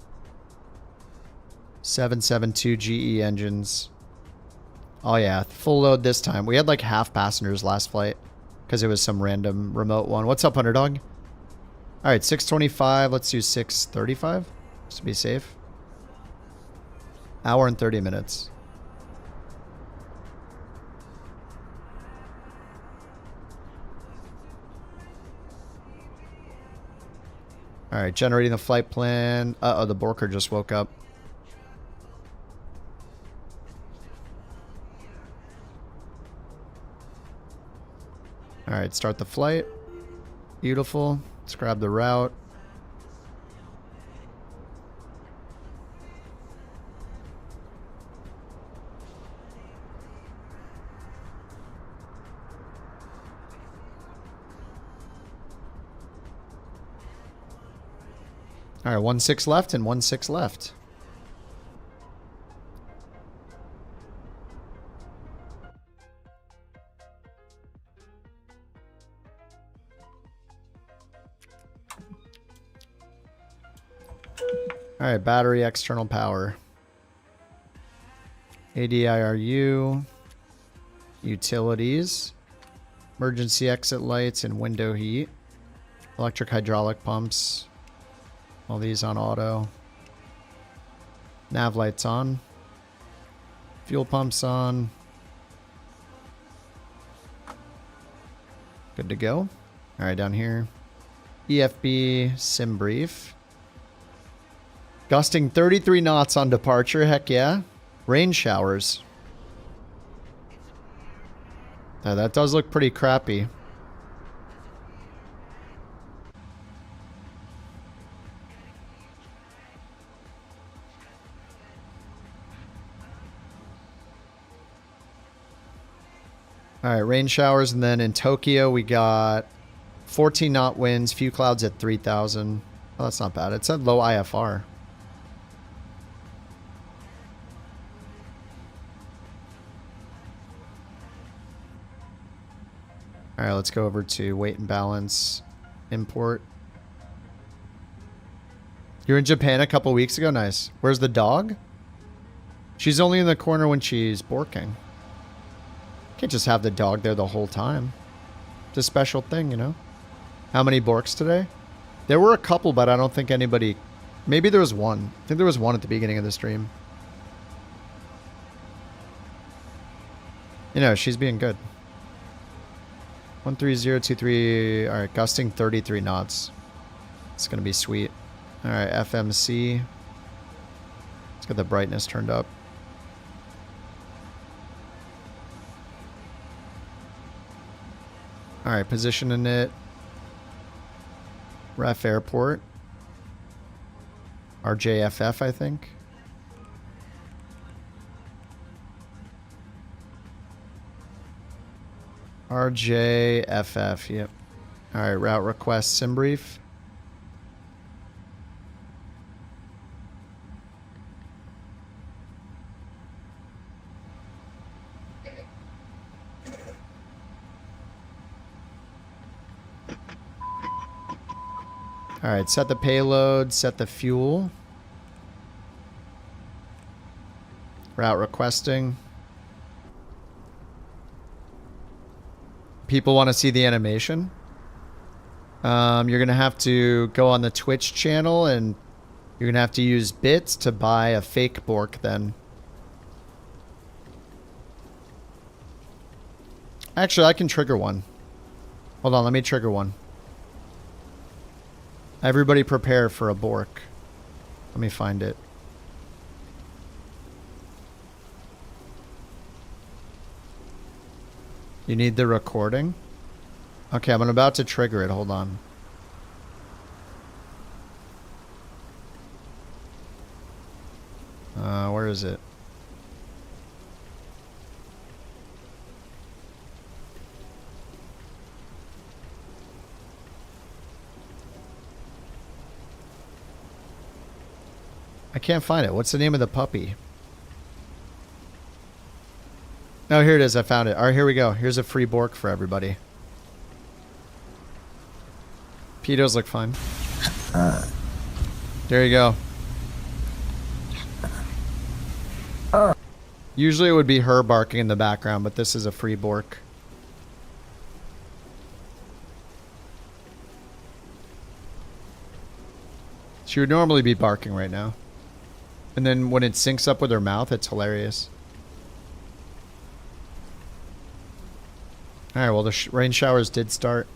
Speaker 1: 772 GE engines. Oh yeah, full load this time. We had like half passengers last flight because it was some random remote one. What's up, Underdog? Alright, 625. Let's do 635 just to be safe. Hour and 30 minutes. Alright, generating the flight plan. Uh-oh, the Borker just woke up. Alright, start the flight. Beautiful. Let's grab the route. Alright, 1-6 left and 1-6 left. Alright, battery, external power. ADIRU. Utilities. Emergency exit lights and window heat. Electric hydraulic pumps. All these on auto. Nav lights on. Fuel pumps on. Good to go. Alright, down here. EFB sim brief. Gusting 33 knots on departure. Heck yeah. Rain showers. Now, that does look pretty crappy. Alright, rain showers, and then in Tokyo we got 14 knot winds, few clouds at 3,000. Oh, that's not bad. It said low IFR. Alright, let's go over to weight and balance, import. You were in Japan a couple weeks ago? Nice. Where's the dog? She's only in the corner when she's borking. Can't just have the dog there the whole time. It's a special thing, you know? How many Borks today? There were a couple, but I don't think anybody... Maybe there was one. I think there was one at the beginning of the stream. You know, she's being good. 13023... Alright, gusting 33 knots. It's gonna be sweet. Alright, FMC. Let's get the brightness turned up. Alright, positioning it. Ref Airport. RJFF, I think. RJFF, yep. Alright, route request sim brief. Alright, set the payload, set the fuel. Route requesting. People want to see the animation. You're going to have to go on the Twitch channel and you're going to have to use bits to buy a fake Bork then. Actually, I can trigger one. Hold on, let me trigger one. Everybody prepare for a Bork. Let me find it. You need the recording? Okay, I'm about to trigger it. Hold on. Where is it? I can't find it. What's the name of the puppy? Oh, here it is. I found it. All right, here we go. Here's a free Bork for everybody. Pedos look fine. There you go. Usually it would be her barking in the background, but this is a free Bork. She would normally be barking right now. And then when it syncs up with her mouth, it's hilarious. Alright, well the rain showers did start.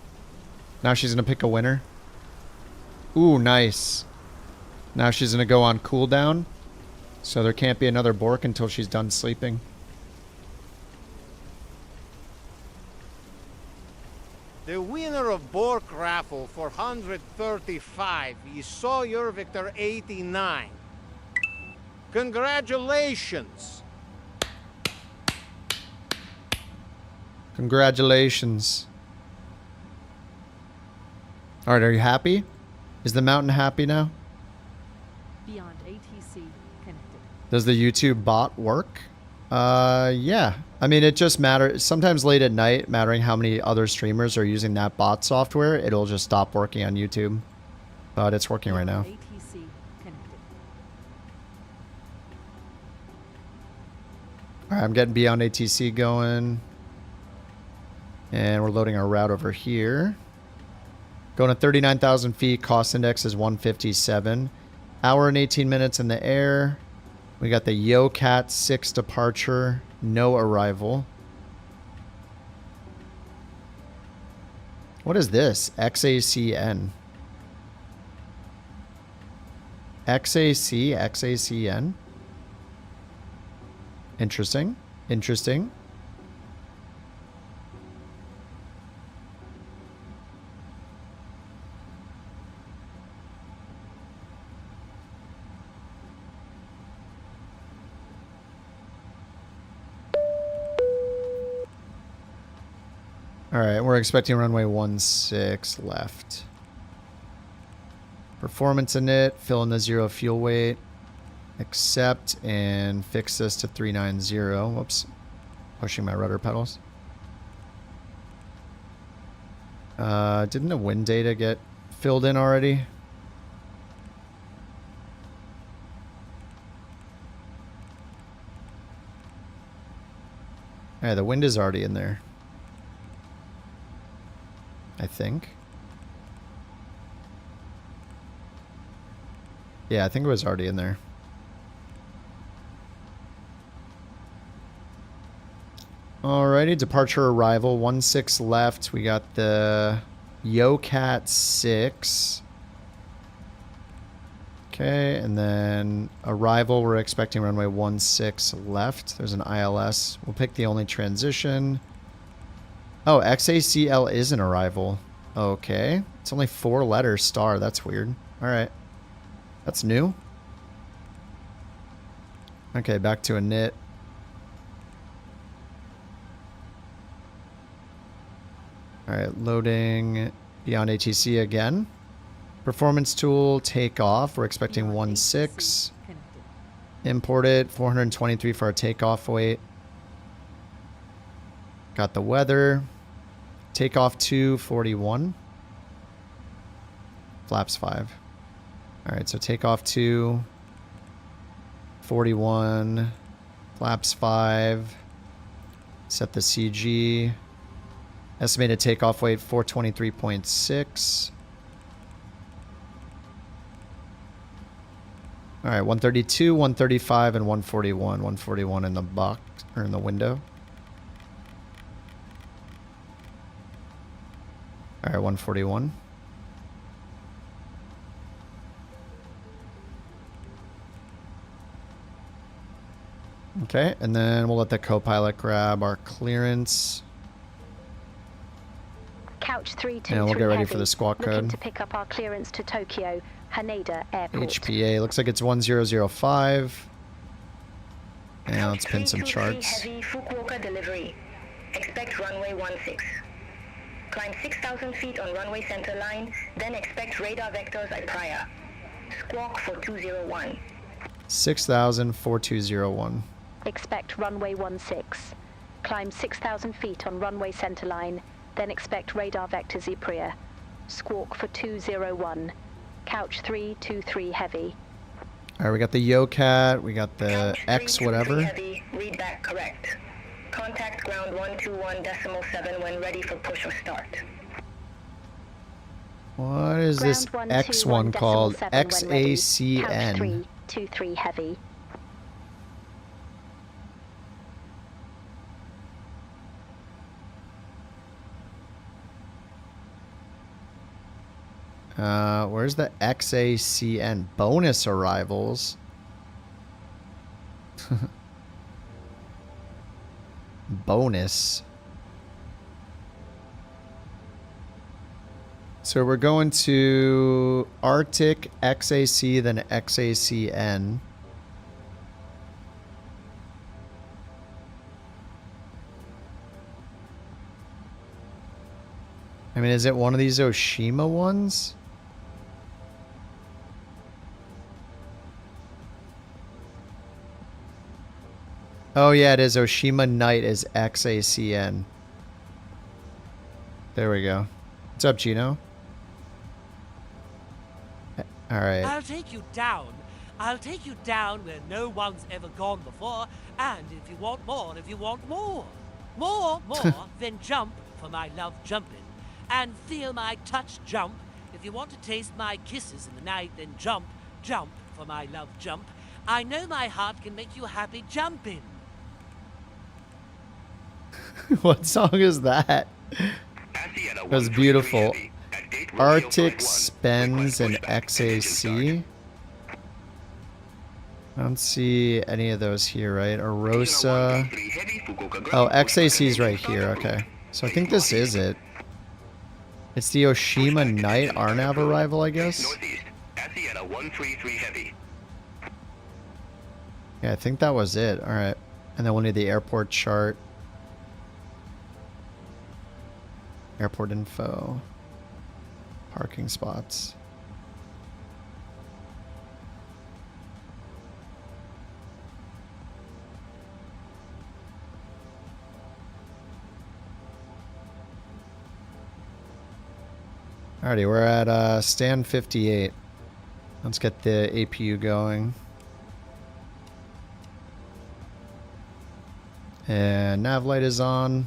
Speaker 1: Now she's going to pick a winner. Ooh, nice. Now she's going to go on cooldown. So there can't be another Bork until she's done sleeping.
Speaker 13: The winner of Bork raffle 435 is Sawyer Victor 89. Congratulations.
Speaker 1: Congratulations. Alright, are you happy? Is the mountain happy now?
Speaker 14: Beyond ATC connected.
Speaker 1: Does the YouTube bot work? Yeah. I mean, it just matters. Sometimes late at night, mattering how many other streamers are using that bot software, it'll just stop working on YouTube. But it's working right now.
Speaker 14: ATC connected.
Speaker 1: Alright, I'm getting Beyond ATC going. And we're loading our route over here. Going at 39,000 feet. Cost index is 157. Hour and 18 minutes in the air. We got the YoCat 6 departure. No arrival. What is this? XACN. XACN? Interesting. Interesting. Alright, we're expecting runway 16 left. Performance in it, fill in the 0 fuel weight, accept, and fix this to 390. Whoops. Pushing my rudder pedals. Didn't the wind data get filled in already? Yeah, the wind is already in there. I think. Yeah, I think it was already in there. Alrighty, departure arrival, 16 left. We got the YoCat 6. Okay, and then arrival, we're expecting runway 16 left. There's an ILS. We'll pick the only transition. Oh, XACL is an arrival. Okay. It's only 4 letters, star. That's weird. Alright. That's new. Okay, back to a knit. Alright, loading Beyond ATC again. Performance tool, takeoff. We're expecting 16. Import it, 423 for our takeoff weight. Got the weather. Takeoff 241. Flaps 5. Alright, so takeoff 2. 41. Flaps 5. Set the CG. Estimated takeoff weight 423.6. Alright, 132, 135, and 141. 141 in the box, or in the window. Alright, 141. Okay, and then we'll let the co-pilot grab our clearance.
Speaker 2: Couch 323
Speaker 1: and we'll get ready
Speaker 2: heavy,
Speaker 1: for the squawk
Speaker 2: looking
Speaker 1: code.
Speaker 2: to pick up our clearance to Tokyo, Haneda Airport.
Speaker 1: HPA, looks like it's 1005. And let's pin some charts.
Speaker 8: Heavy Fukuoka delivery. Expect runway 16. Climb 6,000 feet on runway center line, then expect radar vectors at Praia. Squawk for 201.
Speaker 1: 6,000, 4201.
Speaker 2: Expect runway 16. Climb 6,000 feet on runway center line, then expect radar vectors Ypres. Squawk for 201. Couch 323 heavy.
Speaker 1: Alright, we got the YoCat, we got the X whatever.
Speaker 8: Heavy, read back correct. Contact ground 121.7 when ready for push or start.
Speaker 1: What is this X one called? XACN.
Speaker 2: Couch 323 heavy.
Speaker 1: Where's the XACN? Bonus arrivals. Bonus. So we're going to Arctic, XAC, then XACN. I mean, is it one of these Oshima ones? Oh yeah, it is. Oshima Knight is XACN. There we go. What's up, Gino? Alright.
Speaker 15: I'll take you down. I'll take you down where no one's ever gone before. And if you want more, more, then jump for my love jumping. And feel my touch jump. If you want to taste my kisses in the night, then jump for my love jump. I know my heart can make you happy jumping.
Speaker 1: What song is that? That was beautiful. Arctic Spends and XAC. I don't see any of those here, right? Arosa. Oh, XAC's right here. Okay. So I think this is it. It's the Oshima Knight RNAV arrival, I guess. Yeah, I think that was it. Alright. And then we'll need the airport chart. Airport info. Parking spots. Alrighty, we're at stand 58. Let's get the APU going. And nav light is on.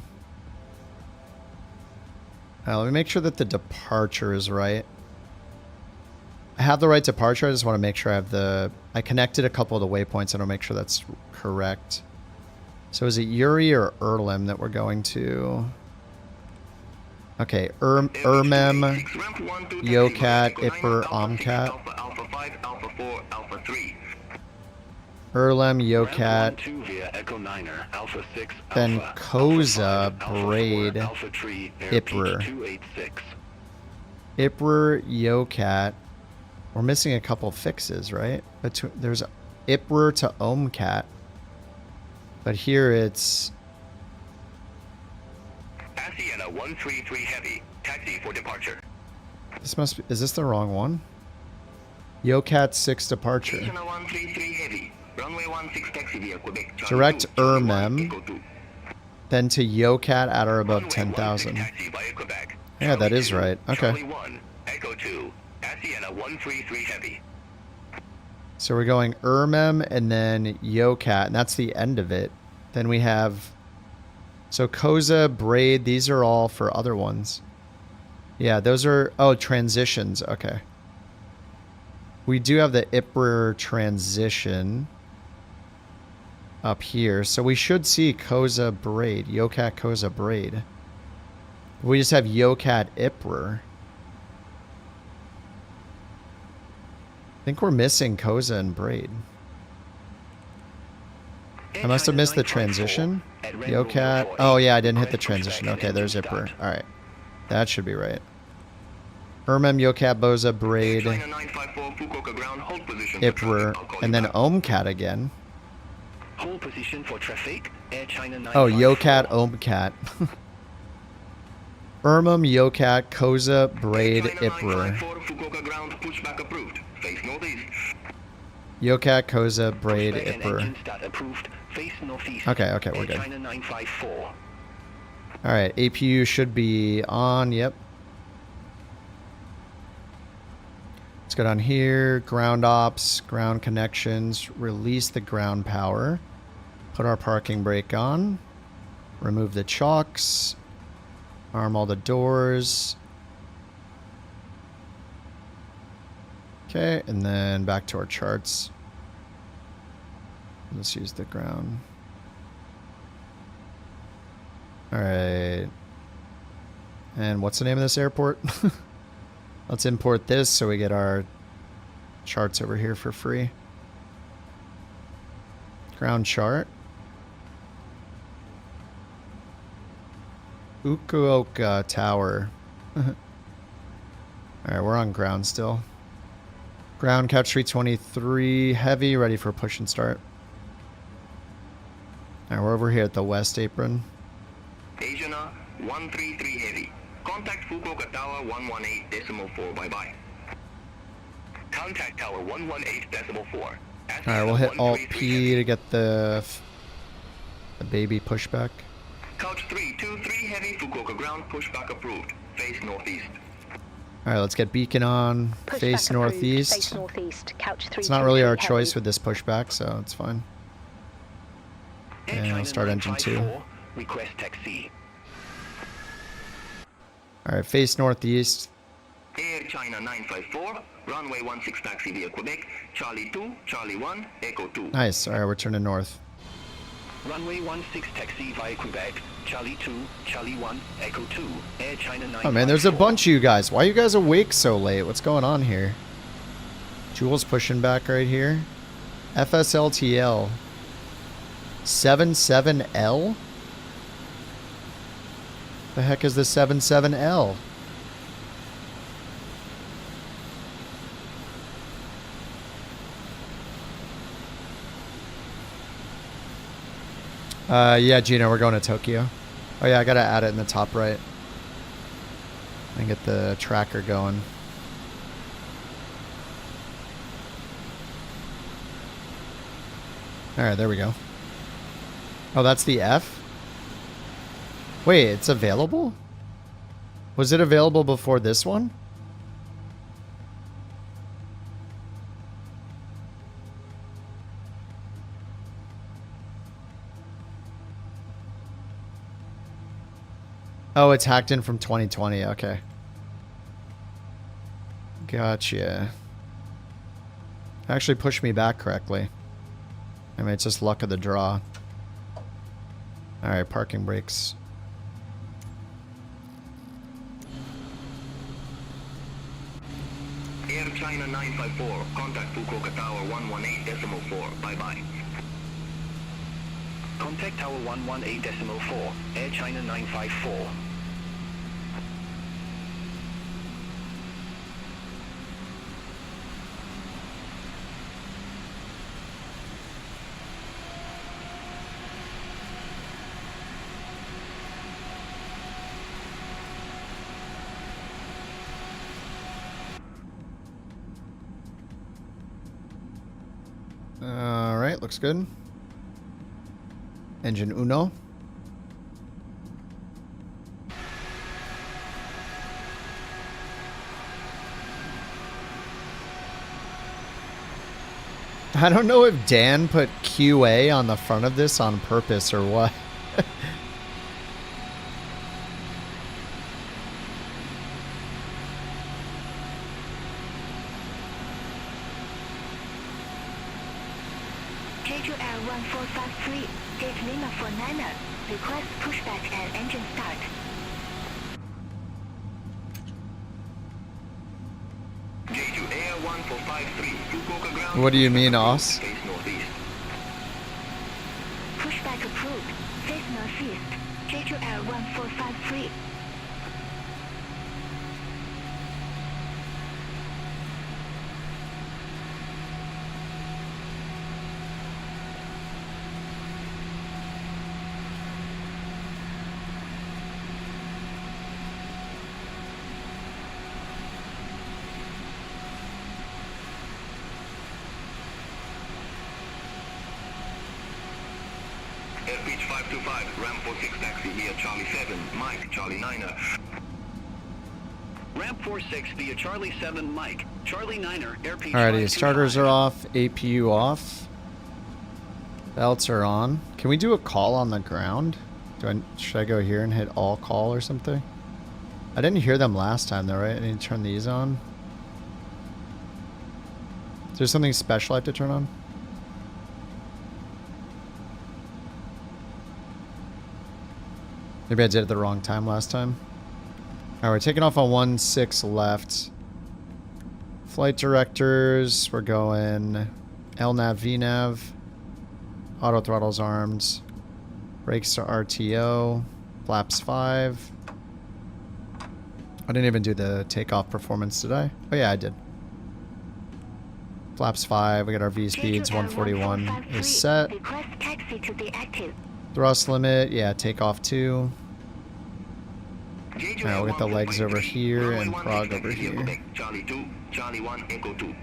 Speaker 1: Let me make sure that the departure is right. I have the right departure. I just want to make sure I have the... I connected a couple of the waypoints. I want to make sure that's correct. So is it Yuri or Erlim that we're going to? Okay, Ermem, YoCat, Ipper, Omcat. Erlem, YoCat, then Koza, Braid, Ipper. Ipper, YoCat. We're missing a couple fixes, right? There's Ipper to Omcat. But here it's...
Speaker 3: Asiana 133 Heavy, taxi for departure.
Speaker 1: This must be... Is this the wrong one? YoCat 6 departure.
Speaker 3: Asiana 133 Heavy, runway 16 taxi via Quebec.
Speaker 1: Direct Ermem, then to YoCat at or above 10,000. Yeah, that is right. Okay.
Speaker 3: Sienna 133 Heavy.
Speaker 1: So we're going Ermem and then Yokat, and that's the end of it. Then we have, so Koza, Braid, these are all for other ones. Yeah, those are, oh, transitions, okay. We do have the IPR transition up here, so we should see Koza, Braid, Yokat, Koza, Braid. We just have Yokat, IPR. I think we're missing Koza and Braid. I must have missed the transition. Yokat. Oh yeah, I didn't hit the transition. Okay, there's IPR. Alright. That should be right. Ermem, Yokat, Boza, Braid, IPR, and then Omcat again.
Speaker 9: Hold position for traffic. Air China 954.
Speaker 1: Oh, Yokat, Omcat. Ermem, Yokat, Koza, Braid, IPR. Yokat, Koza, Braid, IPR. Okay, okay, we're good. Alright, APU should be on, yep. Let's go down here, ground ops, ground connections, release the ground power, put our parking brake on, remove the chocks, arm all the doors. Okay, and then back to our charts. Let's use the ground. Alright. And what's the name of this airport? Let's import this so we get our charts over here for free. Ground chart. Fukuoka Tower. Alright, we're on ground still. Ground couch 323 heavy, ready for push and start. Alright, we're over here at the west apron.
Speaker 3: Asiana 133 Heavy. Contact Fukuoka Tower 118.4. Bye-bye. Contact Tower 118.4.
Speaker 1: Alright, we'll hit Alt-P to get the baby pushback.
Speaker 3: Couch 323 Heavy, Fukuoka ground, pushback approved. Face northeast.
Speaker 1: Alright, let's get beacon on. Face northeast.
Speaker 2: Face northeast. Couch 323
Speaker 1: It's not really our
Speaker 2: heavy.
Speaker 1: choice with this pushback, so it's fine. And I'll start engine 2.
Speaker 9: Request taxi.
Speaker 1: Alright, face northeast.
Speaker 3: Air China 954, runway 16 taxi via Quebec, Charlie 2, Charlie 1, Echo 2.
Speaker 1: Nice. Alright, we're turning north.
Speaker 9: Runway 16 taxi via Quebec, Charlie 2, Charlie 1, Echo 2, Air China 954.
Speaker 1: Oh man, there's a bunch of you guys. Why are you guys awake so late? What's going on here? Jules pushing back right here. FSLTL. 77L? The heck is the 77L? Yeah, Gino, we're going to Tokyo. Oh yeah, I gotta add it in the top right. And get the tracker going. Alright, there we go. Oh, that's the F? Wait, it's available? Was it available before this one? Oh, it's hacked in from 2020. Okay. Gotcha. Actually pushed me back correctly. I mean, it's just luck of the draw. Alright, parking brakes.
Speaker 3: Air China 954, contact Fukuoka Tower 118.4. Bye-bye.
Speaker 9: Contact Tower 118.4, Air China 954.
Speaker 1: Alright, looks good. Engine uno. I don't know if Dan put QA on the front of this on purpose or what.
Speaker 8: Jeju Air 1453, gate Lima for Niner. Request pushback and engine start.
Speaker 3: Jeju Air 1453, Fukuoka ground.
Speaker 1: What do you mean, Oz?
Speaker 3: Face northeast.
Speaker 8: Pushback approved. Face northeast. Jeju Air 1453.
Speaker 3: Airpitch 525, ramp 46 taxi via Charlie 7, Mike, Charlie 9er.
Speaker 9: Ramp 46 via Charlie 7, Mike. Charlie 9er, Airpitch
Speaker 1: Alrighty, starters are off, APU off. Belts are on. Can we do a call on the ground? Should I go here and hit all call or something? I didn't hear them last time though, right? I need to turn these on. Is there something special I have to turn on? Maybe I did it the wrong time last time. Alright, we're taking off on 16 left. Flight directors, we're going LNAV, VNAV. Auto throttles armed. Brakes to RTO. Flaps 5. I didn't even do the takeoff performance, did I? Oh yeah, I did. Flaps 5, we got our V speeds, 141 is set.
Speaker 8: Request taxi to be active.
Speaker 1: Thrust limit, yeah, takeoff 2. Alright, we'll get the legs over here and prog over here.
Speaker 3: Charlie 2, Charlie 1, Echo 2.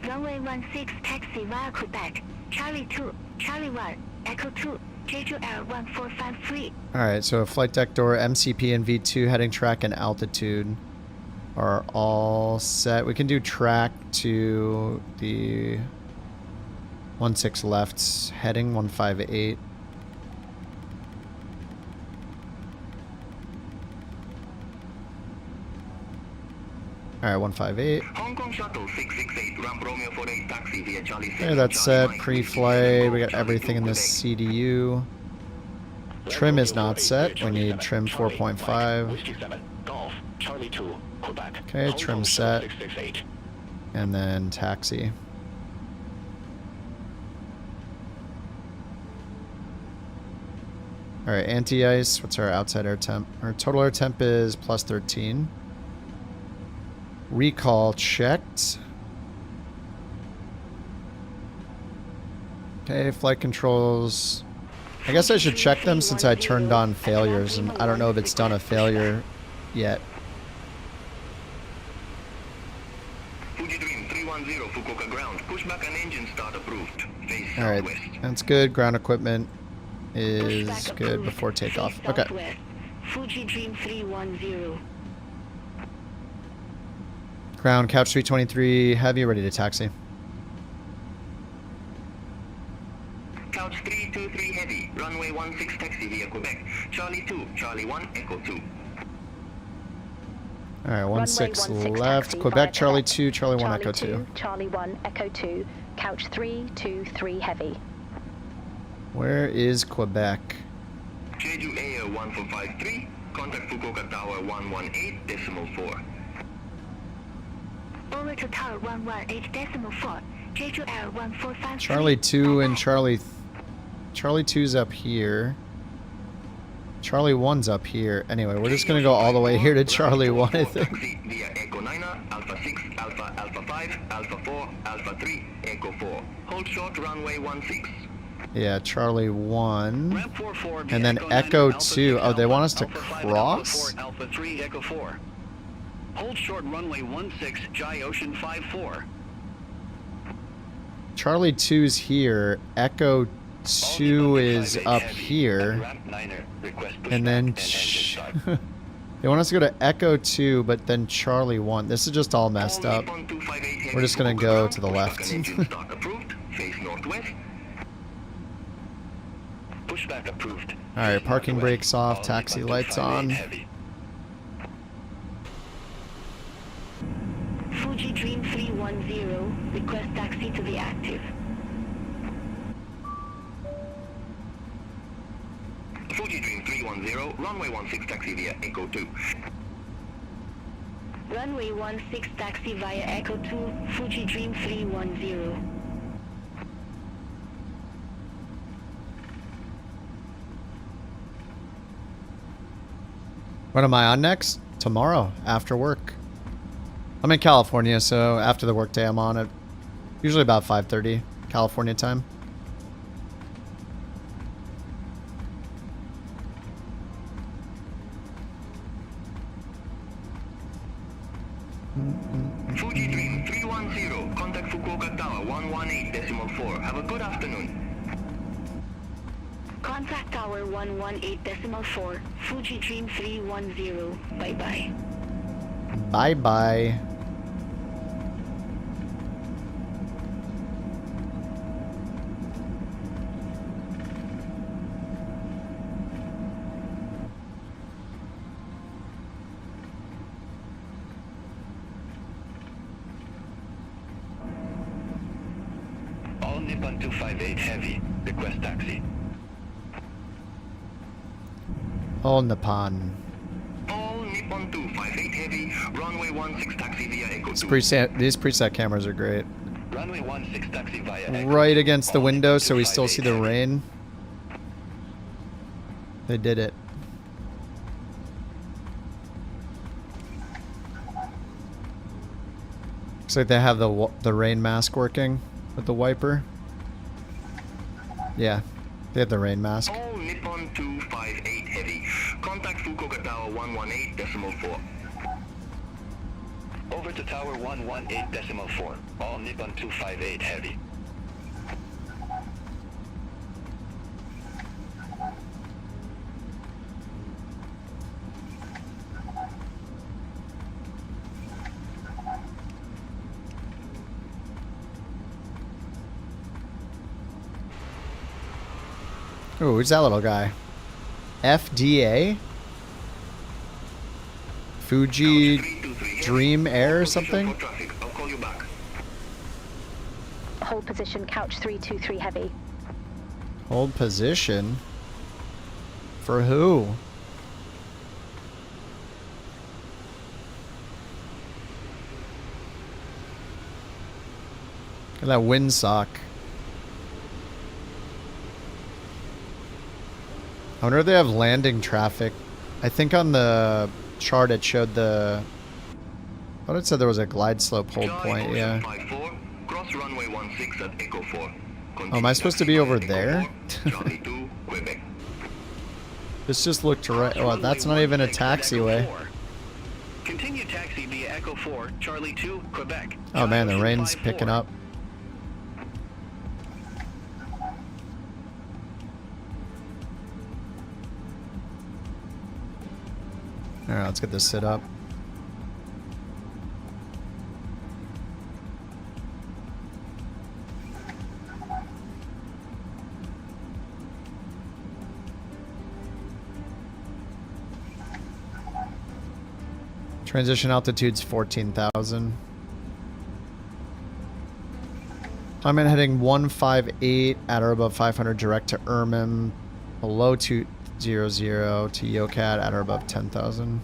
Speaker 8: Runway 16 taxi via Quebec. Charlie 2, Charlie 1, Echo 2, Jeju Air 1453.
Speaker 1: Alright, so flight deck door, MCP and V2, heading track and altitude are all set. We can do track to the 16 left, heading 158. Alright, 158.
Speaker 3: Hong Kong Shuttle 668, ramp Romeo 48 taxi via Charlie 6.
Speaker 1: Okay, that's set. Pre-flight. We got everything in this CDU. Trim is not set. We need trim 4.5. Okay, trim set. And then taxi. Alright, anti-ice. What's our outside air temp? Our total air temp is plus 13. Recall checked. Okay, flight controls. I guess I should check them since I turned on failures, and I don't know if it's done a failure yet.
Speaker 3: Fuji Dream 310, Fukuoka ground. Pushback and engine start approved. Face
Speaker 1: Alright,
Speaker 3: southwest.
Speaker 1: that's good. Ground equipment is good before takeoff. Okay.
Speaker 8: Fuji Dream 310.
Speaker 1: Ground, couch 323, heavy, ready to taxi.
Speaker 3: Couch 323 heavy, runway 16 taxi via Quebec. Charlie 2, Charlie 1, Echo 2.
Speaker 1: Alright, 16 left. Quebec, Charlie 2, Charlie 1, Echo 2.
Speaker 2: Charlie 1, Echo 2. Couch 323 heavy.
Speaker 1: Where is Quebec?
Speaker 3: Jeju Air 1453, contact Fukuoka Tower 118.4.
Speaker 8: Over to Tower 118.4. Jeju Air 1453.
Speaker 1: Charlie 2 and Charlie 2's up here. Charlie 1's up here. Anyway, we're just gonna go all the way here to Charlie 1, I think.
Speaker 3: Via Echo 9er, Alpha 6, Alpha, Alpha 5, Alpha 4, Alpha 3, Echo 4. Hold short runway 16.
Speaker 1: Yeah, Charlie 1. And then Echo 2. Oh, they want us to cross?
Speaker 9: Alpha 3, Echo 4. Hold short runway 16, Jai Ocean 54.
Speaker 1: Charlie 2's here. Echo 2 is up here. And then They want us to go to Echo 2, but then Charlie 1. This is just all messed up. We're just going to go to the left.
Speaker 10: Face northwest. Pushback approved.
Speaker 1: Alright, parking brakes off, taxi lights on.
Speaker 8: Fuji Dream 310, request taxi to be active.
Speaker 3: Fuji Dream 310, runway 16 taxi via Echo 2.
Speaker 8: Runway 16 taxi via Echo 2, Fuji Dream 310.
Speaker 1: When am I on next? Tomorrow, after work. I'm in California, so after the workday I'm on at usually about 5:30 California time.
Speaker 3: Fuji Dream 310, contact Fukuoka Tower 118.4. Have a good afternoon.
Speaker 8: Contact Tower 118.4, Fuji Dream 310. Bye-bye.
Speaker 1: Bye-bye.
Speaker 9: All Nippon 258 Heavy, request taxi.
Speaker 1: All Nippon.
Speaker 3: All Nippon 258 Heavy, runway 16 taxi via Echo 2.
Speaker 1: These preset cameras are great.
Speaker 9: Runway 16 taxi via Echo
Speaker 1: Right
Speaker 9: 2.
Speaker 1: against the
Speaker 9: All
Speaker 1: window
Speaker 9: Nippon
Speaker 1: so we still see the
Speaker 9: 258 Heavy.
Speaker 1: rain. They did it. Looks like they have the rain mask working with the wiper. Yeah, they have the rain mask.
Speaker 3: All Nippon 258 Heavy, contact Fukuoka Tower 118.4.
Speaker 9: Over to Tower 118.4. All Nippon 258 Heavy.
Speaker 1: Ooh, who's that little guy? FDA? Fuji Dream Air or something?
Speaker 3: I'll call you back.
Speaker 2: Hold position, couch 323 heavy.
Speaker 1: Hold position? For who? Look at that windsock. I wonder if they have landing traffic. I think on the chart it showed the... I thought it said there was a glide slope hold point, yeah.
Speaker 3: 54, cross runway 16 at Echo 4.
Speaker 1: Oh, am I supposed to be over there?
Speaker 3: Charlie 2, Quebec.
Speaker 1: This just looked right. Oh, that's not even a taxiway.
Speaker 9: Continue taxi via Echo 4, Charlie 2, Quebec.
Speaker 1: Oh man, the rain's picking up. Alright, let's get this set up. Transition altitude's 14,000. I'm in heading 158 at or above 500 direct to Ermim, below 200 to Yokat at or above 10,000.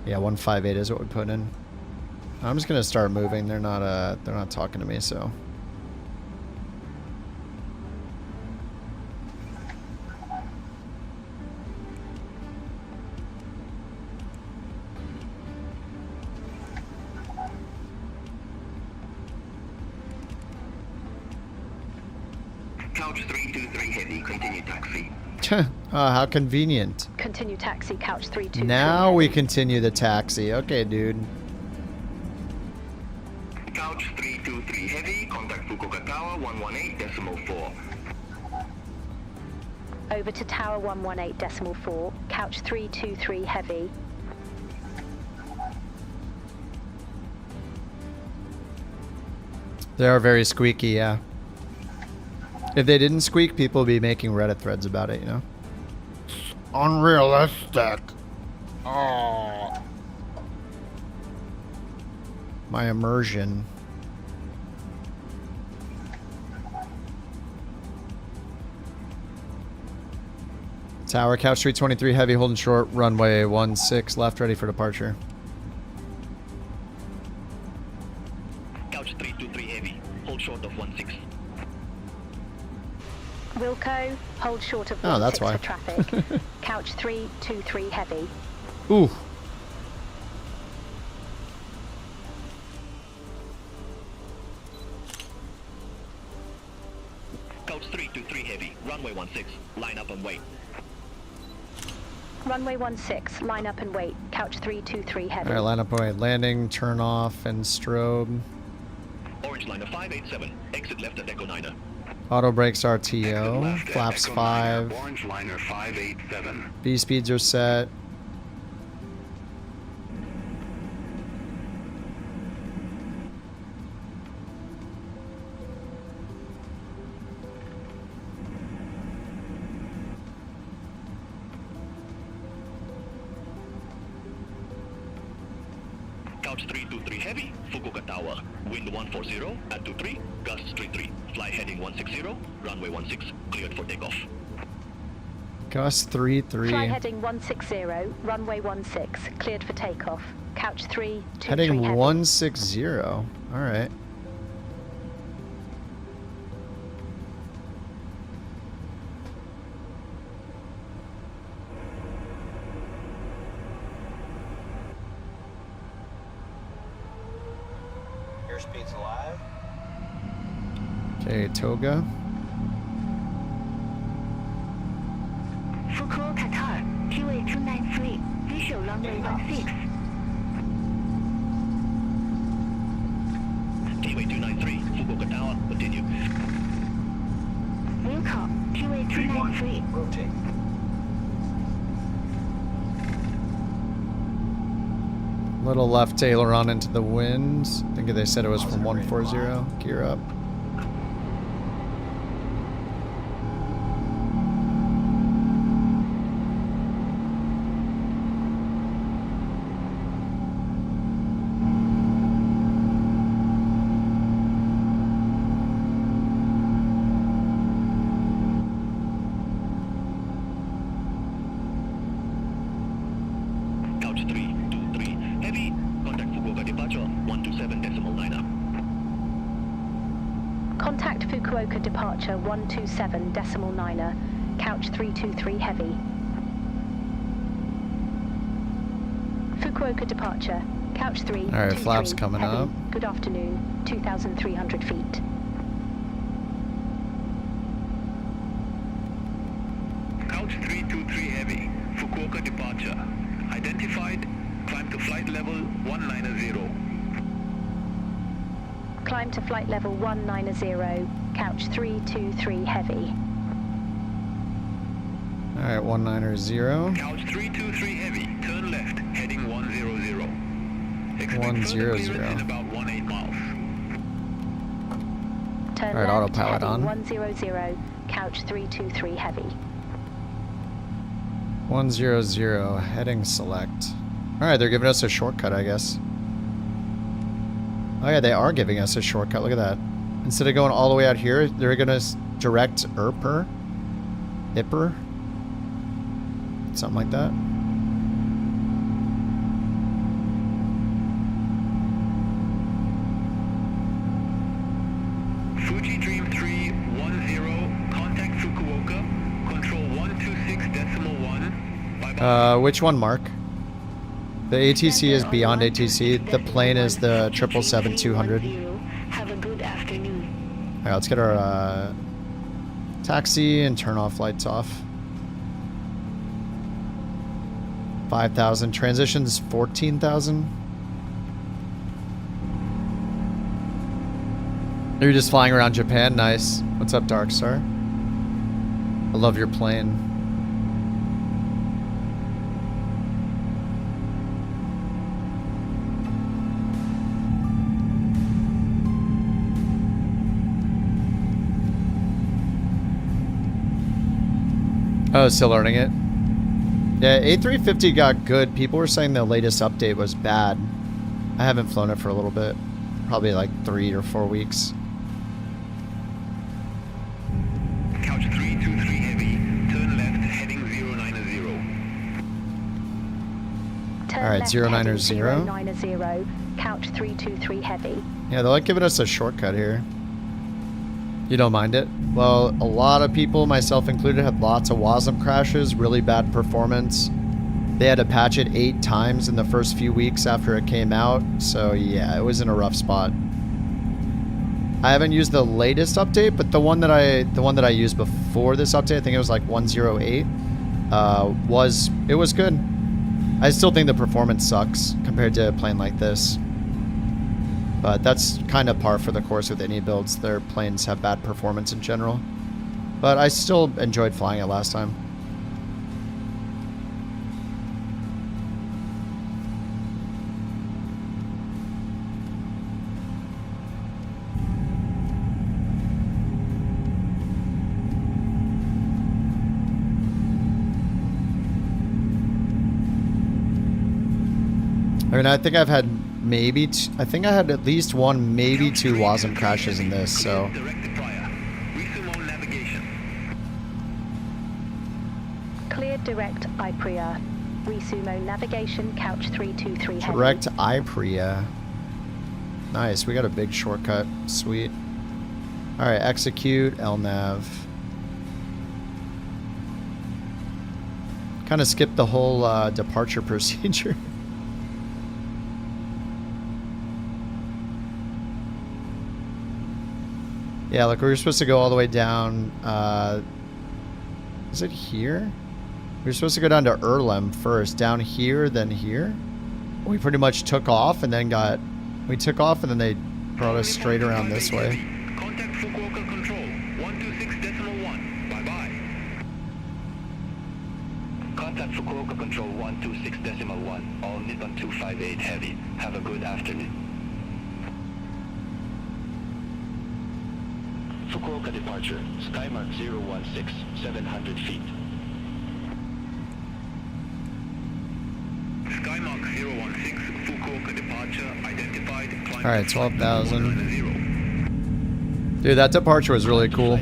Speaker 1: Yeah, 158 is what we put in. I'm just gonna start moving. They're not talking to me, so.
Speaker 3: Couch 323 heavy, continue taxi.
Speaker 1: How convenient.
Speaker 2: Continue taxi, couch 323.
Speaker 1: Now we continue the taxi. Okay, dude.
Speaker 3: Couch 323 heavy, contact Fukuoka Tower 118.4.
Speaker 2: Over to tower 118.4, Couch 323 heavy.
Speaker 1: They are very squeaky, yeah. If they didn't squeak, people would be making Reddit threads about it, you know? Unrealistic. Oh. My immersion. Tower, Couch 323 heavy, holding short, runway 16 left, ready for departure.
Speaker 9: Couch 323 heavy, hold short of 16.
Speaker 2: Wilco, hold short of
Speaker 1: Oh, that's
Speaker 2: 16
Speaker 1: why.
Speaker 2: for traffic. Couch 323 heavy.
Speaker 1: Ooh.
Speaker 9: Couch 323 heavy, runway 16, line up and wait.
Speaker 2: Runway 16, line up and wait. Couch 323 heavy.
Speaker 1: Alright, line up and wait. Landing, turn off, and strobe.
Speaker 9: Orange liner 587, exit left at Echo 9er.
Speaker 1: Auto brakes RTO. Flaps 5.
Speaker 3: Orange liner 587.
Speaker 1: B speeds are set.
Speaker 9: Couch 323 heavy, Fukuoka Tower, wind 140 at 23, gusts 33, fly heading 160, runway 16, cleared for takeoff.
Speaker 1: Gus 33.
Speaker 2: Fly heading 160, runway 16, cleared for takeoff. Couch 323
Speaker 1: Heading
Speaker 2: heavy.
Speaker 1: 160. Alright.
Speaker 5: Airspeed's alive.
Speaker 1: Okay, Toga.
Speaker 8: Fukuoka Tower, QA 293, visual runway 16.
Speaker 9: TWA 293, Fukuoka Tower, continue.
Speaker 8: Wilco, QA 293.
Speaker 5: Rotate.
Speaker 1: Little left aileron into the wind. I think they said it was from 140. Gear up.
Speaker 9: Couch 323 heavy, contact Fukuoka departure 127.9 up.
Speaker 2: Contact Fukuoka departure 127.9er. Couch 323 heavy. Fukuoka departure. Couch 3.
Speaker 1: Alright, flaps coming
Speaker 2: heavy.
Speaker 1: up.
Speaker 2: Good afternoon. 2,300 feet.
Speaker 3: Couch 323 heavy, Fukuoka departure. Identified, climb to flight level 190.
Speaker 2: Climb to flight level 190. Couch 323 heavy.
Speaker 1: Alright, 190.
Speaker 3: Couch 323 heavy, turn left, heading 100. Expect
Speaker 1: 100.
Speaker 3: further clearance in about 18 miles.
Speaker 2: Turn
Speaker 1: Alright,
Speaker 2: left,
Speaker 1: autopilot
Speaker 2: heading
Speaker 1: on.
Speaker 2: 100. Couch 323 heavy.
Speaker 1: 100. Heading select. Alright, they're giving us a shortcut, I guess. Oh yeah, they are giving us a shortcut. Look at that. Instead of going all the way out here, they're gonna direct Ipper? Something like that.
Speaker 3: Fuji Dream 310, contact Fukuoka, control 126.1. Bye-bye.
Speaker 1: Which one, Mark? The ATC is beyond ATC. The plane is the 777-200.
Speaker 8: Have a good afternoon.
Speaker 1: Alright, let's get our taxi and turn off lights off. 5,000. Transitions 14,000. You're just flying around Japan? Nice. What's up, Darkstar? I love your plane. Oh, still learning it. Yeah, A350 got good. People were saying the latest update was bad. I haven't flown it for a little bit. Probably like 3 or 4 weeks.
Speaker 3: Couch 323 heavy, turn left heading 090.
Speaker 2: Turn
Speaker 1: All right,
Speaker 2: left
Speaker 1: 090.
Speaker 2: heading 090, couch 323 heavy.
Speaker 1: Yeah, they're like giving us a shortcut here. You don't mind it? Well, a lot of people, myself included, had lots of WASM crashes, really bad performance. They had to patch it 8 times in the first few weeks after it came out, so yeah, it was in a rough spot. I haven't used the latest update, but the one that I used before this update, I think it was like 108, it was good. I still think the performance sucks compared to a plane like this. But that's kind of par for the course with any builds. Their planes have bad performance in general. But I still enjoyed flying it last time. I mean, I think I've had maybe I think I had at least 1, maybe 2 WASM crashes in this, so.
Speaker 2: Cleared direct IPRIA. Resumo navigation, couch 323 heavy.
Speaker 1: Direct IPRIA. Nice, we got a big shortcut. Sweet. Alright, execute, LNAV. Kind of skipped the whole departure procedure. Yeah, look, we were supposed to go all the way down, is it here? We were supposed to go down to Erlem first, down here, then here. We pretty much took off and then we took off and then they brought us straight around this way.
Speaker 3: Contact Fukuoka Control, 126.1. Bye-bye.
Speaker 9: Contact Fukuoka Control 126.1. All Nippon 258 heavy. Have a good afternoon. Fukuoka departure, Skymark 016, 700 feet.
Speaker 3: Skymark 016, Fukuoka departure, identified.
Speaker 1: Alright, 12,000. Dude, that departure was really cool.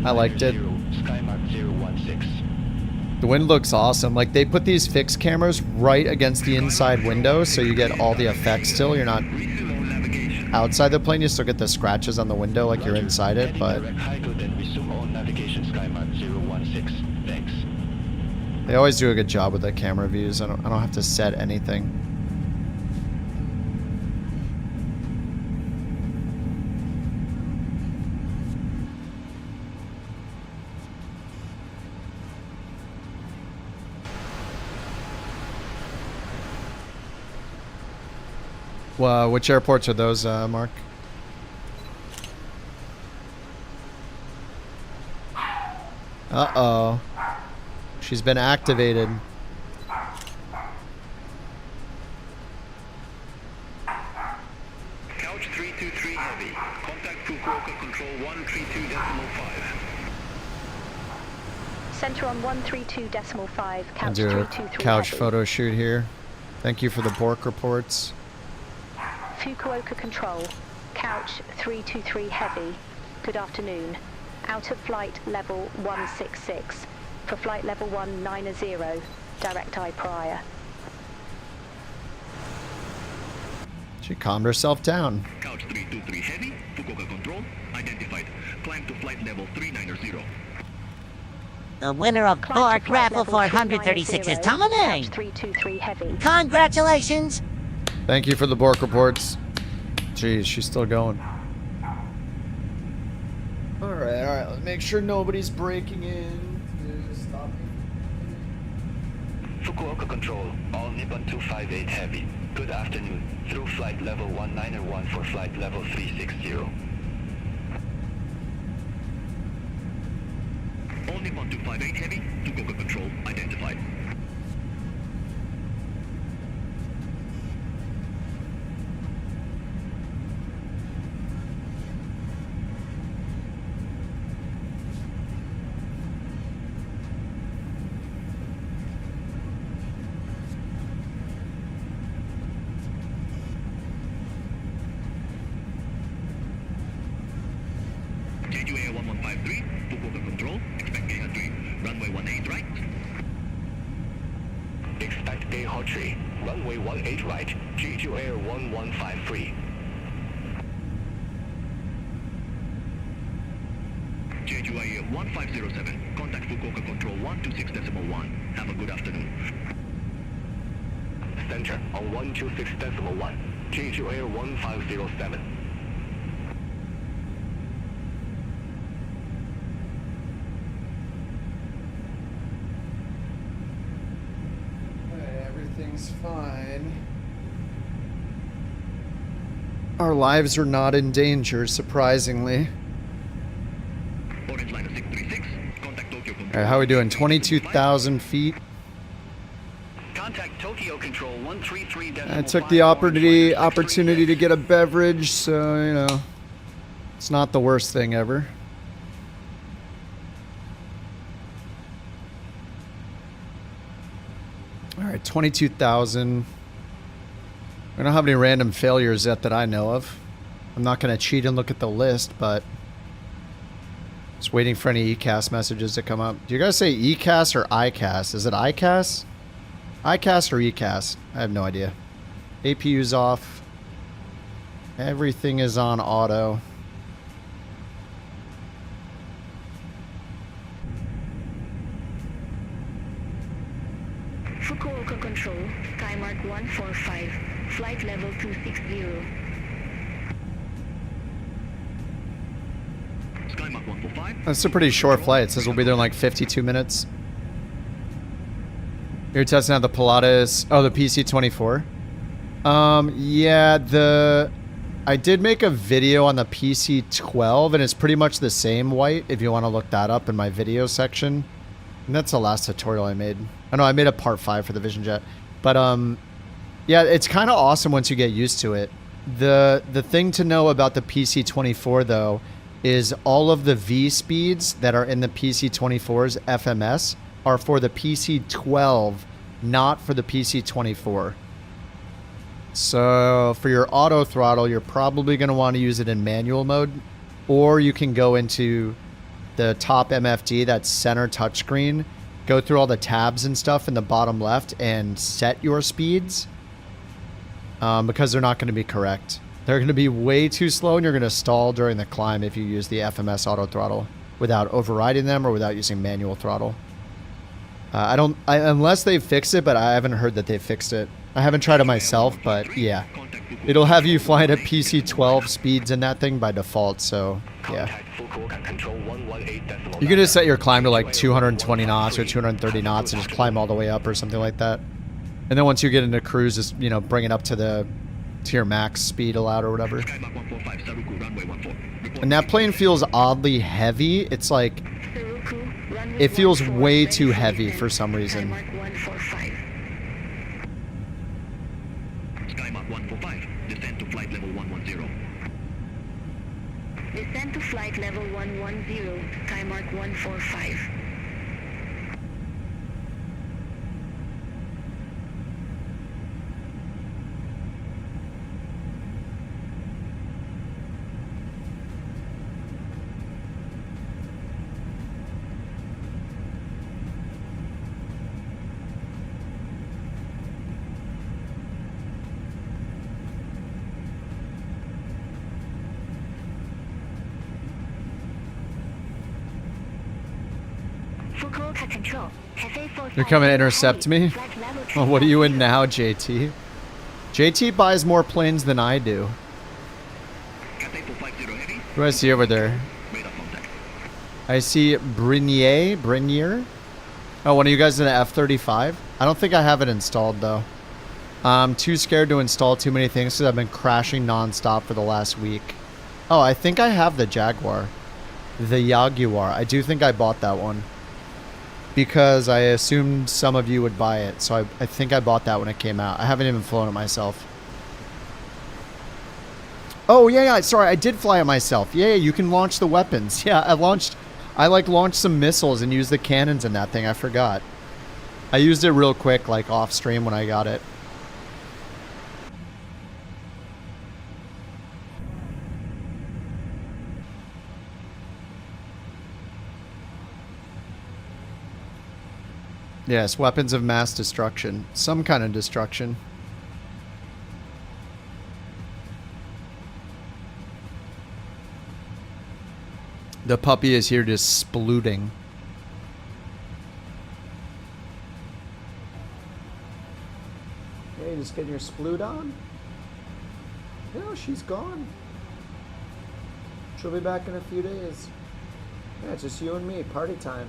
Speaker 1: I liked it.
Speaker 9: Skymark 016.
Speaker 1: The wind looks awesome. Like, they put these fixed cameras right against the inside window, so you get all the effects still. You're not outside the plane, you still get the scratches on the window like you're inside it, but they always do a good job with the camera views. I don't have to set anything. Well, which airports are those, Mark? Uh-oh. She's been activated.
Speaker 3: Couch 323 heavy. Contact Fukuoka Control 132.5.
Speaker 2: Center on 132.5, couch
Speaker 1: I'll do a
Speaker 2: 323
Speaker 1: couch
Speaker 2: heavy.
Speaker 1: photo shoot here. Thank you for the Bork reports.
Speaker 2: Fukuoka Control, couch 323 heavy. Good afternoon. Out of flight level 166 for flight level 190, direct eye prior.
Speaker 1: She calmed herself down.
Speaker 3: Couch 323 heavy, Fukuoka Control, identified. Climb to flight level 390.
Speaker 16: The winner of Bork Raffle 436 is Tommy.
Speaker 2: 323 heavy.
Speaker 16: Congratulations!
Speaker 1: Thank you for the Bork reports. Jeez, she's still going. Alright, let's make sure nobody's breaking in. Stop.
Speaker 9: Fukuoka Control, all Nippon 258 heavy. Good afternoon. Through flight level 191 for flight level 360.
Speaker 3: All Nippon 258 heavy, Fukuoka Control, identified.
Speaker 9: Jeju Air 1153, Fukuoka Control, expect gate entry, runway 18 right.
Speaker 10: Expect gate entry, runway 18 right, Jeju Air 1153.
Speaker 9: Jeju Air 1507, contact Fukuoka Control 126.1. Have a good afternoon.
Speaker 10: Center on 126.1, Jeju Air 1507.
Speaker 1: Everything's fine. Our lives are not in danger, surprisingly.
Speaker 9: Orange line of 636, contact Tokyo Control.
Speaker 1: Alright, how are we doing? 22,000 feet.
Speaker 9: Contact Tokyo Control 133.
Speaker 1: I took the opportunity to get a beverage, so, you know, it's not the worst thing ever. Alright, 22,000. We don't have any random failures yet that I know of. I'm not going to cheat and look at the list, but just waiting for any ECAS messages to come up. Do you guys say ECAS or ICAS? Is it ICAS? ICAS or ECAS? I have no idea. APU's off. Everything is on auto.
Speaker 8: Fukuoka Control, Skymark 145, flight level 260.
Speaker 9: Skymark 145.
Speaker 1: That's a pretty short flight. It says we'll be there in like 52 minutes. You're testing out the Pilatus. Oh, the PC-24. Yeah, I did make a video on the PC-12, and it's pretty much the same white, if you want to look that up in my video section. And that's the last tutorial I made. I know I made a part 5 for the Vision Jet. But, yeah, it's kind of awesome once you get used to it. The thing to know about the PC-24, though, is all of the V speeds that are in the PC-24's FMS are for the PC-12, not for the PC-24. So for your auto throttle, you're probably going to want to use it in manual mode, or you can go into the top MFD, that's center touchscreen, go through all the tabs and stuff in the bottom left and set your speeds, because they're not going to be correct. They're going to be way too slow, and you're going to stall during the climb if you use the FMS auto throttle without overriding them or without using manual throttle. Unless they fix it, but I haven't heard that they fixed it. I haven't tried it myself, but yeah. It'll have you flying at PC-12 speeds in that thing by default, so yeah. You can just set your climb to like 220 knots or 230 knots and just climb all the way up or something like that. And then once you get into cruise, just, you know, bring it up to your max speed allowed or whatever. And that plane feels oddly heavy. It's like, it feels way too heavy for some reason.
Speaker 9: Skymark 145, descend to flight level 110.
Speaker 8: Descend to flight level 110, Skymark 145.
Speaker 1: You're coming to intercept me? Well, what are you in now, JT? JT buys more planes than I do. What do I see over there? I see Brinier? Oh, one of you guys in the F-35? I don't think I have it installed, though. I'm too scared to install too many things because I've been crashing non-stop for the last week. Oh, I think I have the Jaguar. The Jaguar. I do think I bought that one, because I assumed some of you would buy it, so I think I bought that when it came out. I haven't even flown it myself. Oh, yeah, sorry, I did fly it myself. Yeah, you can launch the weapons. Yeah, I launched some missiles and used the cannons in that thing. I forgot. I used it real quick, like off stream when I got it. Yes, weapons of mass destruction. Some kind of destruction. The puppy is here just splooting. Hey, just getting your sploot on? No, she's gone. She'll be back in a few days. Yeah, it's just you and me, party time.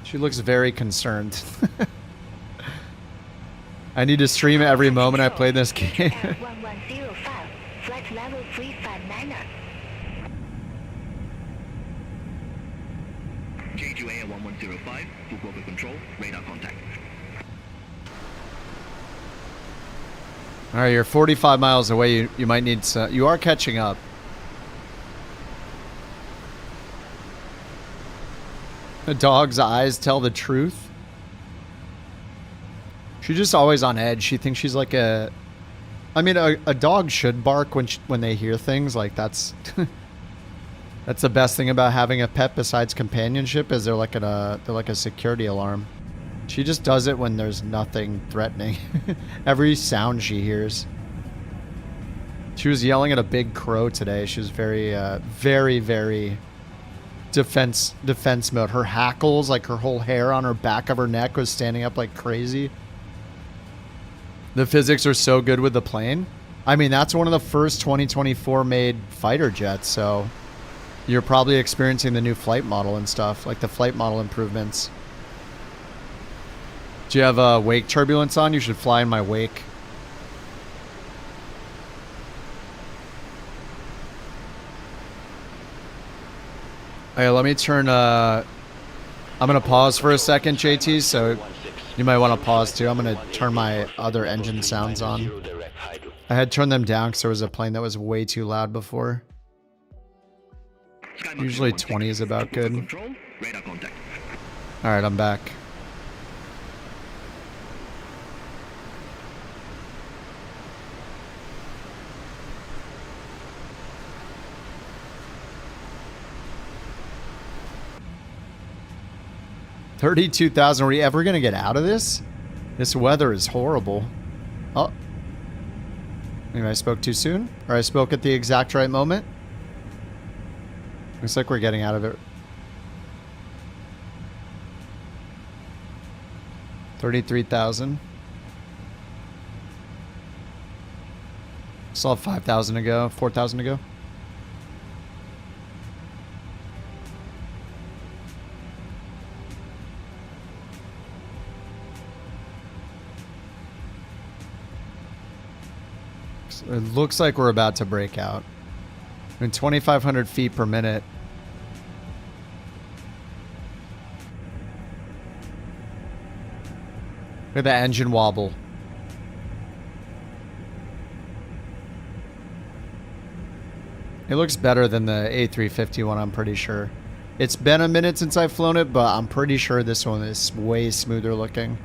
Speaker 1: She looks very concerned. I need to stream every moment I play this game.
Speaker 8: Flight level 359.
Speaker 9: K2A 1105, Fukuoka control, radar contact.
Speaker 1: Alright, you're 45 miles away. You might need some... You are catching up. The dog's eyes tell the truth. She's just always on edge. She thinks she's like a... I mean, a dog should bark when they hear things. Like, that's... that's the best thing about having a pet besides companionship, is they're like a security alarm. She just does it when there's nothing threatening. Every sound she hears. She was yelling at a big crow today. She was very, very defense mode. Her hackles, like her whole hair on her back of her neck was standing up like crazy. The physics are so good with the plane. I mean, that's one of the first 2024 made fighter jets, so you're probably experiencing the new flight model and stuff, like the flight model improvements. Do you have wake turbulence on? You should fly in my wake. Hey, let me turn, I'm going to pause for a second, JT, so you might want to pause too. I'm going to turn my other engine sounds on. I had turned them down because there was a plane that was way too loud before. Usually 20 is about good. Alright, I'm back. $32,000. Are we ever going to get out of this? This weather is horrible. Oh. Maybe I spoke too soon? Or I spoke at the exact right moment? Looks like we're getting out of it. 33,000. Still have 5,000 to go. 4,000 to go. It looks like we're about to break out. I mean, 2,500 feet per minute. Look at the engine wobble. It looks better than the A350 one, I'm pretty sure. It's been a minute since I've flown it, but I'm pretty sure this one is way smoother looking.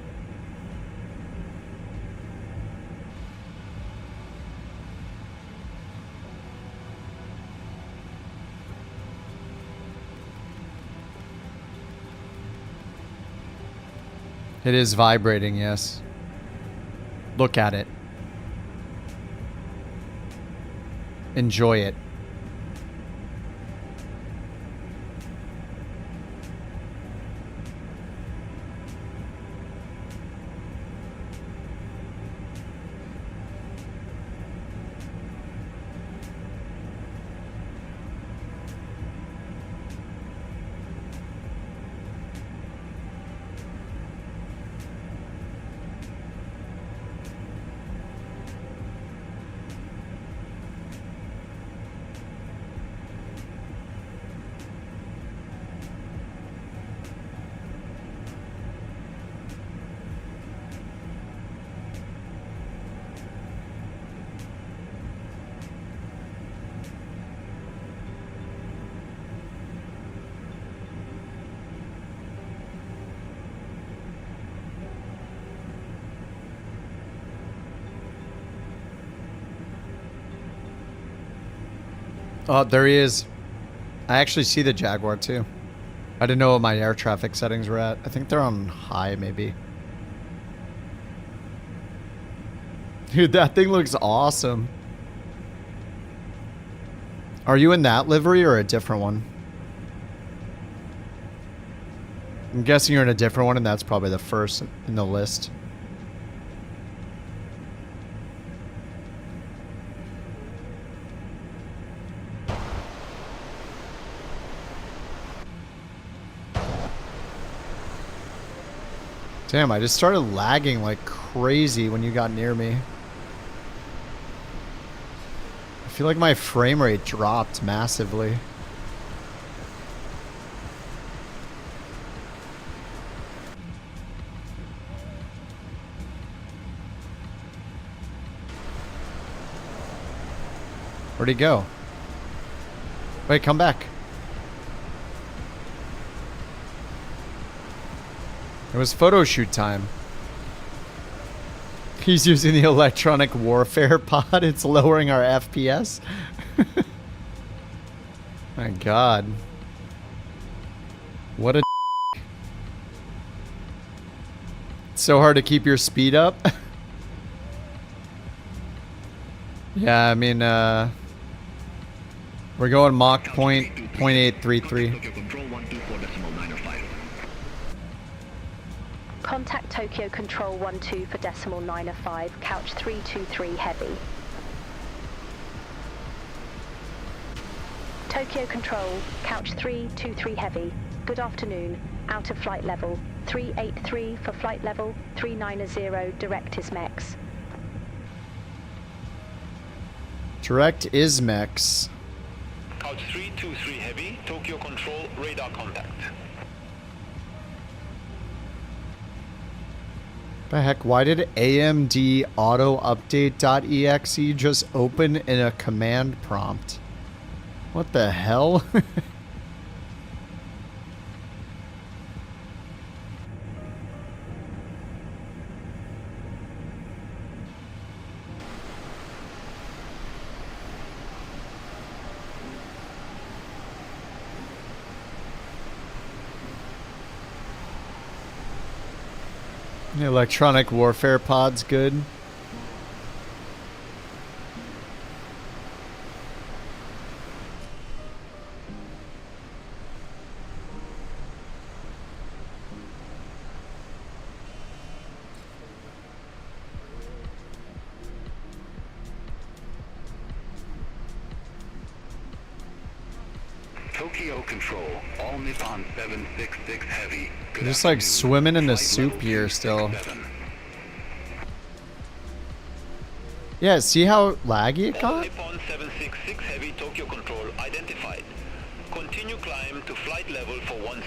Speaker 1: It is vibrating, yes. Look at it. Enjoy it. Oh, there he is. I actually see the Jaguar too. I didn't know what my air traffic settings were at. I think they're on high, maybe. Dude, that thing looks awesome. Are you in that livery or a different one? I'm guessing you're in a different one, and that's probably the first in the list. Damn, I just started lagging like crazy when you got near me. I feel like my frame rate dropped massively. Where'd he go? Wait, come back. It was photo shoot time. He's using the electronic warfare pod. It's lowering our FPS. My God. What a It's so hard to keep your speed up. Yeah, I mean, we're going Mach 0.833.
Speaker 2: Contact Tokyo Control 12 for decimal 905, couch 323 heavy. Tokyo Control, couch 323 heavy. Good afternoon. Out of flight level 383 for flight level 390. Direct is MEX.
Speaker 1: Direct is MEX.
Speaker 9: Couch 323 heavy, Tokyo Control, radar contact.
Speaker 1: The heck, why did AMD auto update.exe just open in a command prompt? What the hell? The electronic warfare pod's good.
Speaker 3: Tokyo Control, all Nippon 766 heavy.
Speaker 1: I'm just like swimming in the soup here still. Yeah, see how laggy it got?
Speaker 9: Nippon 766 heavy, Tokyo Control identified. Continue climb to flight level for 10.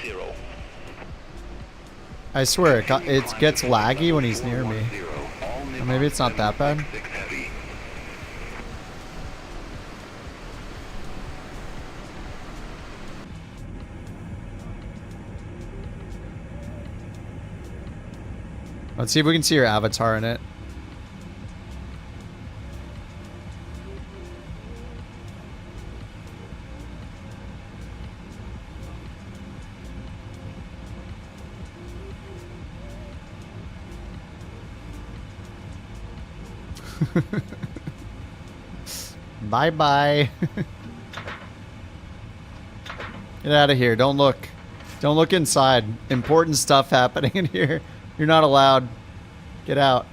Speaker 1: I swear it gets laggy when he's near me. Or maybe it's not that bad. Let's see if we can see your avatar in it. Bye bye. Get out of here. Don't look. Don't look inside. Important stuff happening in here. You're not allowed. Get out.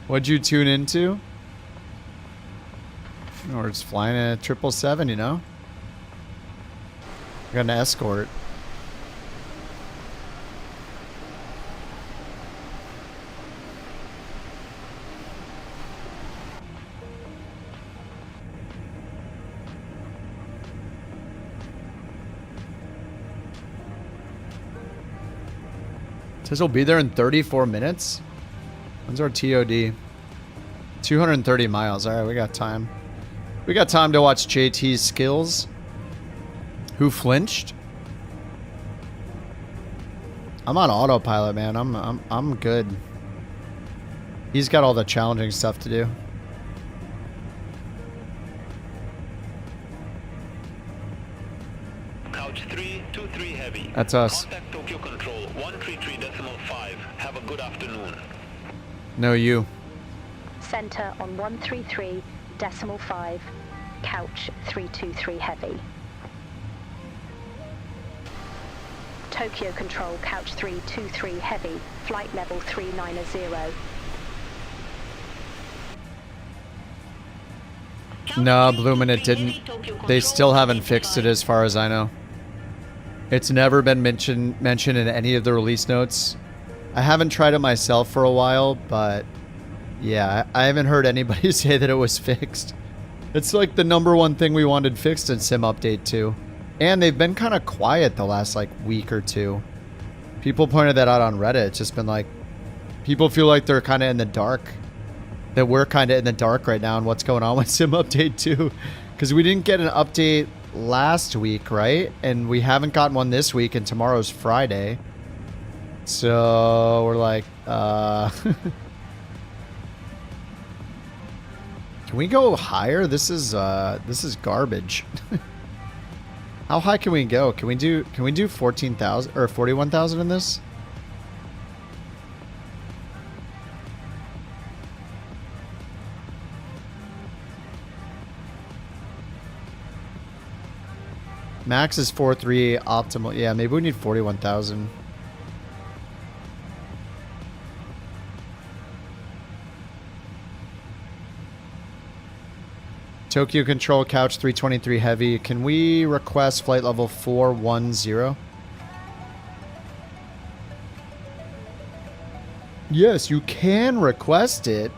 Speaker 1: What'd you tune into? Or it's flying a 777, you know? I got an escort. Says we'll be there in 34 minutes. When's our TOD? 230 miles. All right, we got time. We got time to watch JT's skills. Who flinched? I'm on autopilot, man. I'm good. He's got all the challenging stuff to do.
Speaker 9: Couch 323 Heavy.
Speaker 1: That's us.
Speaker 9: Contact Tokyo Control 133.5. Have a good afternoon.
Speaker 1: No, you.
Speaker 2: Center on 133.5. Couch 323 Heavy. Tokyo Control Couch 323 Heavy. Flight level 390.
Speaker 1: No, Bloomin', it didn't. They still haven't fixed it as far as I know. It's never been mentioned in any of the release notes. I haven't tried it myself for a while, but yeah, I haven't heard anybody say that it was fixed. It's like the #1 thing we wanted fixed in Sim Update 2. And they've been kind of quiet the last like week or two. People pointed that out on Reddit. It's just been like, people feel like they're kind of in the dark. That we're kind of in the dark right now on what's going on with Sim Update 2. Because we didn't get an update last week, right? And we haven't gotten one this week, and tomorrow's Friday. So we're like, can we go higher? This is garbage. How high can we go? Can we do 14,000 or 41,000 in this? Max is 4.3 optimal. Yeah, maybe we need 41,000. Tokyo Control Couch 323 Heavy. Can we request flight level 410? Yes, you can request it.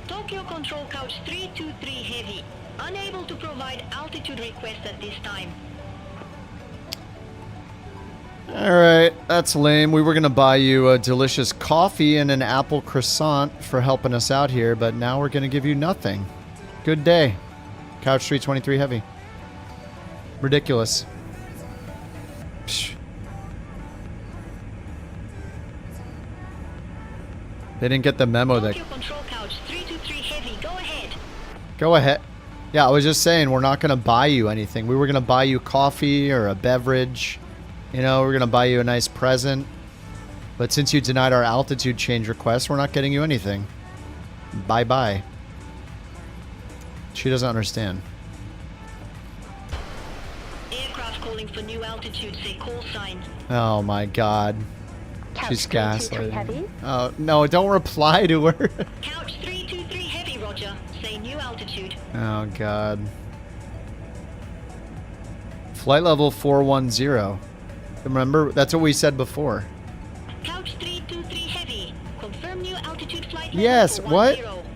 Speaker 8: Tokyo Control Couch 323 Heavy. Unable to provide altitude request at this time.
Speaker 1: Alright, that's lame. We were going to buy you a delicious coffee and an apple croissant for helping us out here, but now we're going to give you nothing. Good day. Couch 323 Heavy. Ridiculous. Psh. They didn't get the memo that...
Speaker 8: Tokyo Control Couch 323 Heavy, go ahead.
Speaker 1: Go ahead. Yeah, I was just saying we're not going to buy you anything. We were going to buy you coffee or a beverage. You know, we're going to buy you a nice present. But since you denied our altitude change request, we're not getting you anything. Bye-bye. She doesn't understand.
Speaker 8: Aircraft calling for new altitude, say call sign.
Speaker 1: Oh my god.
Speaker 2: Couch
Speaker 1: She's
Speaker 2: 323
Speaker 1: gaslighting.
Speaker 2: Heavy.
Speaker 1: Oh, no, don't reply to her.
Speaker 8: Couch 323 Heavy, roger. Say new altitude.
Speaker 1: Oh god. Flight level 410. Remember, that's what we said before.
Speaker 8: Couch 323 Heavy. Confirm new altitude flight level
Speaker 1: Yes, what?
Speaker 8: 410.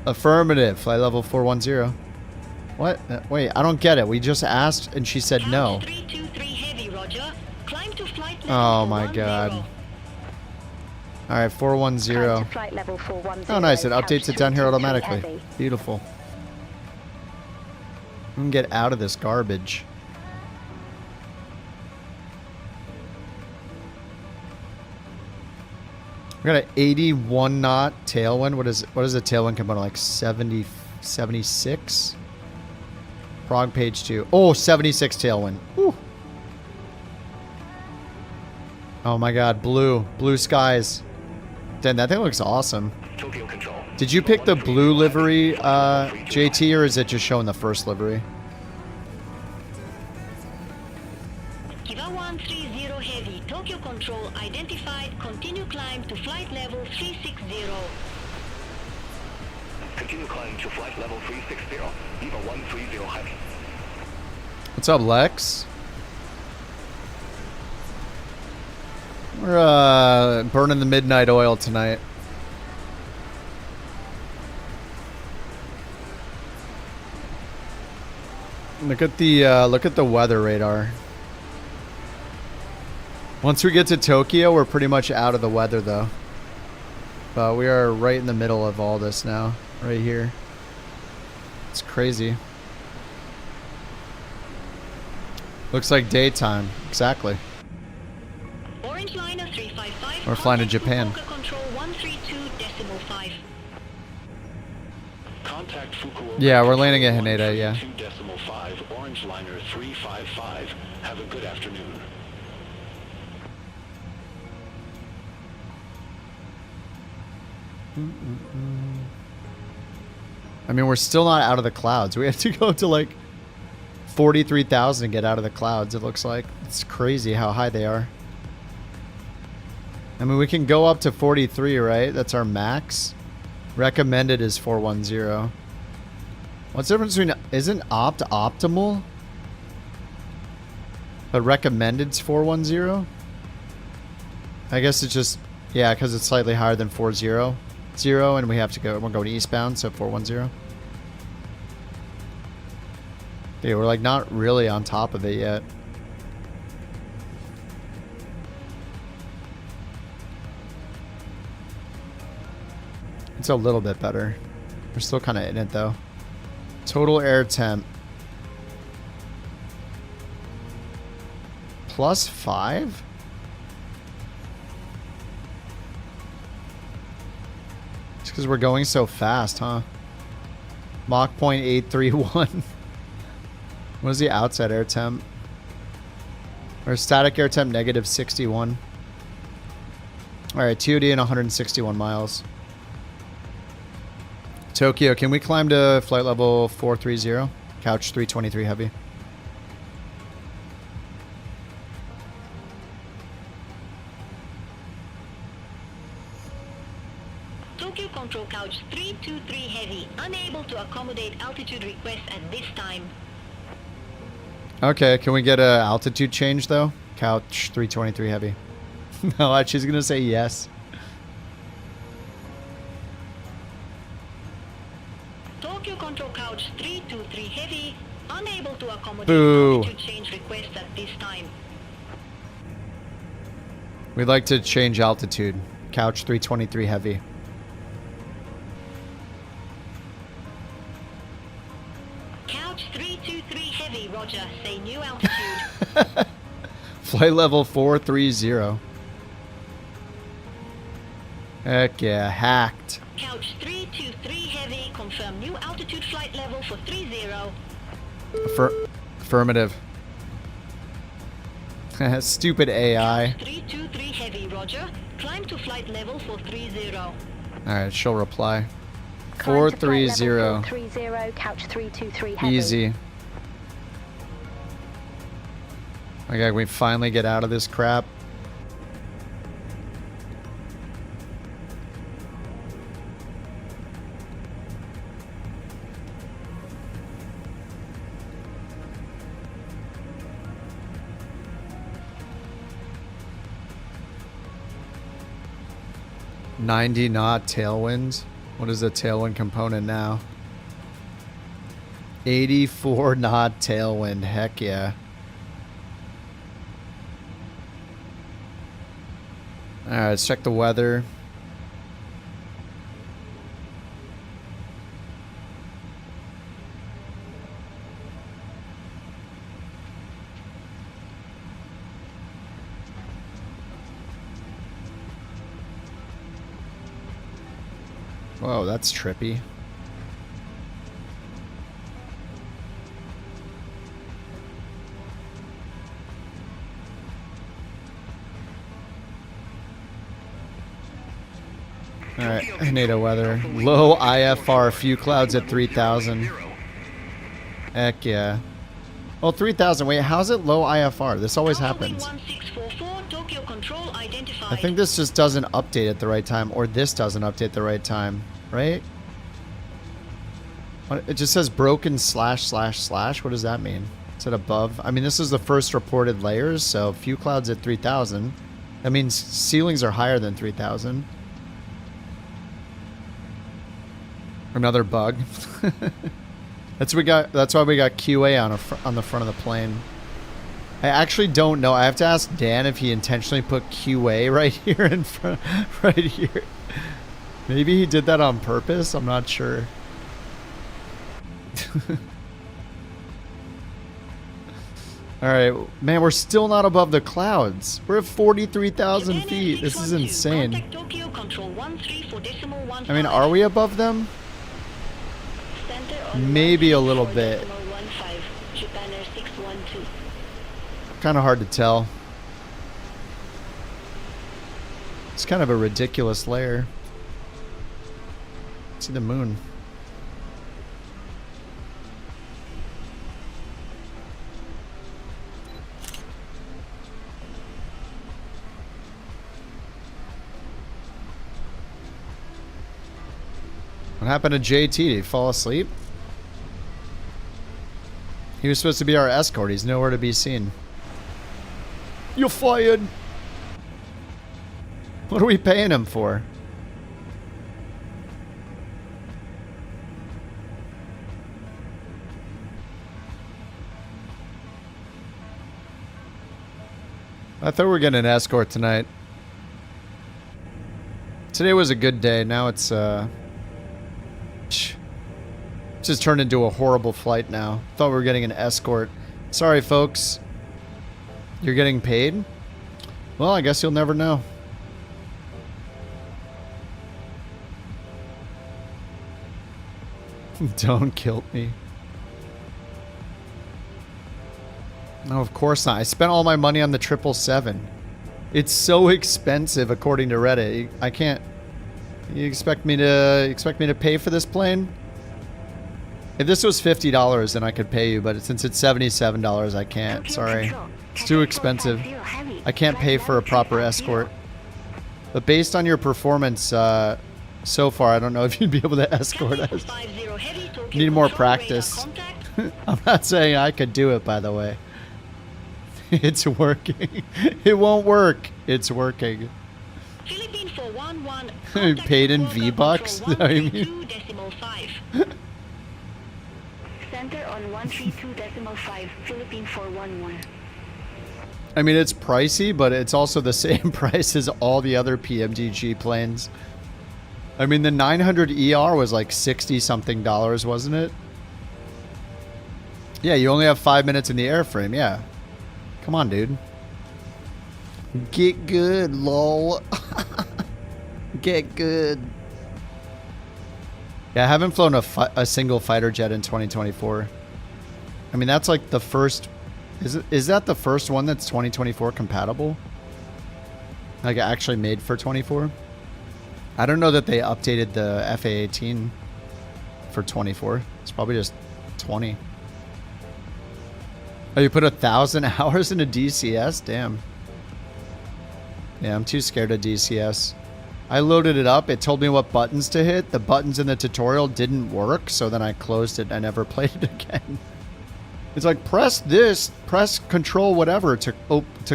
Speaker 1: Affirmative. Flight level 410. What? Wait, I don't get it. We just asked and she said no.
Speaker 8: 323 Heavy, roger. Climb to flight level
Speaker 1: Oh my
Speaker 8: 410.
Speaker 1: god. Alright, 410.
Speaker 2: Climb to flight level 410.
Speaker 1: Oh nice, it
Speaker 2: Couch
Speaker 1: updates it down here
Speaker 2: 323
Speaker 1: automatically.
Speaker 2: Heavy.
Speaker 1: Beautiful. We can get out of this garbage. We got an 81 knot tailwind. What is the tailwind component, like 70, 76? Prog page 2. Oh, 76 tailwind. Whew. Oh my god, blue skies. Damn, that thing looks awesome.
Speaker 9: Tokyo Control.
Speaker 1: Did you pick the blue livery, JT, or is it just showing the first livery?
Speaker 8: Kiva 130 Heavy. Tokyo Control identified. Continue climb to flight level 360.
Speaker 9: Continue climb to flight level 360. Eva 130 Heavy.
Speaker 1: What's up, Lex? We're burning the midnight oil tonight. Look at the weather radar. Once we get to Tokyo, we're pretty much out of the weather though. But we are right in the middle of all this now, right here. It's crazy. Looks like daytime, exactly.
Speaker 8: Orange liner 355.
Speaker 1: We're flying to Japan.
Speaker 8: Control 132.5.
Speaker 9: Contact Fukuoka.
Speaker 1: Yeah, we're landing at Haneda, yeah.
Speaker 9: 2.5, Orange Liner 355. Have a good afternoon.
Speaker 1: I mean, we're still not out of the clouds. We have to go to like 43,000 to get out of the clouds, it looks like. It's crazy how high they are. I mean, we can go up to 43, right? That's our max. Recommended is 410. What's the difference between... Isn't opt optimal? But recommended's 410? I guess it's just... Yeah, because it's slightly higher than 40. And we have to go... We're going eastbound, so 410. Okay, we're like not really on top of it yet. It's a little bit better. We're still kind of in it though. Total air temp. +5? Just because we're going so fast, huh? Mach 0.831. What is the outside air temp? Or static air temp -61. Alright, TOD and 161 miles. Tokyo, can we climb to flight level 430? Couch 323 heavy.
Speaker 8: Tokyo Control Couch 323 heavy, unable to accommodate altitude requests at this time.
Speaker 1: Okay, can we get a altitude change though? Couch 323 heavy. No, she's gonna say yes.
Speaker 8: Tokyo Control Couch 323 heavy, unable to accommodate
Speaker 1: Boo.
Speaker 8: altitude change requests at this time.
Speaker 1: We'd like to change altitude. Couch 323 heavy.
Speaker 8: Couch 323 heavy, roger. Say new altitude.
Speaker 1: Flight level 430. Heck yeah, hacked.
Speaker 8: Couch 323 heavy, confirm new altitude flight level for 30.
Speaker 1: Affirmative. Stupid AI.
Speaker 8: 323 heavy, roger. Climb to flight level for 30.
Speaker 1: Alright, she'll reply.
Speaker 2: Climb to flight
Speaker 1: 430.
Speaker 2: level 430, couch 323 heavy.
Speaker 1: Easy. Okay, we finally get out of this crap. $90 knot tailwind. What is the tailwind component now? 84 knot tailwind. Heck yeah. Alright, let's check the weather. Whoa, that's trippy. Alright, NATO weather. Low IFR, few clouds at 3,000. Heck yeah. Well, 3,000. Wait, how's it low IFR? This always happens. I think this just doesn't update at the right time, or this doesn't update at the right time, right? It just says broken ///. What does that mean? Is it above? I mean, this is the first reported layers, so few clouds at 3,000. That means ceilings are higher than 3,000. Another bug. That's why we got QA on the front of the plane. I actually don't know. I have to ask Dan if he intentionally put QA right here in front, right here. Maybe he did that on purpose. I'm not sure. All right, man, we're still not above the clouds. We're at 43,000 feet. This is insane. I mean, are we above them? Maybe a little bit. Kind of hard to tell. It's kind of a ridiculous layer. See the moon. What happened to JT? Did he fall asleep? He was supposed to be our escort. He's nowhere to be seen. You're fired. What are we paying him for? I thought we were getting an escort tonight. Today was a good day. Now it's just turned into a horrible flight now. Thought we were getting an escort. Sorry, folks. You're getting paid? Well, I guess you'll never know. Don't kill me. No, of course not. I spent all my money on the 777. It's so expensive, according to Reddit. I can't. You expect me to pay for this plane? If this was $50, then I could pay you, but since it's $77, I can't. Sorry. It's too expensive. I can't pay for a proper escort. But based on your performance so far, I don't know if you'd be able to escort us. Need more practice. I'm not saying I could do it, by the way. It's working. It won't work. It's working. Paid in V-Bucks? I mean.
Speaker 8: Center on 132.5, Philippine 411.
Speaker 1: I mean, it's pricey, but it's also the same price as all the other PMDG planes. I mean, the 900 ER was like $60-something, wasn't it? Yeah, you only have 5 minutes in the airframe, yeah. Come on, dude. Get good, lol. Get good. Yeah, I haven't flown a single fighter jet in 2024. I mean, that's like the first... Is that the first one that's 2024 compatible? Like actually made for 24? I don't know that they updated the FA-18 for 24. It's probably just 20. Oh, you put 1,000 hours into DCS? Damn. Yeah, I'm too scared of DCS. I loaded it up. It told me what buttons to hit. The buttons in the tutorial didn't work, so then I closed it and I never played it again. It's like, press this, press control whatever to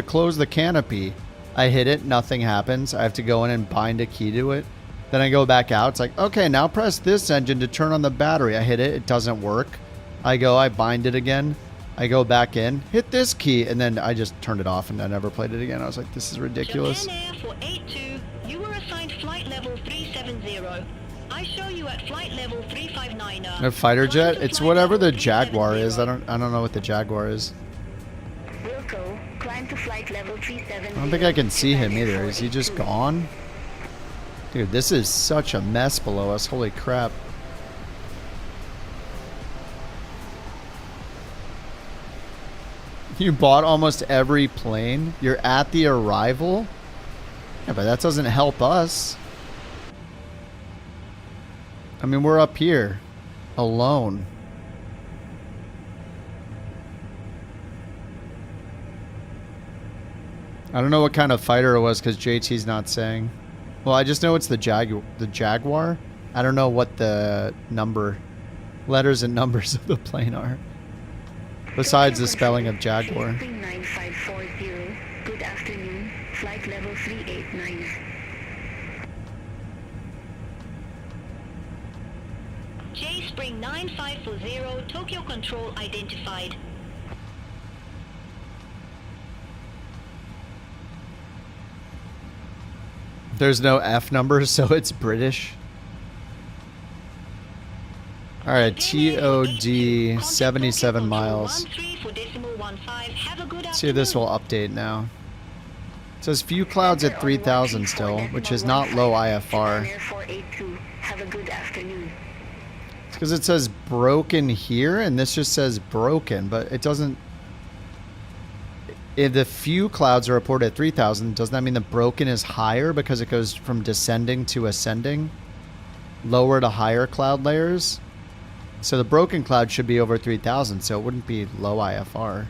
Speaker 1: close the canopy. I hit it, nothing happens. I have to go in and bind a key to it. Then I go back out. It's like, okay, now press this engine to turn on the battery. I hit it, it doesn't work. I bind it again. I go back in, hit this key, and then I just turned it off and I never played it again. I was like, this is ridiculous.
Speaker 8: Japan Air for 82, you were assigned flight level 370. I show you at flight level 359.
Speaker 1: A fighter jet? It's whatever the Jaguar is. I don't know what the Jaguar is.
Speaker 8: Wilco, climb to flight level 370.
Speaker 1: I don't think I can see him either. Is he just gone? Dude, this is such a mess below us. Holy crap. You bought almost every plane? You're at the arrival? Yeah, but that doesn't help us. I mean, we're up here. Alone. I don't know what kind of fighter it was because JT's not saying. Well, I just know it's the Jaguar. I don't know what the letters and numbers of the plane are. Besides the spelling of Jaguar.
Speaker 8: 9540. Good afternoon. Flight level 389. J Spring 9540, Tokyo Control identified.
Speaker 1: There's no F number, so it's British. Alright, TOD 77 miles. Let's see if this will update now. It says few clouds at 3,000 still, which is not low IFR.
Speaker 8: Have a good afternoon.
Speaker 1: because it says broken here, and this just says broken, but it doesn't. If the few clouds are reported at 3,000, doesn't that mean the broken is higher because it goes from descending to ascending? Lower to higher cloud layers? So the broken cloud should be over 3,000, so it wouldn't be low IFR.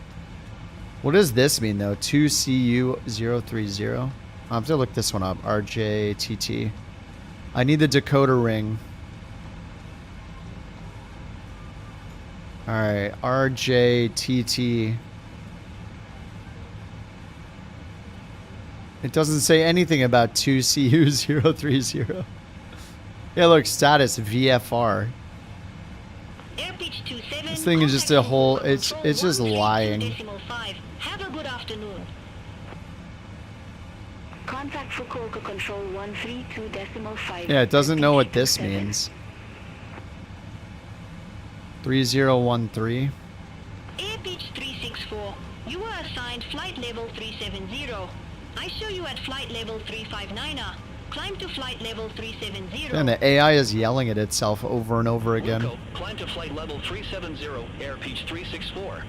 Speaker 1: What does this mean, though? 2CU030? I have to look this one up. RJTT. I need the decoder ring. Alright, RJTT. It doesn't say anything about 2CU030. Yeah, look, status VFR. This thing is just a whole, it's just lying.
Speaker 8: Have a good afternoon. Contact Fukuoka Control 132.5.
Speaker 1: Yeah, it doesn't know what this means. 3013.
Speaker 8: Air pitch 364. You were assigned flight level 370. I show you at flight level 359er. Climb to flight level 370.
Speaker 1: And the AI is yelling at itself over and over again.
Speaker 9: Wilco, climb to flight level 370, air pitch 364.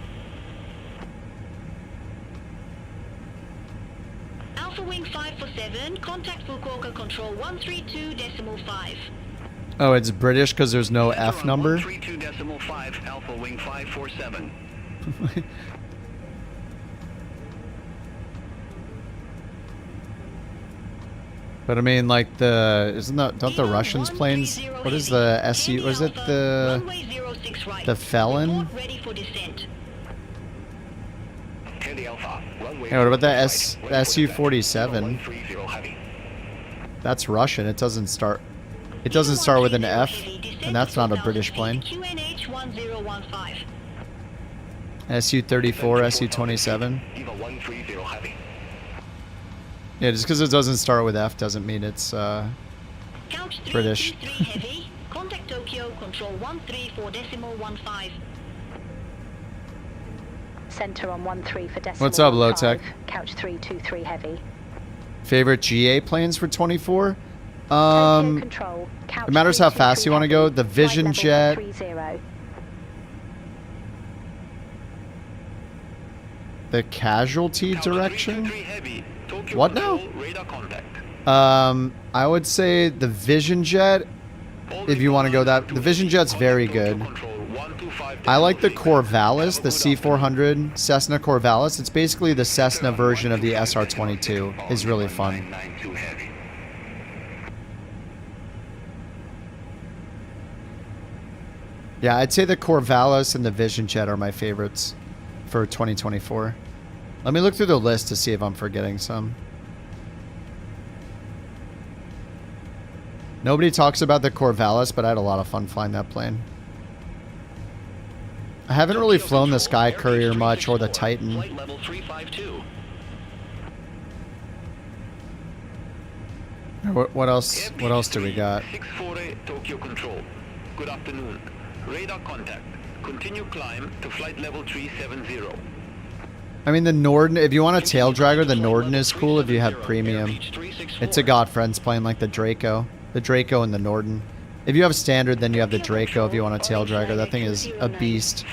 Speaker 8: Alpha Wing 547, contact Fukuoka Control 132.5.
Speaker 1: Oh, it's British because there's no F number?
Speaker 9: 132.5, Alpha Wing 547.
Speaker 1: But I mean, like don't the Russians planes? What is the SU? Was it the Felon? Yeah, what about the SU-47? That's Russian. It doesn't start. It doesn't start with an F, and that's not a British plane. SU-34, SU-27. Yeah, just because it doesn't start with F doesn't mean it's British.
Speaker 8: Contact Tokyo Control 134.15.
Speaker 2: Center on 13 for decimal.
Speaker 1: What's up, Low Tech?
Speaker 2: Couch 323 heavy.
Speaker 1: Favorite GA planes for 24?
Speaker 2: Control,
Speaker 1: it matters how fast you want to go. The Vision Jet.
Speaker 2: 30.
Speaker 1: The Casualty direction? What now? I would say the Vision Jet, if you want to go that. The Vision Jet's very good. I like the Corvallis, the C400 Cessna Corvallis. It's basically the Cessna version of the SR-22. It's really fun. Yeah, I'd say the Corvallis and the Vision Jet are my favorites for 2024. Let me look through the list to see if I'm forgetting some. Nobody talks about the Corvallis, but I had a lot of fun flying that plane. I haven't really flown the Sky Courier much or the Titan. What else? What else do we got?
Speaker 9: 648 Tokyo Control. Good afternoon. Radar contact. Continue climb to flight level 370.
Speaker 1: I mean, the Norden, if you want a tail dragger, the Norden is cool if you have premium. It's a Godfriend's plane like the Draco. The Draco and the Norden. If you have standard, then you have the Draco if you want a tail dragger. That thing is a beast.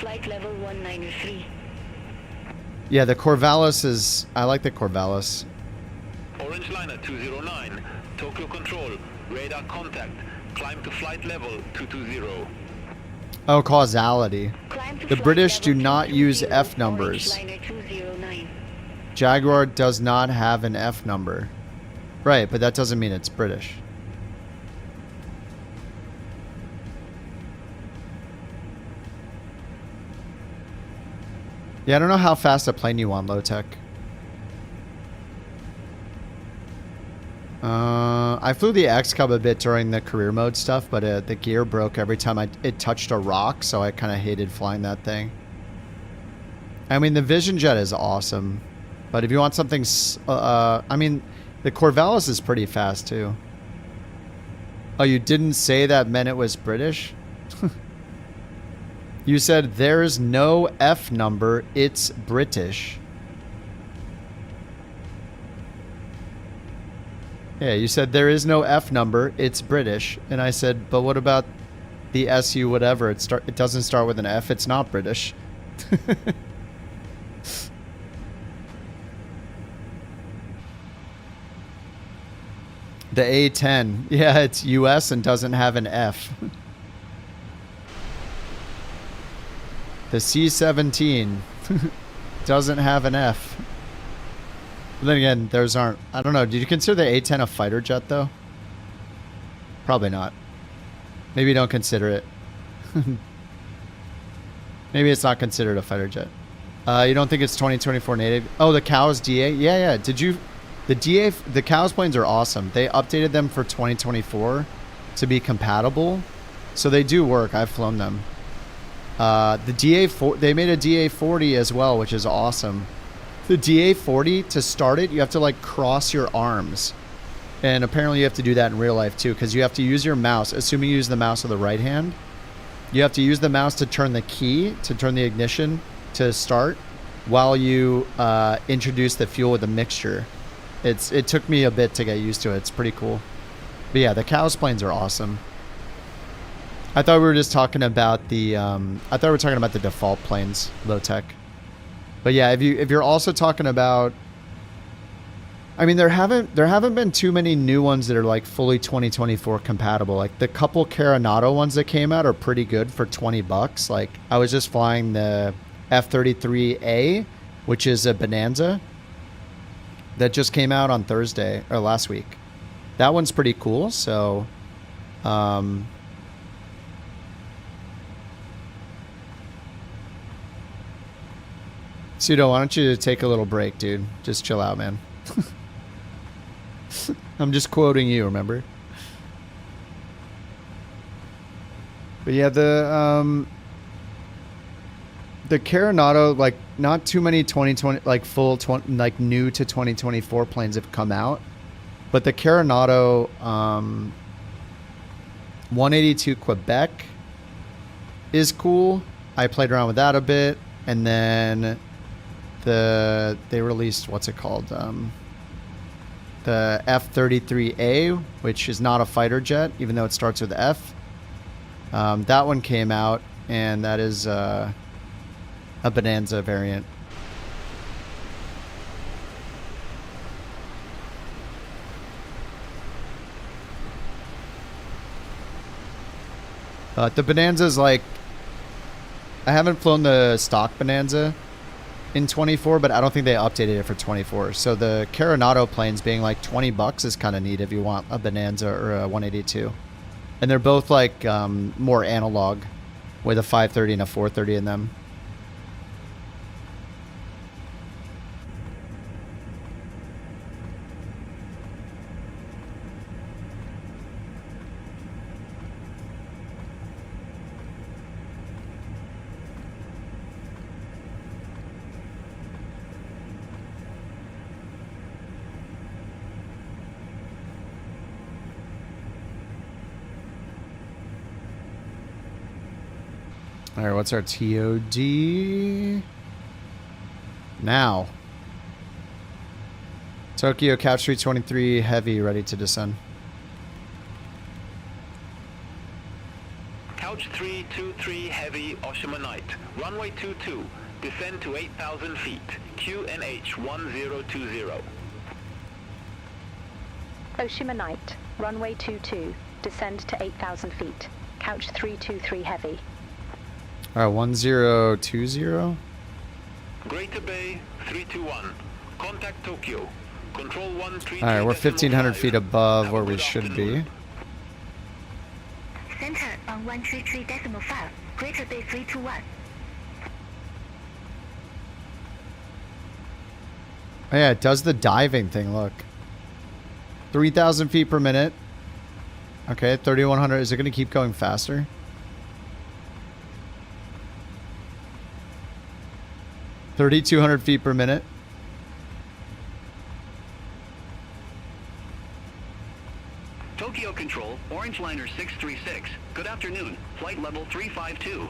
Speaker 1: Yeah, the Corvallis is... I like the Corvallis.
Speaker 9: Orange Liner 209. Tokyo Control. Radar contact. Climb to flight level 220.
Speaker 1: Oh, causality. The British do not use F numbers. Jaguar does not have an F number. Right, but that doesn't mean it's British. Yeah, I don't know how fast a plane you want, Low Tech. I flew the X-Cub a bit during the career mode stuff, but the gear broke every time it touched a rock, so I kind of hated flying that thing. I mean, the Vision Jet is awesome, but if you want something... I mean, the Corvallis is pretty fast, too. Oh, you didn't say that meant it was British? You said there's no F number, it's British. Yeah, you said there is no F number, it's British. And I said, but what about the SU whatever. It doesn't start with an F. It's not British. The A10. Yeah, it's US and doesn't have an F. The C-17 doesn't have an F. But then again, those aren't... I don't know. Did you consider the A-10 a fighter jet, though? Probably not. Maybe don't consider it. Maybe it's not considered a fighter jet. You don't think it's 2024 native? Oh, the Cows DA? Yeah, yeah. Did you... The DA... The Cows planes are awesome. They updated them for 2024 to be compatible. So they do work. I've flown them. The DA... They made a DA-40 as well, which is awesome. The DA-40, to start it, you have to, like, cross your arms. And apparently you have to do that in real life, too, because you have to use your mouse. Assuming you use the mouse with the right hand, you have to use the mouse to turn the key, to turn the ignition to start, while you introduce the fuel with the mixture. It took me a bit to get used to it. It's pretty cool. But yeah, the Cows planes are awesome. I thought we were just talking about the... I thought we were talking about the default planes, low tech. But yeah, if you're also talking about, I mean, there haven't been too many new ones that are like fully 2024 compatible. Like the couple Carenado ones that came out are pretty good for $20. Like I was just flying the F-33A, which is a Bonanza that just came out on Thursday or last week. That one's pretty cool. So, Pseudo, why don't you take a little break, dude? Just chill out, man. I'm just quoting you, remember? But yeah, the Carenado, like, not too many 2020, like, like, new to 2024 planes have come out. But the Carenado 182 Quebec is cool. I played around with that a bit. And then... they released, what's it called? The F-33A, which is not a fighter jet, even though it starts with F. That one came out, and that is a Bonanza variant. The Bonanza is like... I haven't flown the stock Bonanza in 24, but I don't think they updated it for 24. So the Carenado planes being like $20 is kind of neat if you want a Bonanza or a 182. And they're both like more analog with a 530 and a 430 in them. All right, what's our TOD? Now. Tokyo, Couch 323, heavy, ready to descend.
Speaker 9: Couch 323, heavy, Oshima Night. Runway 22, descend to 8,000 feet. QNH 1020.
Speaker 2: Oshima Night, runway 22, descend to 8,000 feet. Couch 323, heavy.
Speaker 1: All right, 1020.
Speaker 9: Greater Bay 321. Contact Tokyo. Control 132.
Speaker 1: All right, we're 1,500 feet above where we should be.
Speaker 8: Center on 133.5. Greater Bay 321.
Speaker 1: Oh yeah, it does the diving thing, look. 3,000 feet per minute. Okay, 3,100. Is it going to keep going faster? 3,200 feet per minute.
Speaker 9: Tokyo Control, Orange Liner 636. Good afternoon. Flight level 352.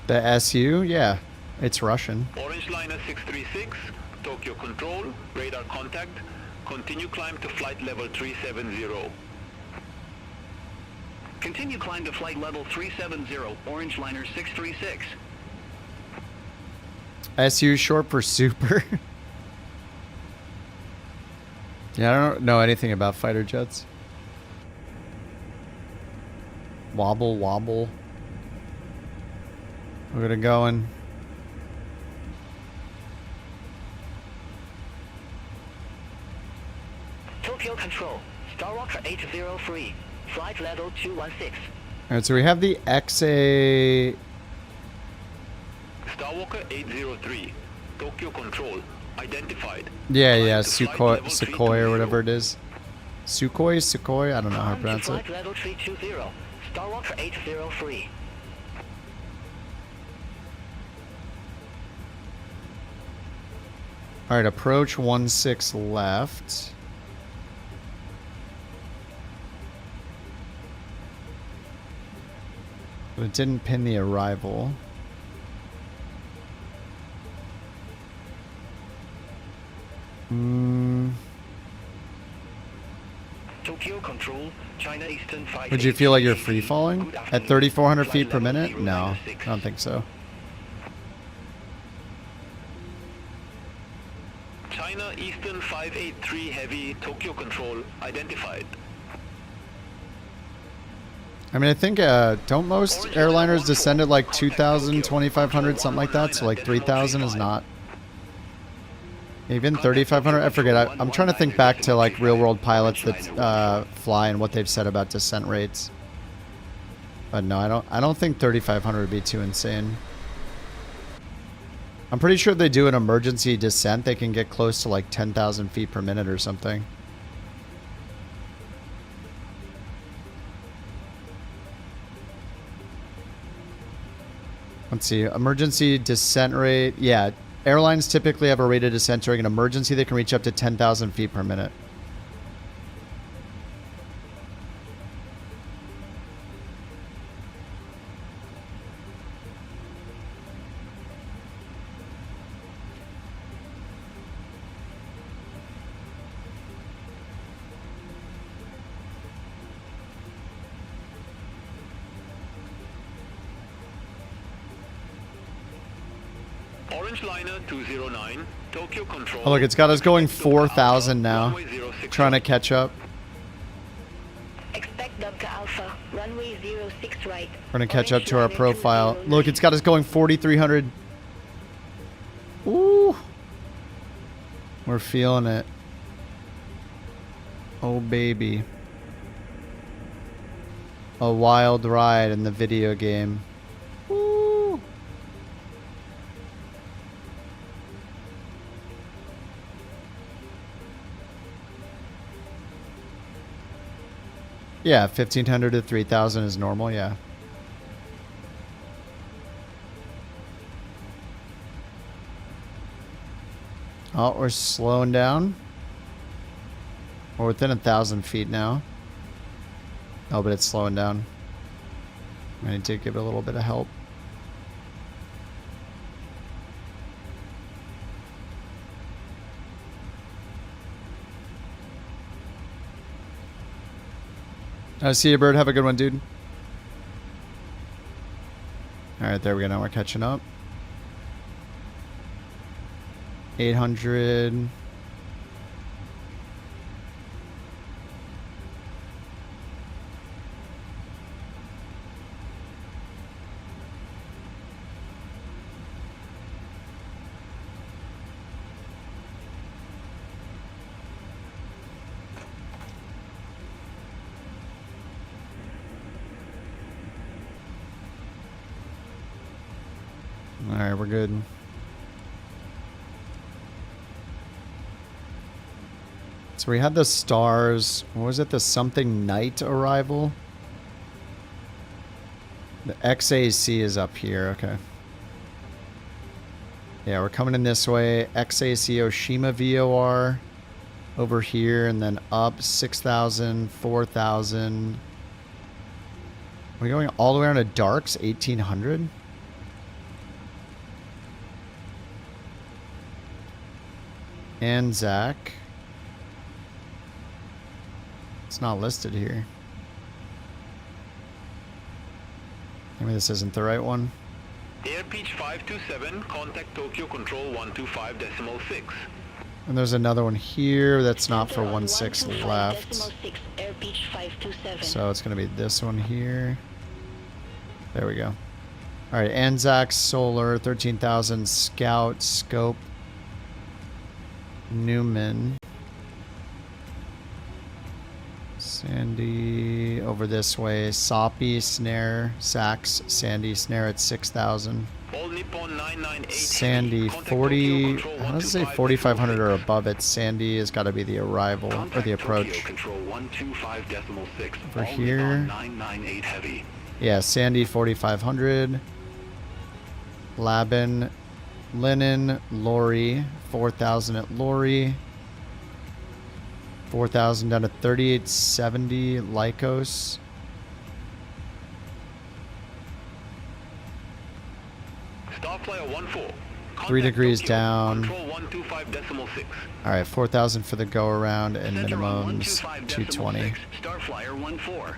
Speaker 1: The SU? Yeah, it's Russian.
Speaker 9: Orange Liner 636. Tokyo Control, radar contact. Continue climb to flight level 370. Continue climb to flight level 370, orange liner 636.
Speaker 1: SU short for super. Yeah, I don't know anything about fighter jets. Wobble, wobble. We're gonna go in.
Speaker 17: Tokyo Control, Starwalker 803, flight level 216.
Speaker 1: Alright, so we have the XA.
Speaker 9: Starwalker 803, Tokyo Control, identified.
Speaker 1: Yeah, Sukhoi or whatever it is. Sukhoi? I don't know how to pronounce it.
Speaker 17: Flight level 320, Starwalker 803.
Speaker 1: Alright, approach 16 left. But it didn't pin the arrival.
Speaker 9: Tokyo Control, China Eastern 5.
Speaker 1: Would you feel like you're free falling at 3,400 feet per minute? No, I don't think so.
Speaker 9: China Eastern 583 Heavy, Tokyo Control, identified.
Speaker 1: I mean, I think, don't most airliners descend at like 2,000, 2,500, something like that? So like 3,000 is not... Even 3,500? I forget. I'm trying to think back to like real-world pilots that fly and what they've said about descent rates. But no, I don't think 3,500 would be too insane. I'm pretty sure if they do an emergency descent, they can get close to like 10,000 feet per minute or something. Let's see, emergency descent rate. Yeah, airlines typically have a rated descent during an emergency. They can reach up to 10,000 feet per minute.
Speaker 9: Orange liner 209, Tokyo Control.
Speaker 1: Oh, look, it's got us going 4,000 now. Trying to catch up.
Speaker 8: Expect Delta Alpha, runway 06 right.
Speaker 1: We're going to catch up to our profile. Look, it's got us going 4,300. Ooh. We're feeling it. Oh, baby. A wild ride in the video game. Woo. Yeah, 1,500 to 3,000 is normal, yeah. Oh, we're slowing down. We're within 1,000 feet now. Oh, but it's slowing down. I need to give it a little bit of help. See you, Bird. Have a good one, dude. Alright, there we go. Now we're catching up. 800. Alright, we're good. So we had the stars. What was it? The something night arrival? The XAC is up here. Okay. Yeah, we're coming in this way. XAC Oshima VOR over here and then up 6,000, 4,000. We're going all the way around to Darks, 1,800. And Zach. It's not listed here. Maybe this isn't the right one.
Speaker 9: Air pitch 527, contact Tokyo Control 125.6.
Speaker 1: And there's another one here that's not for 16 left. So it's going to be this one here. There we go. All right, Anzac Solar, 13,000 Scout Scope. Newman. Sandy over this way. Soppy Snare. Sax Sandy Snare at 6,000. Sandy 40. How does it say 4,500 or above it? Sandy has got to be the arrival or the approach. Over here. Yeah, Sandy 4,500. Labin, Linen, Lori 4,000 at Lori. 4,000 down to 3,870 Lycos.
Speaker 9: Starflyer 14.
Speaker 1: 3 degrees down.
Speaker 9: Control 125.6.
Speaker 1: Alright, 4,000 for the go around and minimums 220.
Speaker 17: Starflyer 14.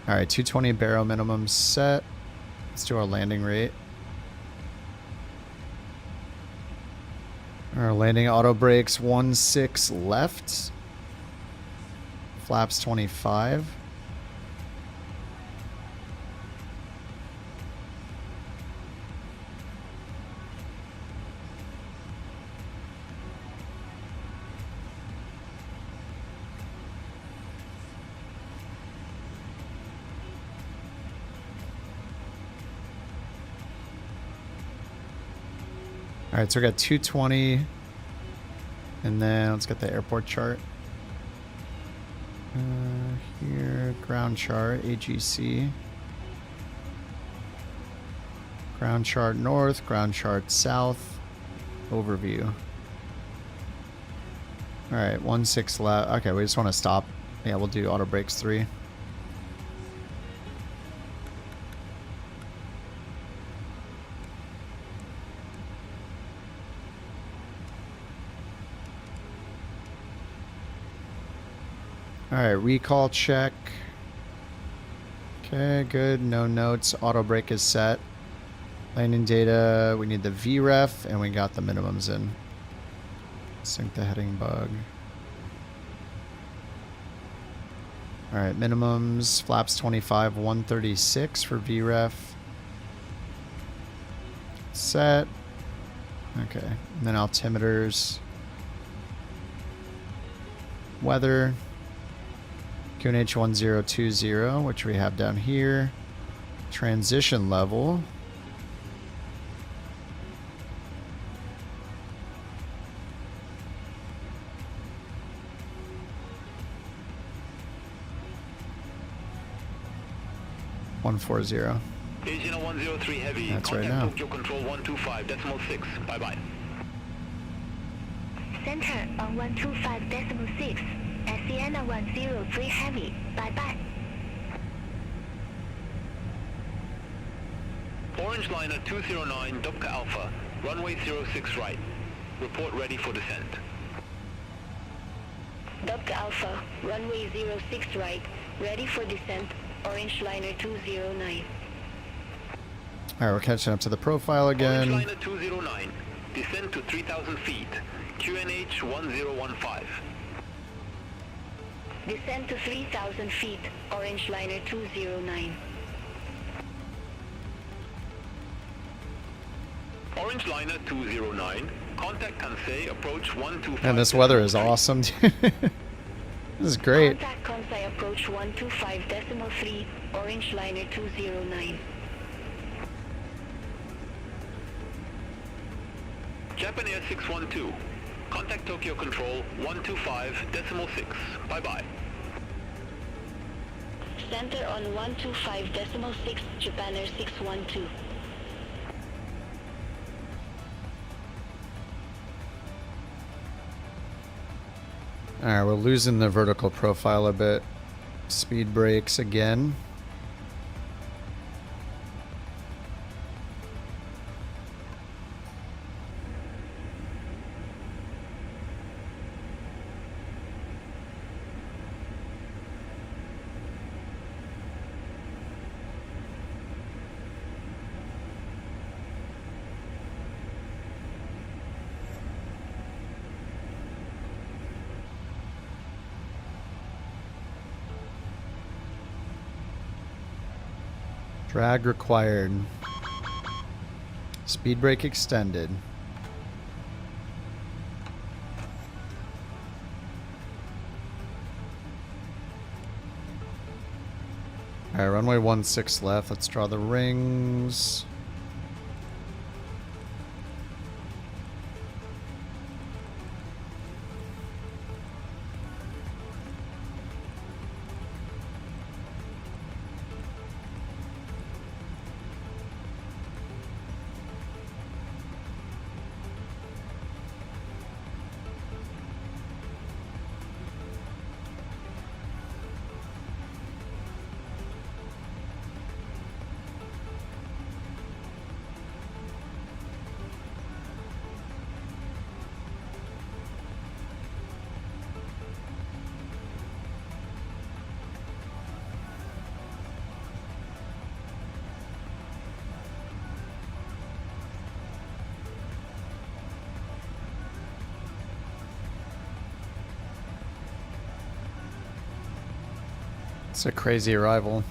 Speaker 1: Alright, 220 barrel minimum set. Let's do our landing rate. Our landing auto brakes 16 left. Flaps 25. All right, so we got 220, and then let's get the airport chart. Here, ground chart, AGC. Ground chart north, ground chart south, overview. All right, 16 left. Okay, we just want to stop. Yeah, we'll do auto brakes 3. Alright, recall check. Okay, good. No notes. Auto brake is set. Landing data. We need the VREF, and we got the minimums in. Sync the heading bug. Alright, minimums. Flaps 25, 136 for VREF. Set. Okay, and then altimeters. Weather. QNH 1020, which we have down here. Transition level. (140).
Speaker 9: Agent 103 Heavy.
Speaker 1: That's right
Speaker 9: Contact
Speaker 1: now.
Speaker 9: Tokyo Control 125.6. Bye bye.
Speaker 8: Center on 125.6. Sienna 103 Heavy. Bye-bye.
Speaker 9: Orange Liner 209, Dubka Alpha. Runway 06 right. Report ready for descent.
Speaker 8: Dubka Alpha, runway 06 right. Ready for descent. Orange Liner 209.
Speaker 1: Alright, we're catching up to the profile again.
Speaker 9: Orange Liner 209. Descend to 3,000 feet. QNH 1015.
Speaker 8: Descend to 3,000 feet. Orange Liner 209.
Speaker 9: Orange Liner 209. Contact Kansei. Approach 125.
Speaker 1: And this weather is awesome. This is great.
Speaker 8: Contact Kansai approach 125.3. Orange Liner 209.
Speaker 9: Japan Air 612. Contact Tokyo Control 125.6. Bye bye.
Speaker 8: Center on 125.6. Japan Air 612.
Speaker 1: Alright, we're losing the vertical profile a bit. Speed brakes again. Drag required. Speed brake extended. Alright, runway 16 left. Let's draw the rings. It's a crazy arrival.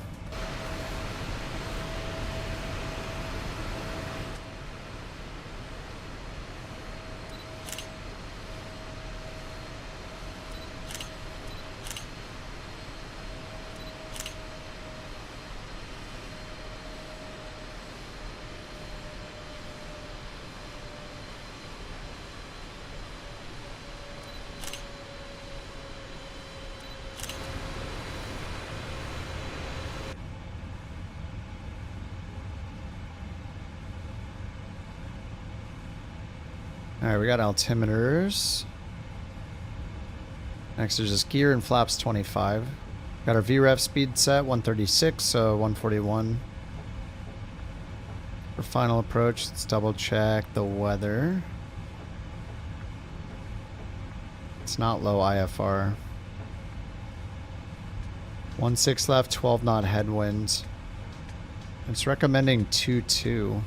Speaker 1: Alright, we got altimeters. Next is just gear and flaps 25. Got our VREF speed set 136, so 141. For final approach, let's double check the weather. It's not low IFR. 16 left, 12 knot headwind. It's recommending 22.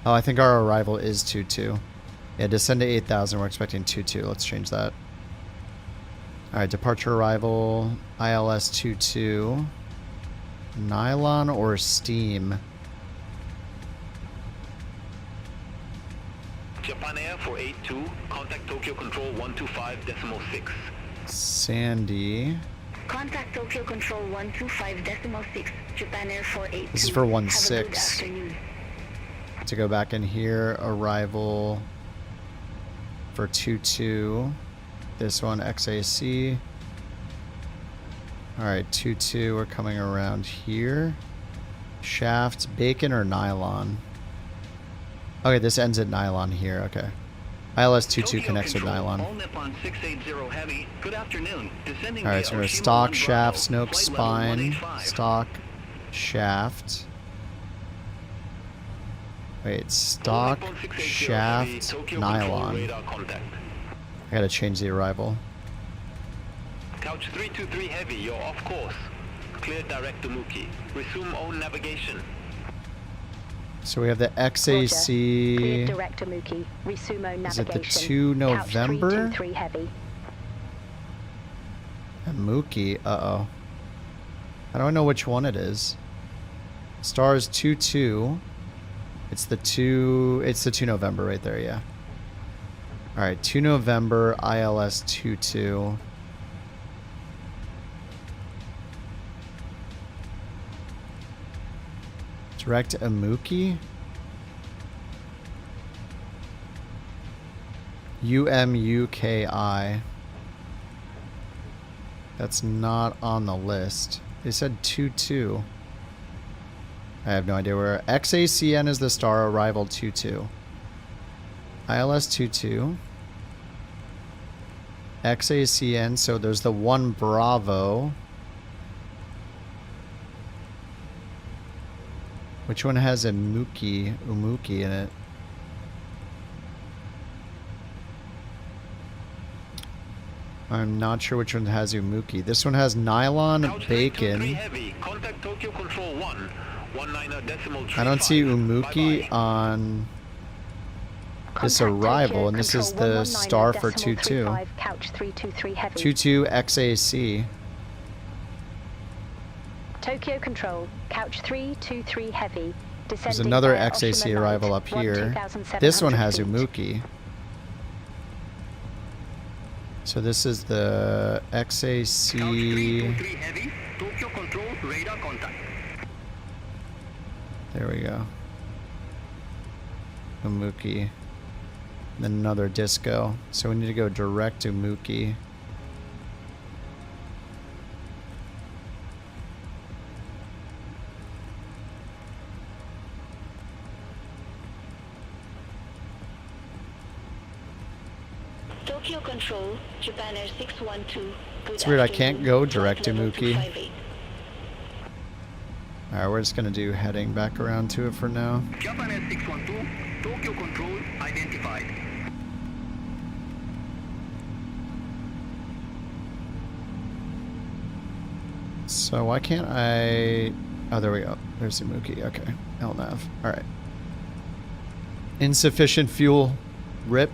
Speaker 1: Oh, I think our arrival is 22. Yeah, descend to 8,000. We're expecting 22. Let's change that. Alright, departure arrival, ILS 22. Nylon or steam?
Speaker 9: Japan Air 482, contact Tokyo Control 125.6.
Speaker 1: Sandy.
Speaker 8: Contact Tokyo Control 125.6, Japan Air 482.
Speaker 1: This is for 16.
Speaker 8: Have a good afternoon.
Speaker 1: To go back in here, arrival for 22. This one, XAC. Alright, 22, we're coming around here. Shaft, bacon or nylon? Okay, this ends at nylon here, okay. ILS 22 connects with nylon. Alright, so we're gonna stock shaft, Snoke spine, stock shaft. Wait, stock shaft nylon. I gotta change the arrival.
Speaker 9: Couch 323 Heavy, you're off course. Clear direct to Muki. Resume own navigation.
Speaker 1: So we have the XAC.
Speaker 2: Clear direct to Muki. Resume own
Speaker 1: Is
Speaker 2: navigation.
Speaker 1: it the 2 November?
Speaker 2: Couch 323 Heavy.
Speaker 1: And Muki, uh-oh. I don't know which one it is. Stars 22. It's the 2 November right there, yeah. Alright, 2 November, ILS 22. Direct Amuki? UMUKI. That's not on the list. They said 22. I have no idea where. XACN is the star, arrival 22. ILS 22. XACN, so there's the 1 Bravo. Which one has a umuki in it? I'm not sure which one has umuki. This one has nylon bacon.
Speaker 9: Contact Tokyo Control 1, 19.35.
Speaker 1: I don't see umuki on this arrival, and this is the star for 22.
Speaker 2: Couch 323 heavy.
Speaker 1: 22 XAC.
Speaker 2: Tokyo Control, Couch 323 heavy.
Speaker 1: There's another XAC arrival up here. This one has umuki. So this is the XAC.
Speaker 17: Tokyo Control, radar contact.
Speaker 1: There we go. Umuki. Then another disco. So we need to go direct to Umuki.
Speaker 8: Tokyo Control, Japan Air 612.
Speaker 1: It's weird, I can't go direct to Muki. Alright, we're just gonna do heading back around to it for now.
Speaker 17: Japan Air 612, Tokyo Control identified.
Speaker 1: So why can't I... Oh, there we go. There's Umuki. Okay. LNAV. Alright. Insufficient fuel. RIP.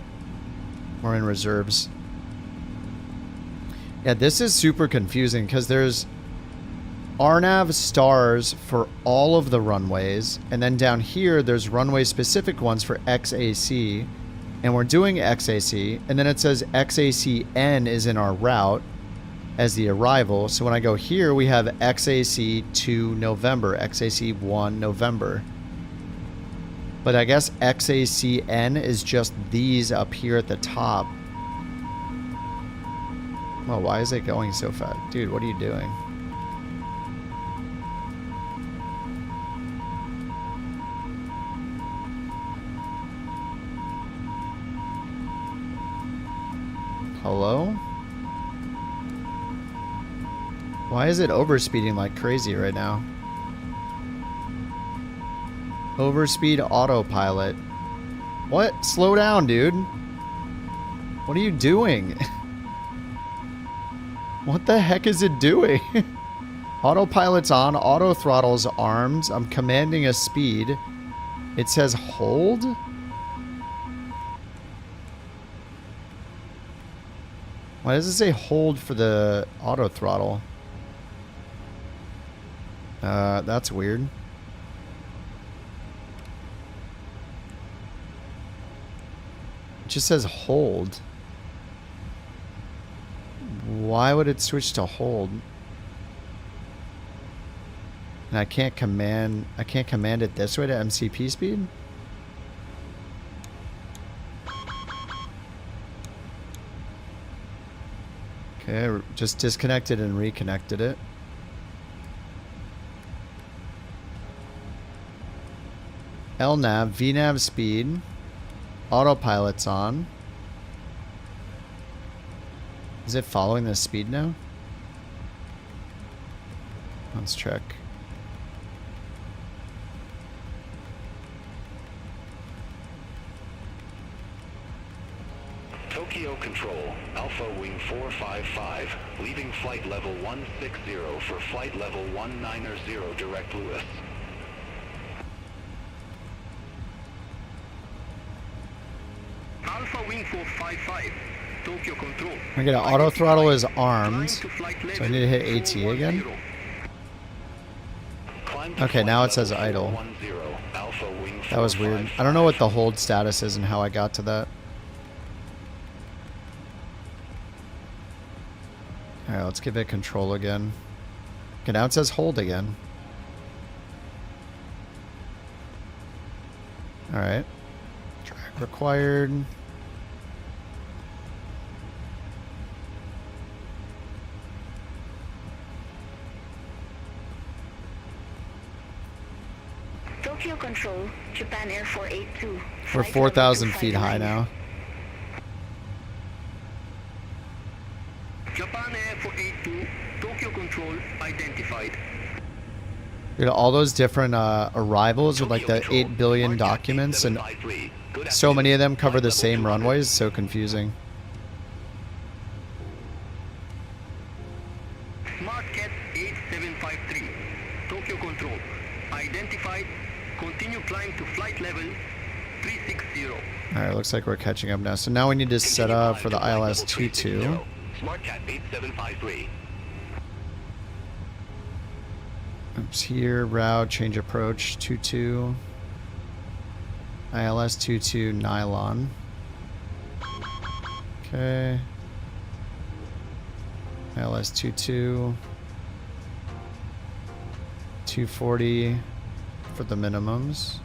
Speaker 1: We're in reserves. Yeah, this is super confusing because there's RNAV stars for all of the runways, and then down here there's runway specific ones for XAC, and we're doing XAC, and then it says XACN is in our route as the arrival. So when I go here, we have XAC 2 November, XAC 1 November. But I guess XACN is just these up here at the top. Well, why is it going so fast? Dude, what are you doing? Hello? Why is it overspeeding like crazy right now? Overspeed autopilot. What? Slow down, dude. What are you doing? What the heck is it doing? Autopilot's on. Auto throttle's armed. I'm commanding a speed. It says hold? Why does it say hold for the auto throttle? That's weird. It just says hold. Why would it switch to hold? And I can't command it this way to MCP speed? Okay, just disconnected and reconnected it. LNAV, VNAV speed. Autopilot's on. Is it following the speed now? Let's check.
Speaker 3: Tokyo Control, Alpha Wing 455, leaving flight level 160 for flight level 190 direct Lewis.
Speaker 17: Alpha Wing 455, Tokyo Control.
Speaker 1: I get an auto throttle is armed, so I need to hit AT again. Okay, now it says idle. That was weird. I don't know what the hold status is and how I got to that. Alright, let's give it control again. Okay, now it says hold again. Alright. Track required.
Speaker 8: Tokyo Control, Japan Air 482.
Speaker 1: We're 4,000 feet high now.
Speaker 17: Japan Air 482, Tokyo Control identified.
Speaker 1: Dude, all those different arrivals with like the 8 billion documents, and so many of them cover the same runways. So confusing.
Speaker 17: Smart Cat 8753. Tokyo Control. Identified. Continue climb to flight level 360.
Speaker 1: Alright, looks like we're catching up now. So now we need to set up for the ILS-22.
Speaker 9: Smart Cat 8753.
Speaker 1: Oops, here, route, change approach, 22. ILS-22 nylon. Okay. ILS-22. 240 for the minimums.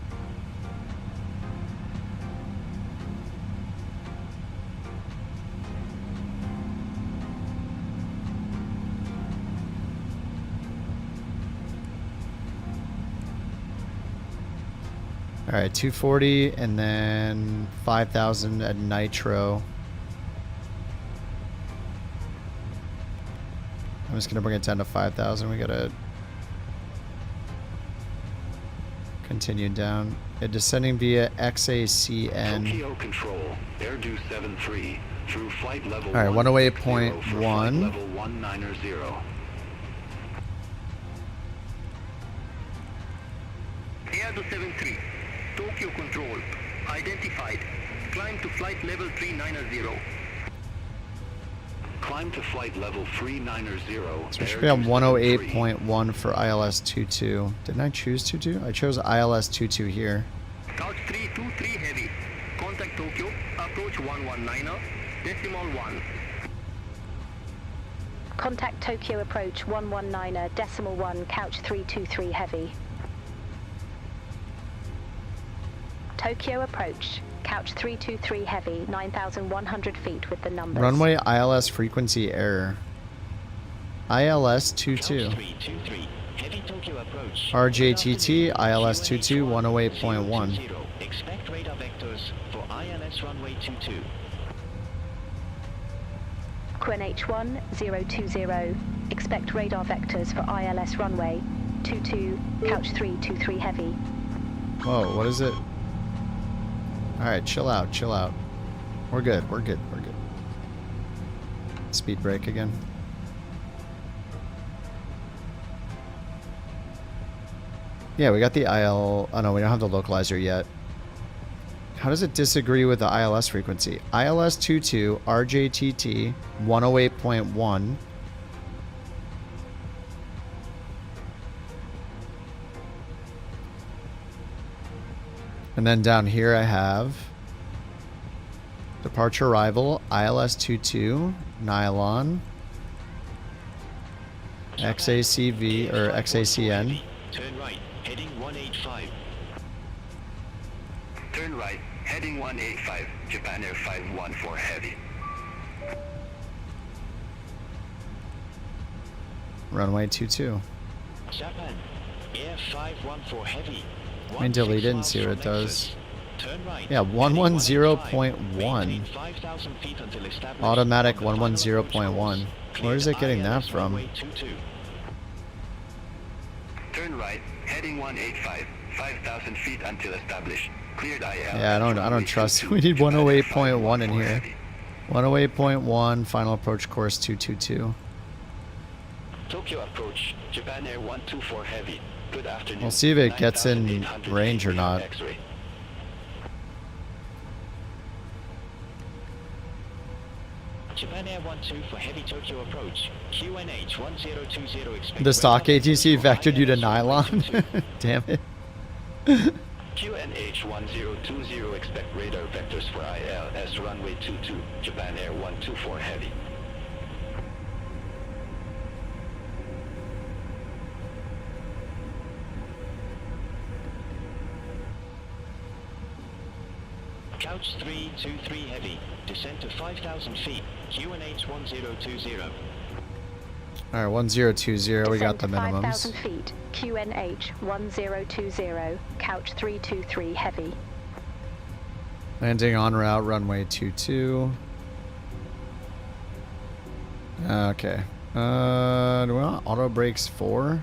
Speaker 1: All right, 240 and then 5,000 at nitro. I'm just gonna bring it down to 5,000. We gotta continue down. Descending via XACN.
Speaker 9: Tokyo Control, air due 73 through flight level.
Speaker 1: All right, 108.1.
Speaker 9: Level 190.
Speaker 17: Air to 73. Tokyo Control. Identified. Climb to flight level 390.
Speaker 9: Climb to flight level 390.
Speaker 1: So we should be on 108.1 for ILS-22. Didn't I choose 22? I chose ILS-22 here.
Speaker 17: Couch 323 heavy. Contact Tokyo. Approach 119.1.
Speaker 2: Contact Tokyo approach 119.1, couch 323 heavy. Tokyo approach, couch 323 heavy, 9,100 feet with the numbers.
Speaker 1: Runway ILS frequency error. ILS-22. RJTT ILS-22 108.1.
Speaker 9: Expect radar vectors for ILS runway 22.
Speaker 2: QNH1 020. Expect radar vectors for ILS runway 22, couch 323 heavy.
Speaker 1: Whoa, what is it? Alright, chill out, chill out. We're good, we're good, we're good. Speed brake again. Yeah, we got the IL... Oh no, we don't have the localizer yet. How does it disagree with the ILS frequency? ILS-22 RJTT 108.1. And then down here I have departure arrival ILS-22 nylon XACV or XACN.
Speaker 9: Turn right, heading 185.
Speaker 17: Turn right, heading 185. Japan Air 514 heavy.
Speaker 1: Runway 22.
Speaker 9: Japan Air 514 heavy.
Speaker 1: Let me delete it and see what it does.
Speaker 9: Turn right.
Speaker 1: Yeah, 110.1. Automatic 110.1. Where is it getting that from?
Speaker 17: Turn right, heading 185. 5,000 feet until established. Cleared IL.
Speaker 1: Yeah, I don't trust. We need 108.1 in here. 108.1, final approach course 222.
Speaker 9: Tokyo approach, Japan Air 124 heavy. Good afternoon.
Speaker 1: We'll see if it gets in range or not.
Speaker 9: Japan Air 12 for heavy Tokyo approach. QNH 1020 expect.
Speaker 1: The stock ATC vectored you to nylon. Damn it.
Speaker 9: QNH 1020 expect radar vectors for ILS runway 22. Japan Air 124 heavy. Couch 323 heavy. Descend to 5,000 feet. QNH 1020.
Speaker 1: Alright, 1020. We got the
Speaker 2: Descend to
Speaker 1: minimums.
Speaker 2: 5,000 feet. QNH 1020. Couch 323 heavy.
Speaker 1: Landing en route, runway 22. Okay. Do we want auto brakes 4?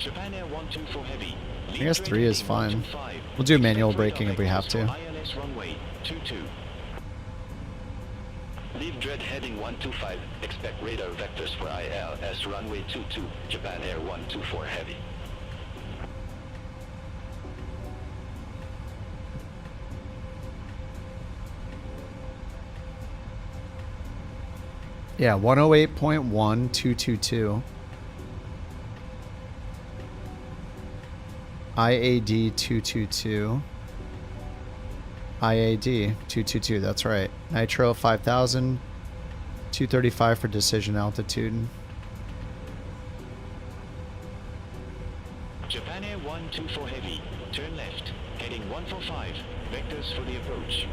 Speaker 9: Japan Air 124 Heavy.
Speaker 1: I guess 3 is fine. We'll do manual braking if we have to.
Speaker 9: ILS runway 22. Leave dread heading 125. Expect radar vectors for ILS runway 22. Japan Air 124 Heavy.
Speaker 1: Yeah, 108.1222. IAD 222. IAD 222, that's right. Nitro 5000. 235 for decision altitude.
Speaker 9: Japan Air 124 Heavy. Turn left. Heading 145. Vectors for the approach.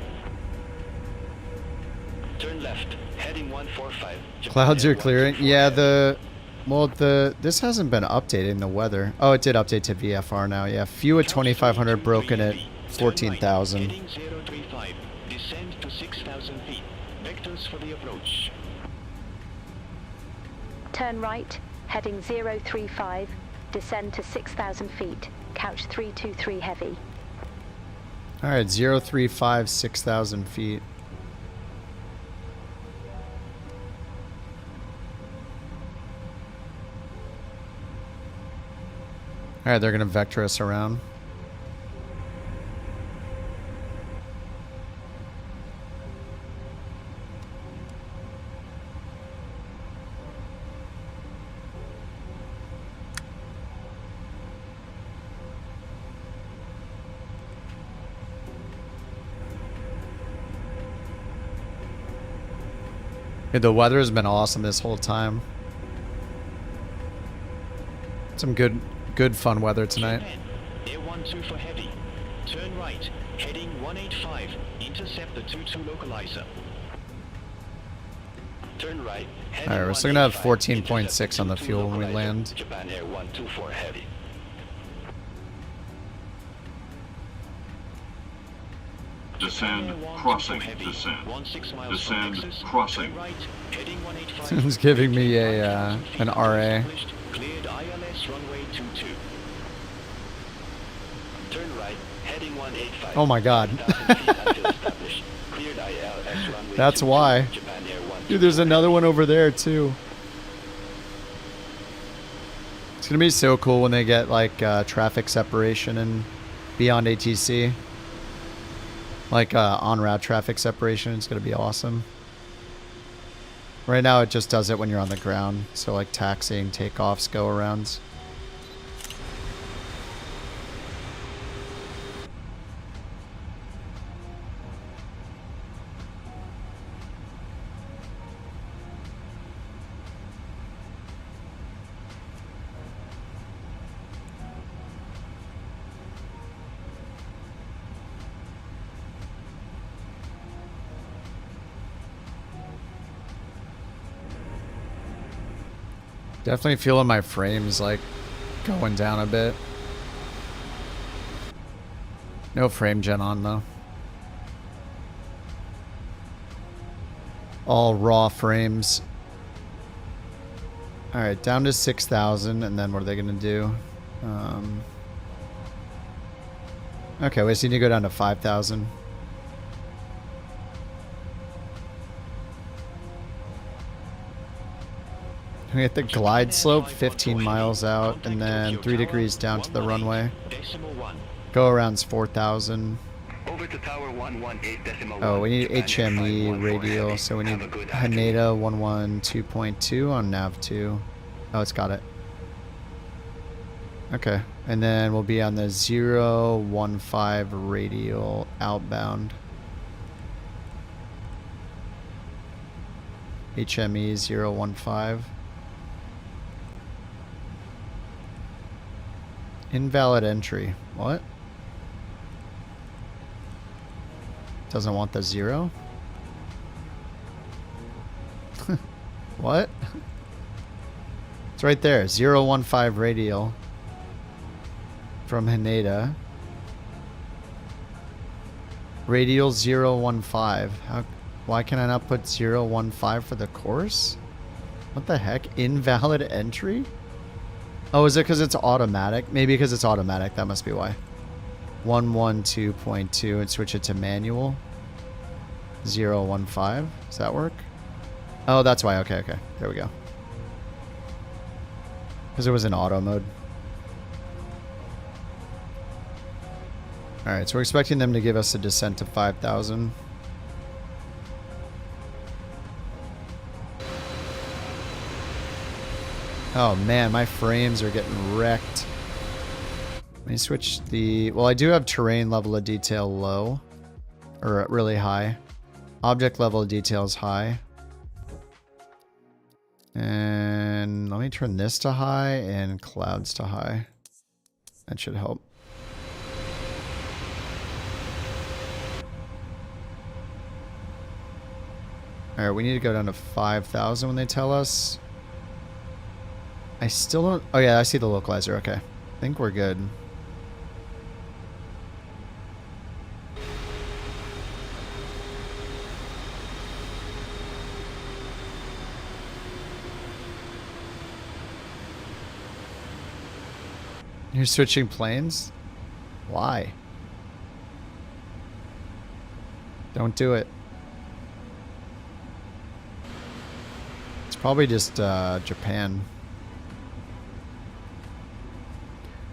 Speaker 9: Turn left. Heading 145.
Speaker 1: Clouds are clearing. Yeah, this hasn't been updating the weather. Oh, it did update to VFR now. Yeah, few at 2500, broken at 14,000.
Speaker 9: Heading 035. Descend to 6,000 feet. Vectors for the approach.
Speaker 2: Turn right, heading 035, descend to 6,000 feet, couch 323 heavy.
Speaker 1: All right, 035, 6,000 feet. All right, they're going to vector us around. Dude, the weather has been awesome this whole time. Some good fun weather tonight.
Speaker 9: Air 12 for heavy. Turn right, heading 185. Intercept the 22 localizer. Turn right.
Speaker 1: Alright, we're still gonna have 14.6 on the fuel when we land.
Speaker 9: Japan Air 124 heavy.
Speaker 11: Descend, crossing, descend. Descend, crossing.
Speaker 1: It's giving me a an RA.
Speaker 9: Cleared ILS runway 22. Turn right, heading 185.
Speaker 1: Oh my god. That's why. Dude, there's another one over there too. It's gonna be so cool when they get like traffic separation and beyond ATC. Like on route traffic separation. It's gonna be awesome. Right now it just does it when you're on the ground. So like taxiing, takeoffs, go arounds. Definitely feeling my frames like going down a bit. No frame gen on though. All raw frames. Alright, down to 6,000 and then what are they gonna do? Okay, we just need to go down to 5,000. We hit the glide slope 15 miles out and then 3 degrees down to the runway. Go around's 4,000.
Speaker 17: Over to tower 118.1.
Speaker 1: Oh, we need HME radial, so we need Haneda 112.2 on nav 2. Oh, it's got it. Okay, and then we'll be on the 015 radial outbound. HME 015. Invalid entry. What? Doesn't want the 0? What? It's right there. 015 radial. From Haneda. Radial 015. Why can I not put 015 for the course? What the heck? Invalid entry? Oh, is it because it's automatic? Maybe because it's automatic. That must be why. 112.2 and switch it to manual. 015. Does that work? Oh, that's why. Okay, okay. There we go. Because it was in auto mode. Alright, so we're expecting them to give us a descent to 5,000. Oh man, my frames are getting wrecked. Let me switch the... Well, I do have terrain level of detail low. Or really high. Object level of detail is high. And let me turn this to high and clouds to high. That should help. Alright, we need to go down to 5,000 when they tell us. I still don't... Oh yeah, I see the localizer. Okay. I think we're good. You're switching planes? Why? Don't do it. It's probably just Japan.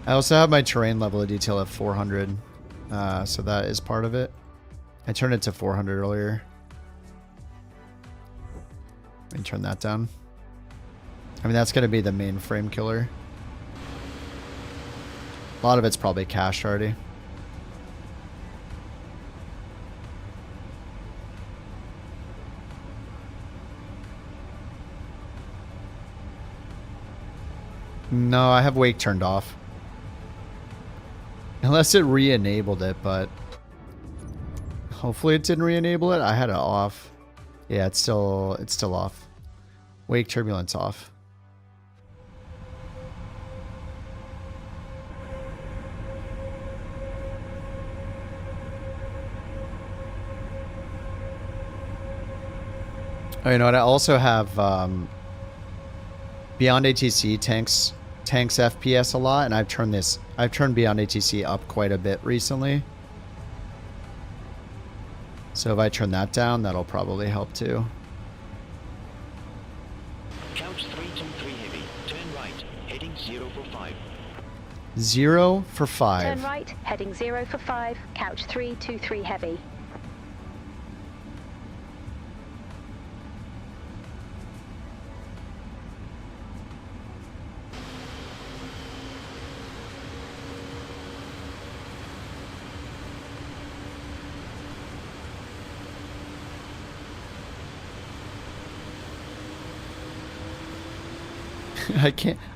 Speaker 1: I also have my terrain level of detail at 400, so that is part of it. I turned it to 400 earlier. Let me turn that down. I mean, that's going to be the main frame killer. A lot of it's probably cached already. No, I have wake turned off. Unless it re-enabled it, but hopefully it didn't re-enable it. I had it off. Yeah, it's still off. Wake turbulence off. Oh, you know what? I also have Beyond ATC tanks FPS a lot, and I've turned Beyond ATC up quite a bit recently. So if I turn that down, that'll probably help too.
Speaker 9: Couch 323 heavy. Turn right, heading 0 for 5.
Speaker 1: 0 for 5.
Speaker 2: Turn right, heading 0 for 5. Couch 323 heavy.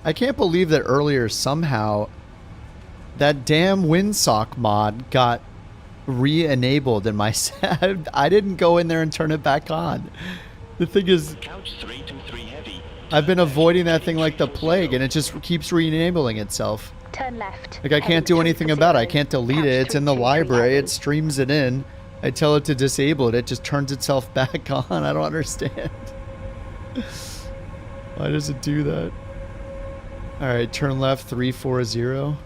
Speaker 1: I can't believe that earlier somehow that damn windsock mod got re-enabled in my set. I didn't go in there and turn it back on. The thing is, I've been avoiding that thing like the plague, and it just keeps re-enabling itself.
Speaker 2: Turn left.
Speaker 1: Like I can't do anything about it. I can't delete it. It's in the library. It streams it in. I tell it to disable it. It just turns itself back on. I don't understand. Why does it do that? Alright, turn left 340.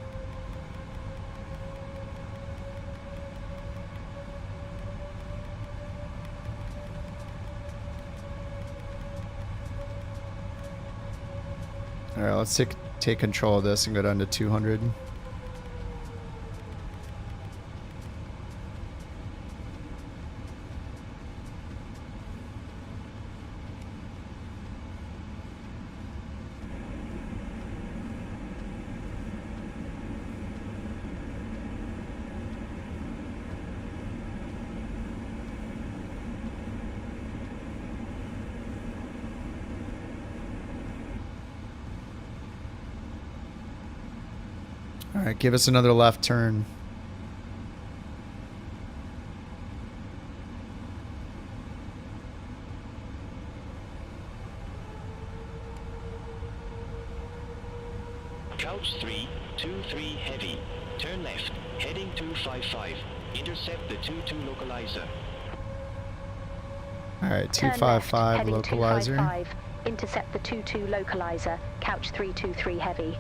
Speaker 1: Alright, let's take control of this and go down to 200. Alright, give us another left turn.
Speaker 9: Couch 323 heavy. Turn left, heading 255. Intercept the 22 localizer.
Speaker 1: Alright, 255 localizer.
Speaker 2: 255. Intercept the 22 localizer. Couch 323 heavy.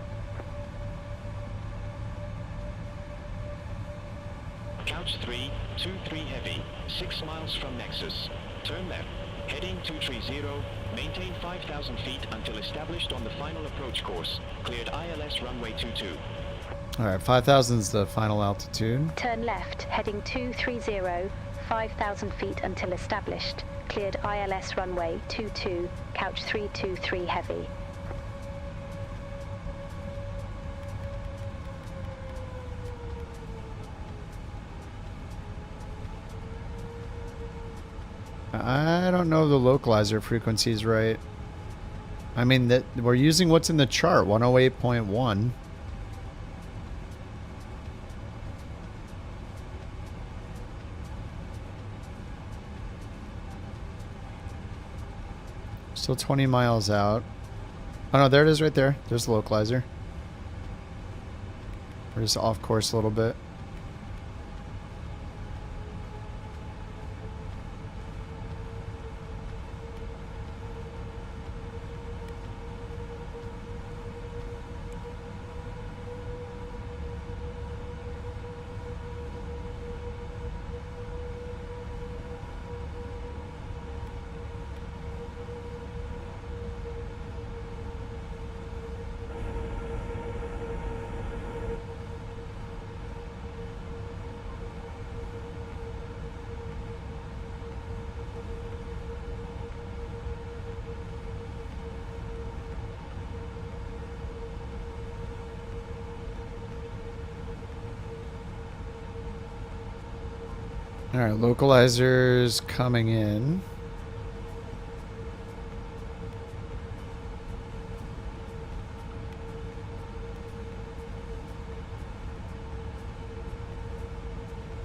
Speaker 9: Couch 323 heavy, 6 miles from Nexus. Turn left, heading 230, maintain 5,000 feet until established on the final approach course. Cleared ILS runway 22.
Speaker 1: Alright, 5,000 is the final altitude.
Speaker 2: Turn left, heading 230, 5,000 feet until established. Cleared ILS runway 22, couch 323 heavy.
Speaker 1: I don't know if the localizer frequency is right. I mean, that we're using what's in the chart, 108.1. Still 20 miles out. Oh no, there it is right there. There's the localizer. We're just off course a little bit. Alright, localizers coming in.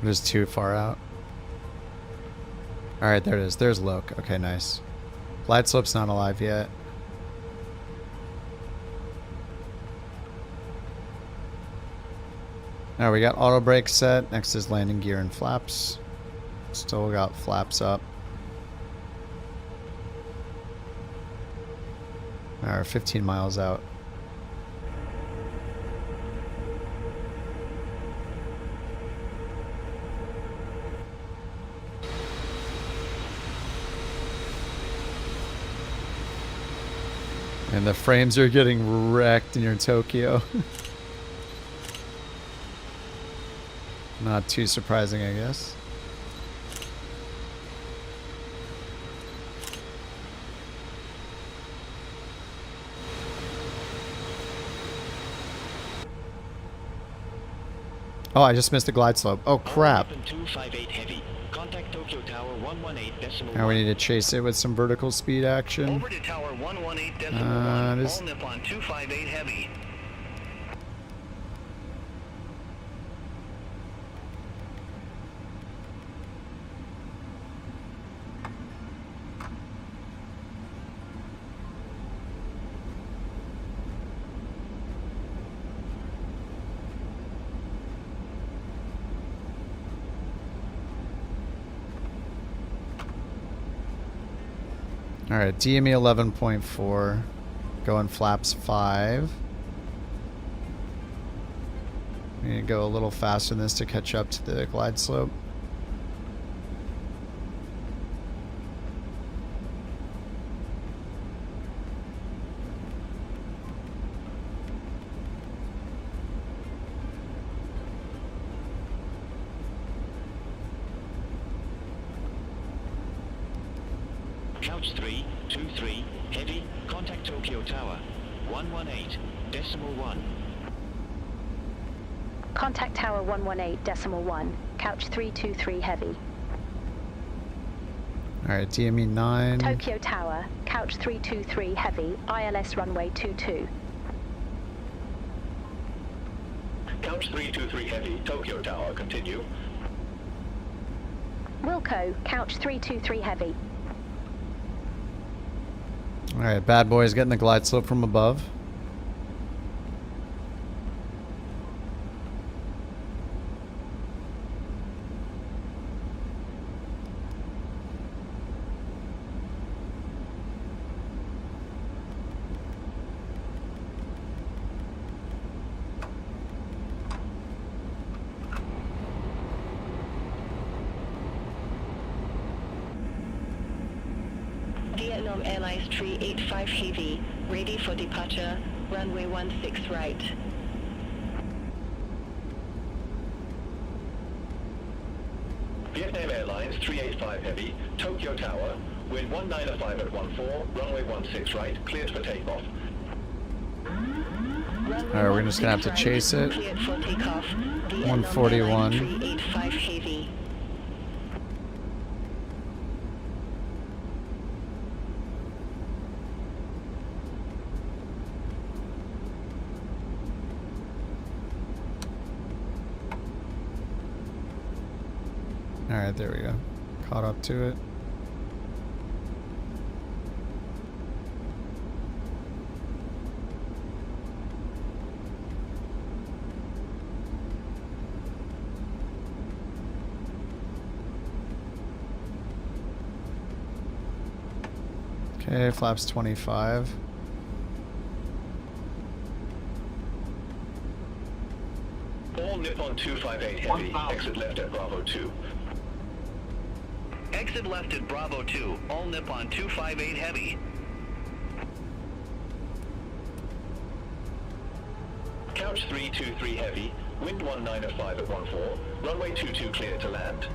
Speaker 1: Just too far out. Alright, there it is. There's Loc. Okay, nice. Glide slope's not alive yet. Alright, we got auto brake set. Next is landing gear and flaps. Still got flaps up. Alright, 15 miles out. And the frames are getting wrecked in your Tokyo. Not too surprising, I guess. Oh, I just missed the glide slope. Oh, crap. Now we need to chase it with some vertical speed action.
Speaker 17: Over to tower 118.1, all Nippon 258 heavy.
Speaker 1: Alright, DME 11.4. Going flaps 5. We need to go a little faster than this to catch up to the glide slope.
Speaker 9: Couch 323 heavy, contact Tokyo Tower 118.1.
Speaker 2: Contact tower 118.1, couch 323 heavy.
Speaker 1: Alright, DME 9.
Speaker 2: Tokyo Tower, couch 323 heavy, ILS runway 22.
Speaker 9: Couch 323 heavy, Tokyo Tower, continue.
Speaker 2: Wilco, couch 323 heavy.
Speaker 1: Alright, bad boy's getting the glide slope from above.
Speaker 8: Vietnam Airlines 385 Heavy, ready for departure, runway 16 right.
Speaker 9: Vietnam Airlines 385 Heavy, Tokyo Tower, wind 195 at 14, runway 16 right, cleared for takeoff.
Speaker 1: Alright, we're just gonna have to chase it.
Speaker 8: Cleared for takeoff.
Speaker 1: 141.
Speaker 8: 385 Heavy.
Speaker 1: Alright, there we go. Caught up to it. Okay, flaps 25.
Speaker 9: All Nippon 258 Heavy, exit left at Bravo 2.
Speaker 17: Exit left at Bravo 2, all Nippon 258 Heavy.
Speaker 9: Couch 323 Heavy, wind 195 at 14, runway 22 cleared to land.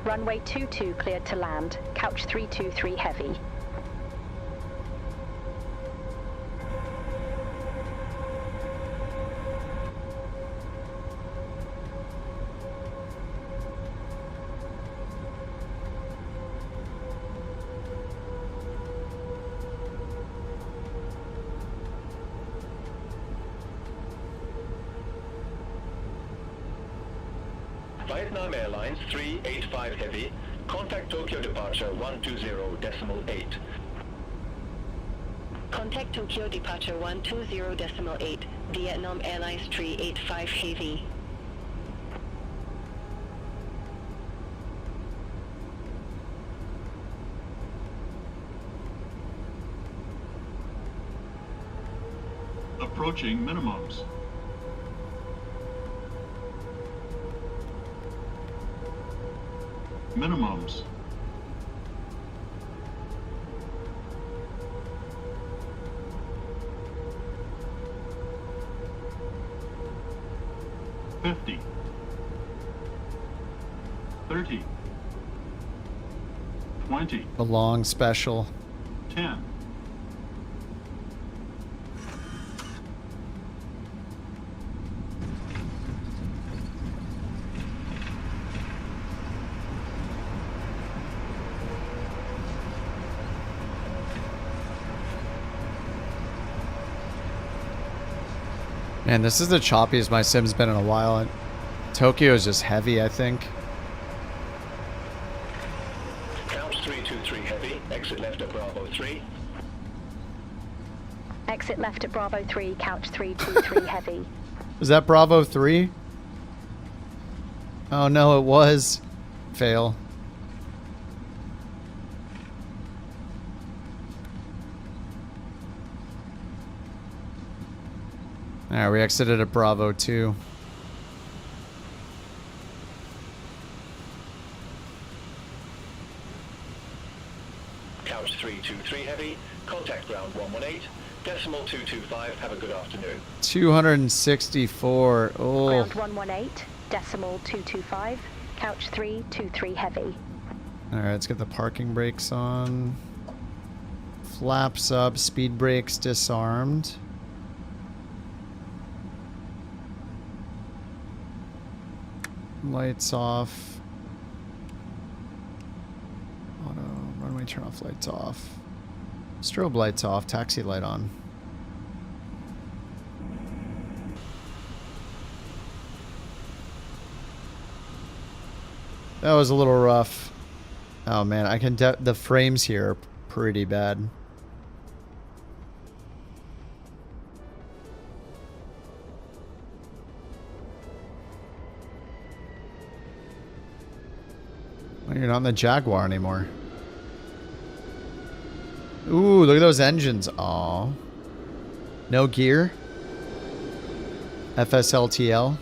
Speaker 2: Runway 22 cleared to land. Couch 323 Heavy.
Speaker 9: Vietnam Airlines 385 Heavy, contact Tokyo departure 120.8.
Speaker 8: Contact Tokyo departure 120.8, Vietnam Airlines 385 Heavy.
Speaker 11: Approaching minimums. Minimums. $50. $30. $20.
Speaker 1: The long special.
Speaker 11: $10.
Speaker 1: Man, this is the choppiest my sim's been in a while. And Tokyo is just heavy, I think.
Speaker 9: Couch 323 Heavy, exit left at Bravo 3.
Speaker 2: Exit left at Bravo 3, couch 323 Heavy.
Speaker 1: Was that Bravo 3? Oh no, it was. Fail. Alright, we exited at Bravo 2.
Speaker 9: Couch 323 Heavy, contact ground 118, decimal 225, have a good afternoon.
Speaker 1: 264. Oh.
Speaker 2: Ground 118, decimal 225, couch 323 Heavy.
Speaker 1: Alright, let's get the parking brakes on. Flaps up, speed brakes disarmed. Lights off. Auto, runway turn off, lights off. Strobe lights off, taxi light on. That was a little rough. Oh man, I can the frames here are pretty bad. Well, you're not in the Jaguar anymore. Ooh, look at those engines. Aw. No gear. FSLTL.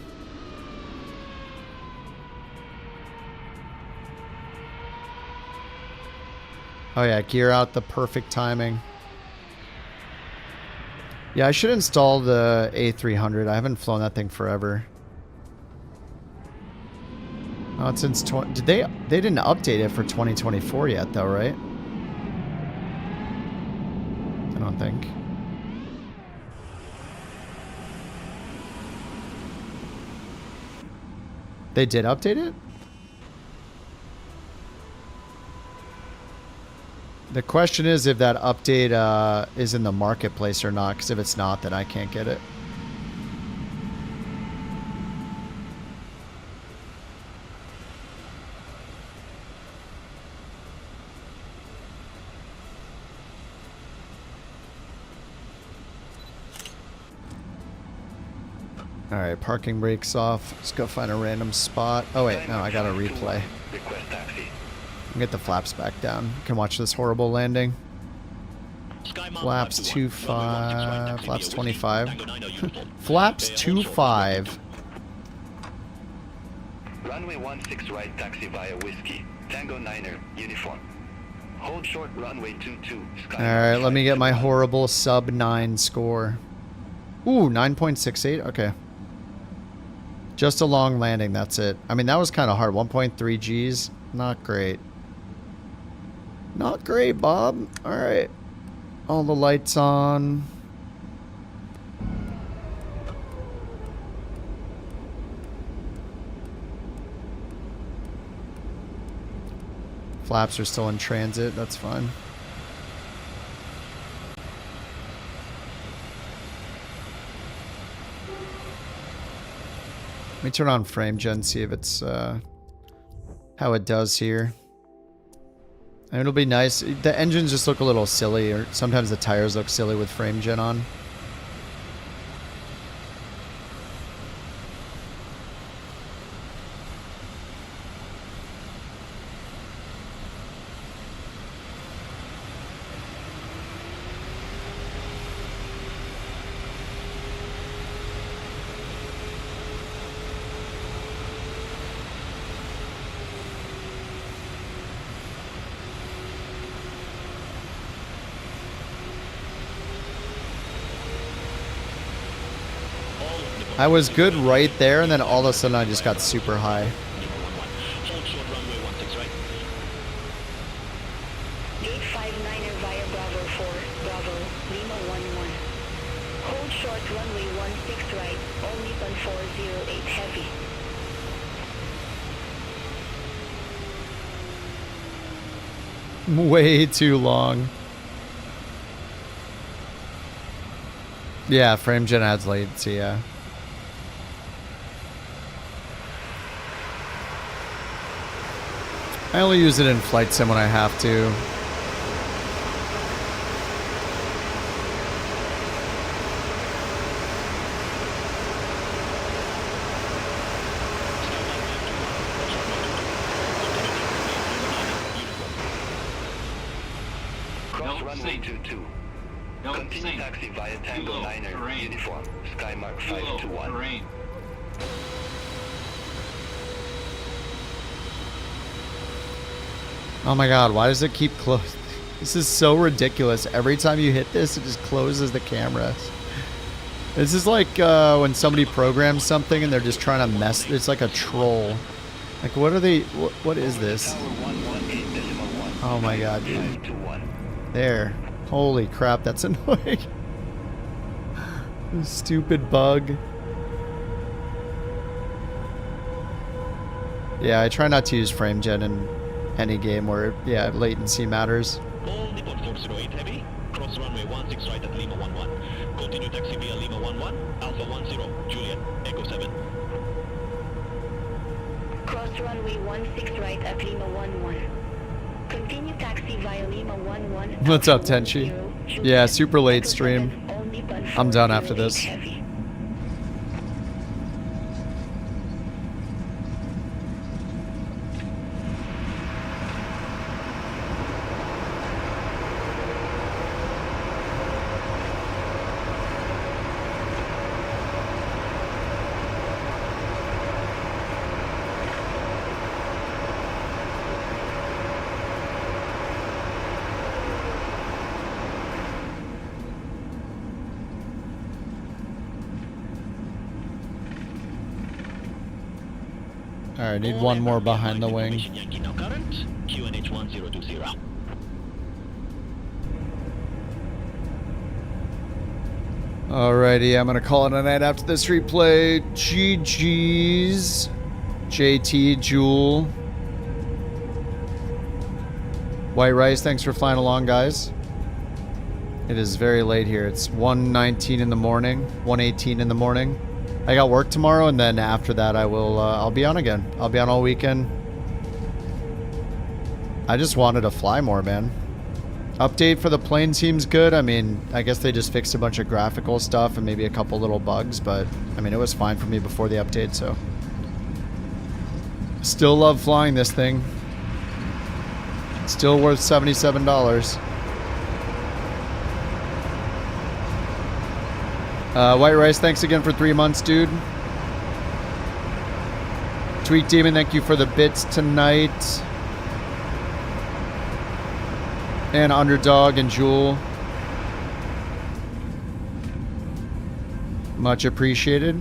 Speaker 1: Oh yeah, gear out the perfect timing. Yeah, I should install the A300. I haven't flown that thing forever. Oh, it's since they didn't update it for 2024 yet though, right? I don't think. They did update it? The question is if that update is in the marketplace or not, because if it's not, then I can't get it. Alright, parking brakes off. Let's go find a random spot. Oh wait, no, I gotta replay.
Speaker 3: Request taxi.
Speaker 1: Get the flaps back down. You can watch this horrible landing. Flaps 25. Flaps 25. Flaps 25.
Speaker 3: Runway 16 right taxi via Whiskey. Tango 9er, uniform. Hold short runway 22.
Speaker 1: Alright, let me get my horrible sub 9 score. Ooh, 9.68? Okay. Just a long landing, that's it. I mean, that was kind of hard. 1.3 Gs. Not great. Not great, Bob. Alright. All the lights on. Flaps are still in transit. That's fine. Let me turn on frame gen, see if it's how it does here. And it'll be nice. The engines just look a little silly, or sometimes the tires look silly with frame gen on. I was good right there, and then all of a sudden I just got super high.
Speaker 8: Hold short runway 16 right. 859er via Bravo 4, Bravo, Lima 11. Hold short runway 16 right, only on 408 heavy.
Speaker 1: Way too long. Yeah, frame gen adds latency, yeah. I only use it in flight sim when I have to.
Speaker 3: Cross runway 22. Continue taxi via Tango 9er, uniform. Skymark 521.
Speaker 1: Oh my god, why does it keep closing? This is so ridiculous. Every time you hit this, it just closes the camera. This is like when somebody programs something and they're just trying to mess. It's like a troll. Like, what are they? What is this? Oh my god, dude. There. Holy crap, that's annoying. This stupid bug. Yeah, I try not to use frame gen in any game where, yeah, latency matters.
Speaker 9: All Nippon 408 heavy, cross runway 16 right at Lima 11. Continue taxi via Lima 11, Alpha 10, Juliet, Echo 7.
Speaker 8: Cross runway 16 right at Lima 11. Continue taxi via Lima 11.
Speaker 1: What's up, Tenchi? Yeah, super late stream. I'm done after this. Alright, need one more behind the wing.
Speaker 9: Yankee now current, QNH 1020.
Speaker 1: Alrighty, I'm gonna call it a night after this replay. GG's. JT, Jewel. White Rice, thanks for flying along, guys. It is very late here. It's 1:19 in the morning, 1:18 in the morning. I got work tomorrow, and then after that I will, I'll be on again. I'll be on all weekend. I just wanted to fly more, man. Update for the plane seems good. I mean, I guess they just fixed a bunch of graphical stuff and maybe a couple little bugs, but I mean, it was fine for me before the update, so. Still love flying this thing. Still worth $77. White Rice, thanks again for 3 months, dude. Tweak Demon, thank you for the bits tonight. And Underdog and Jewel. Much appreciated.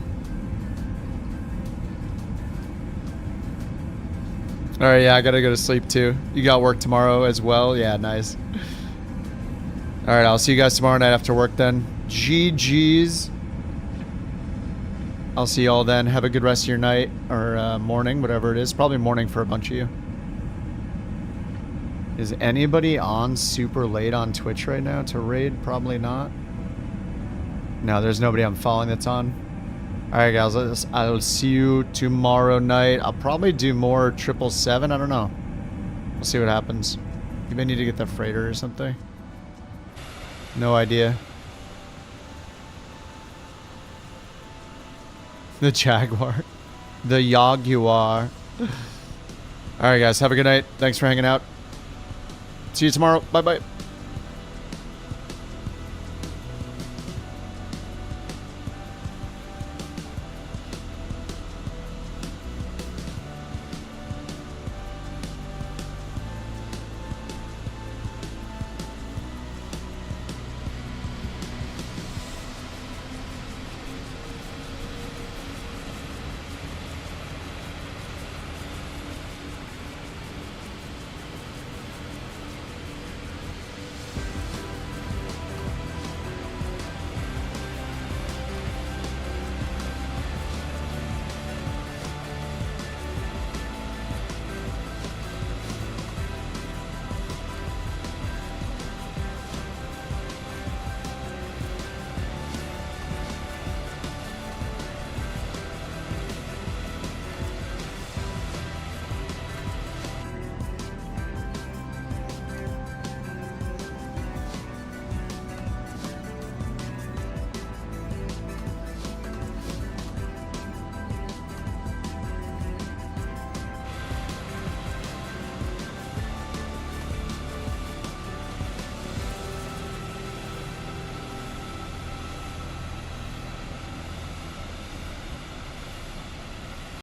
Speaker 1: Alright, yeah, I gotta go to sleep too. You got work tomorrow as well? Yeah, nice. Alright, I'll see you guys tomorrow night after work then. GG's. I'll see y'all then. Have a good rest of your night or morning, whatever it is. Probably morning for a bunch of you. Is anybody on super late on Twitch right now to raid? Probably not. No, there's nobody I'm following that's on. Alright guys, I'll see you tomorrow night. I'll probably do more 777. I don't know. We'll see what happens. You may need to get the freighter or something. No idea. The Jaguar. The Jaguar. Alright guys, have a good night. Thanks for hanging out. See you tomorrow. Bye-bye.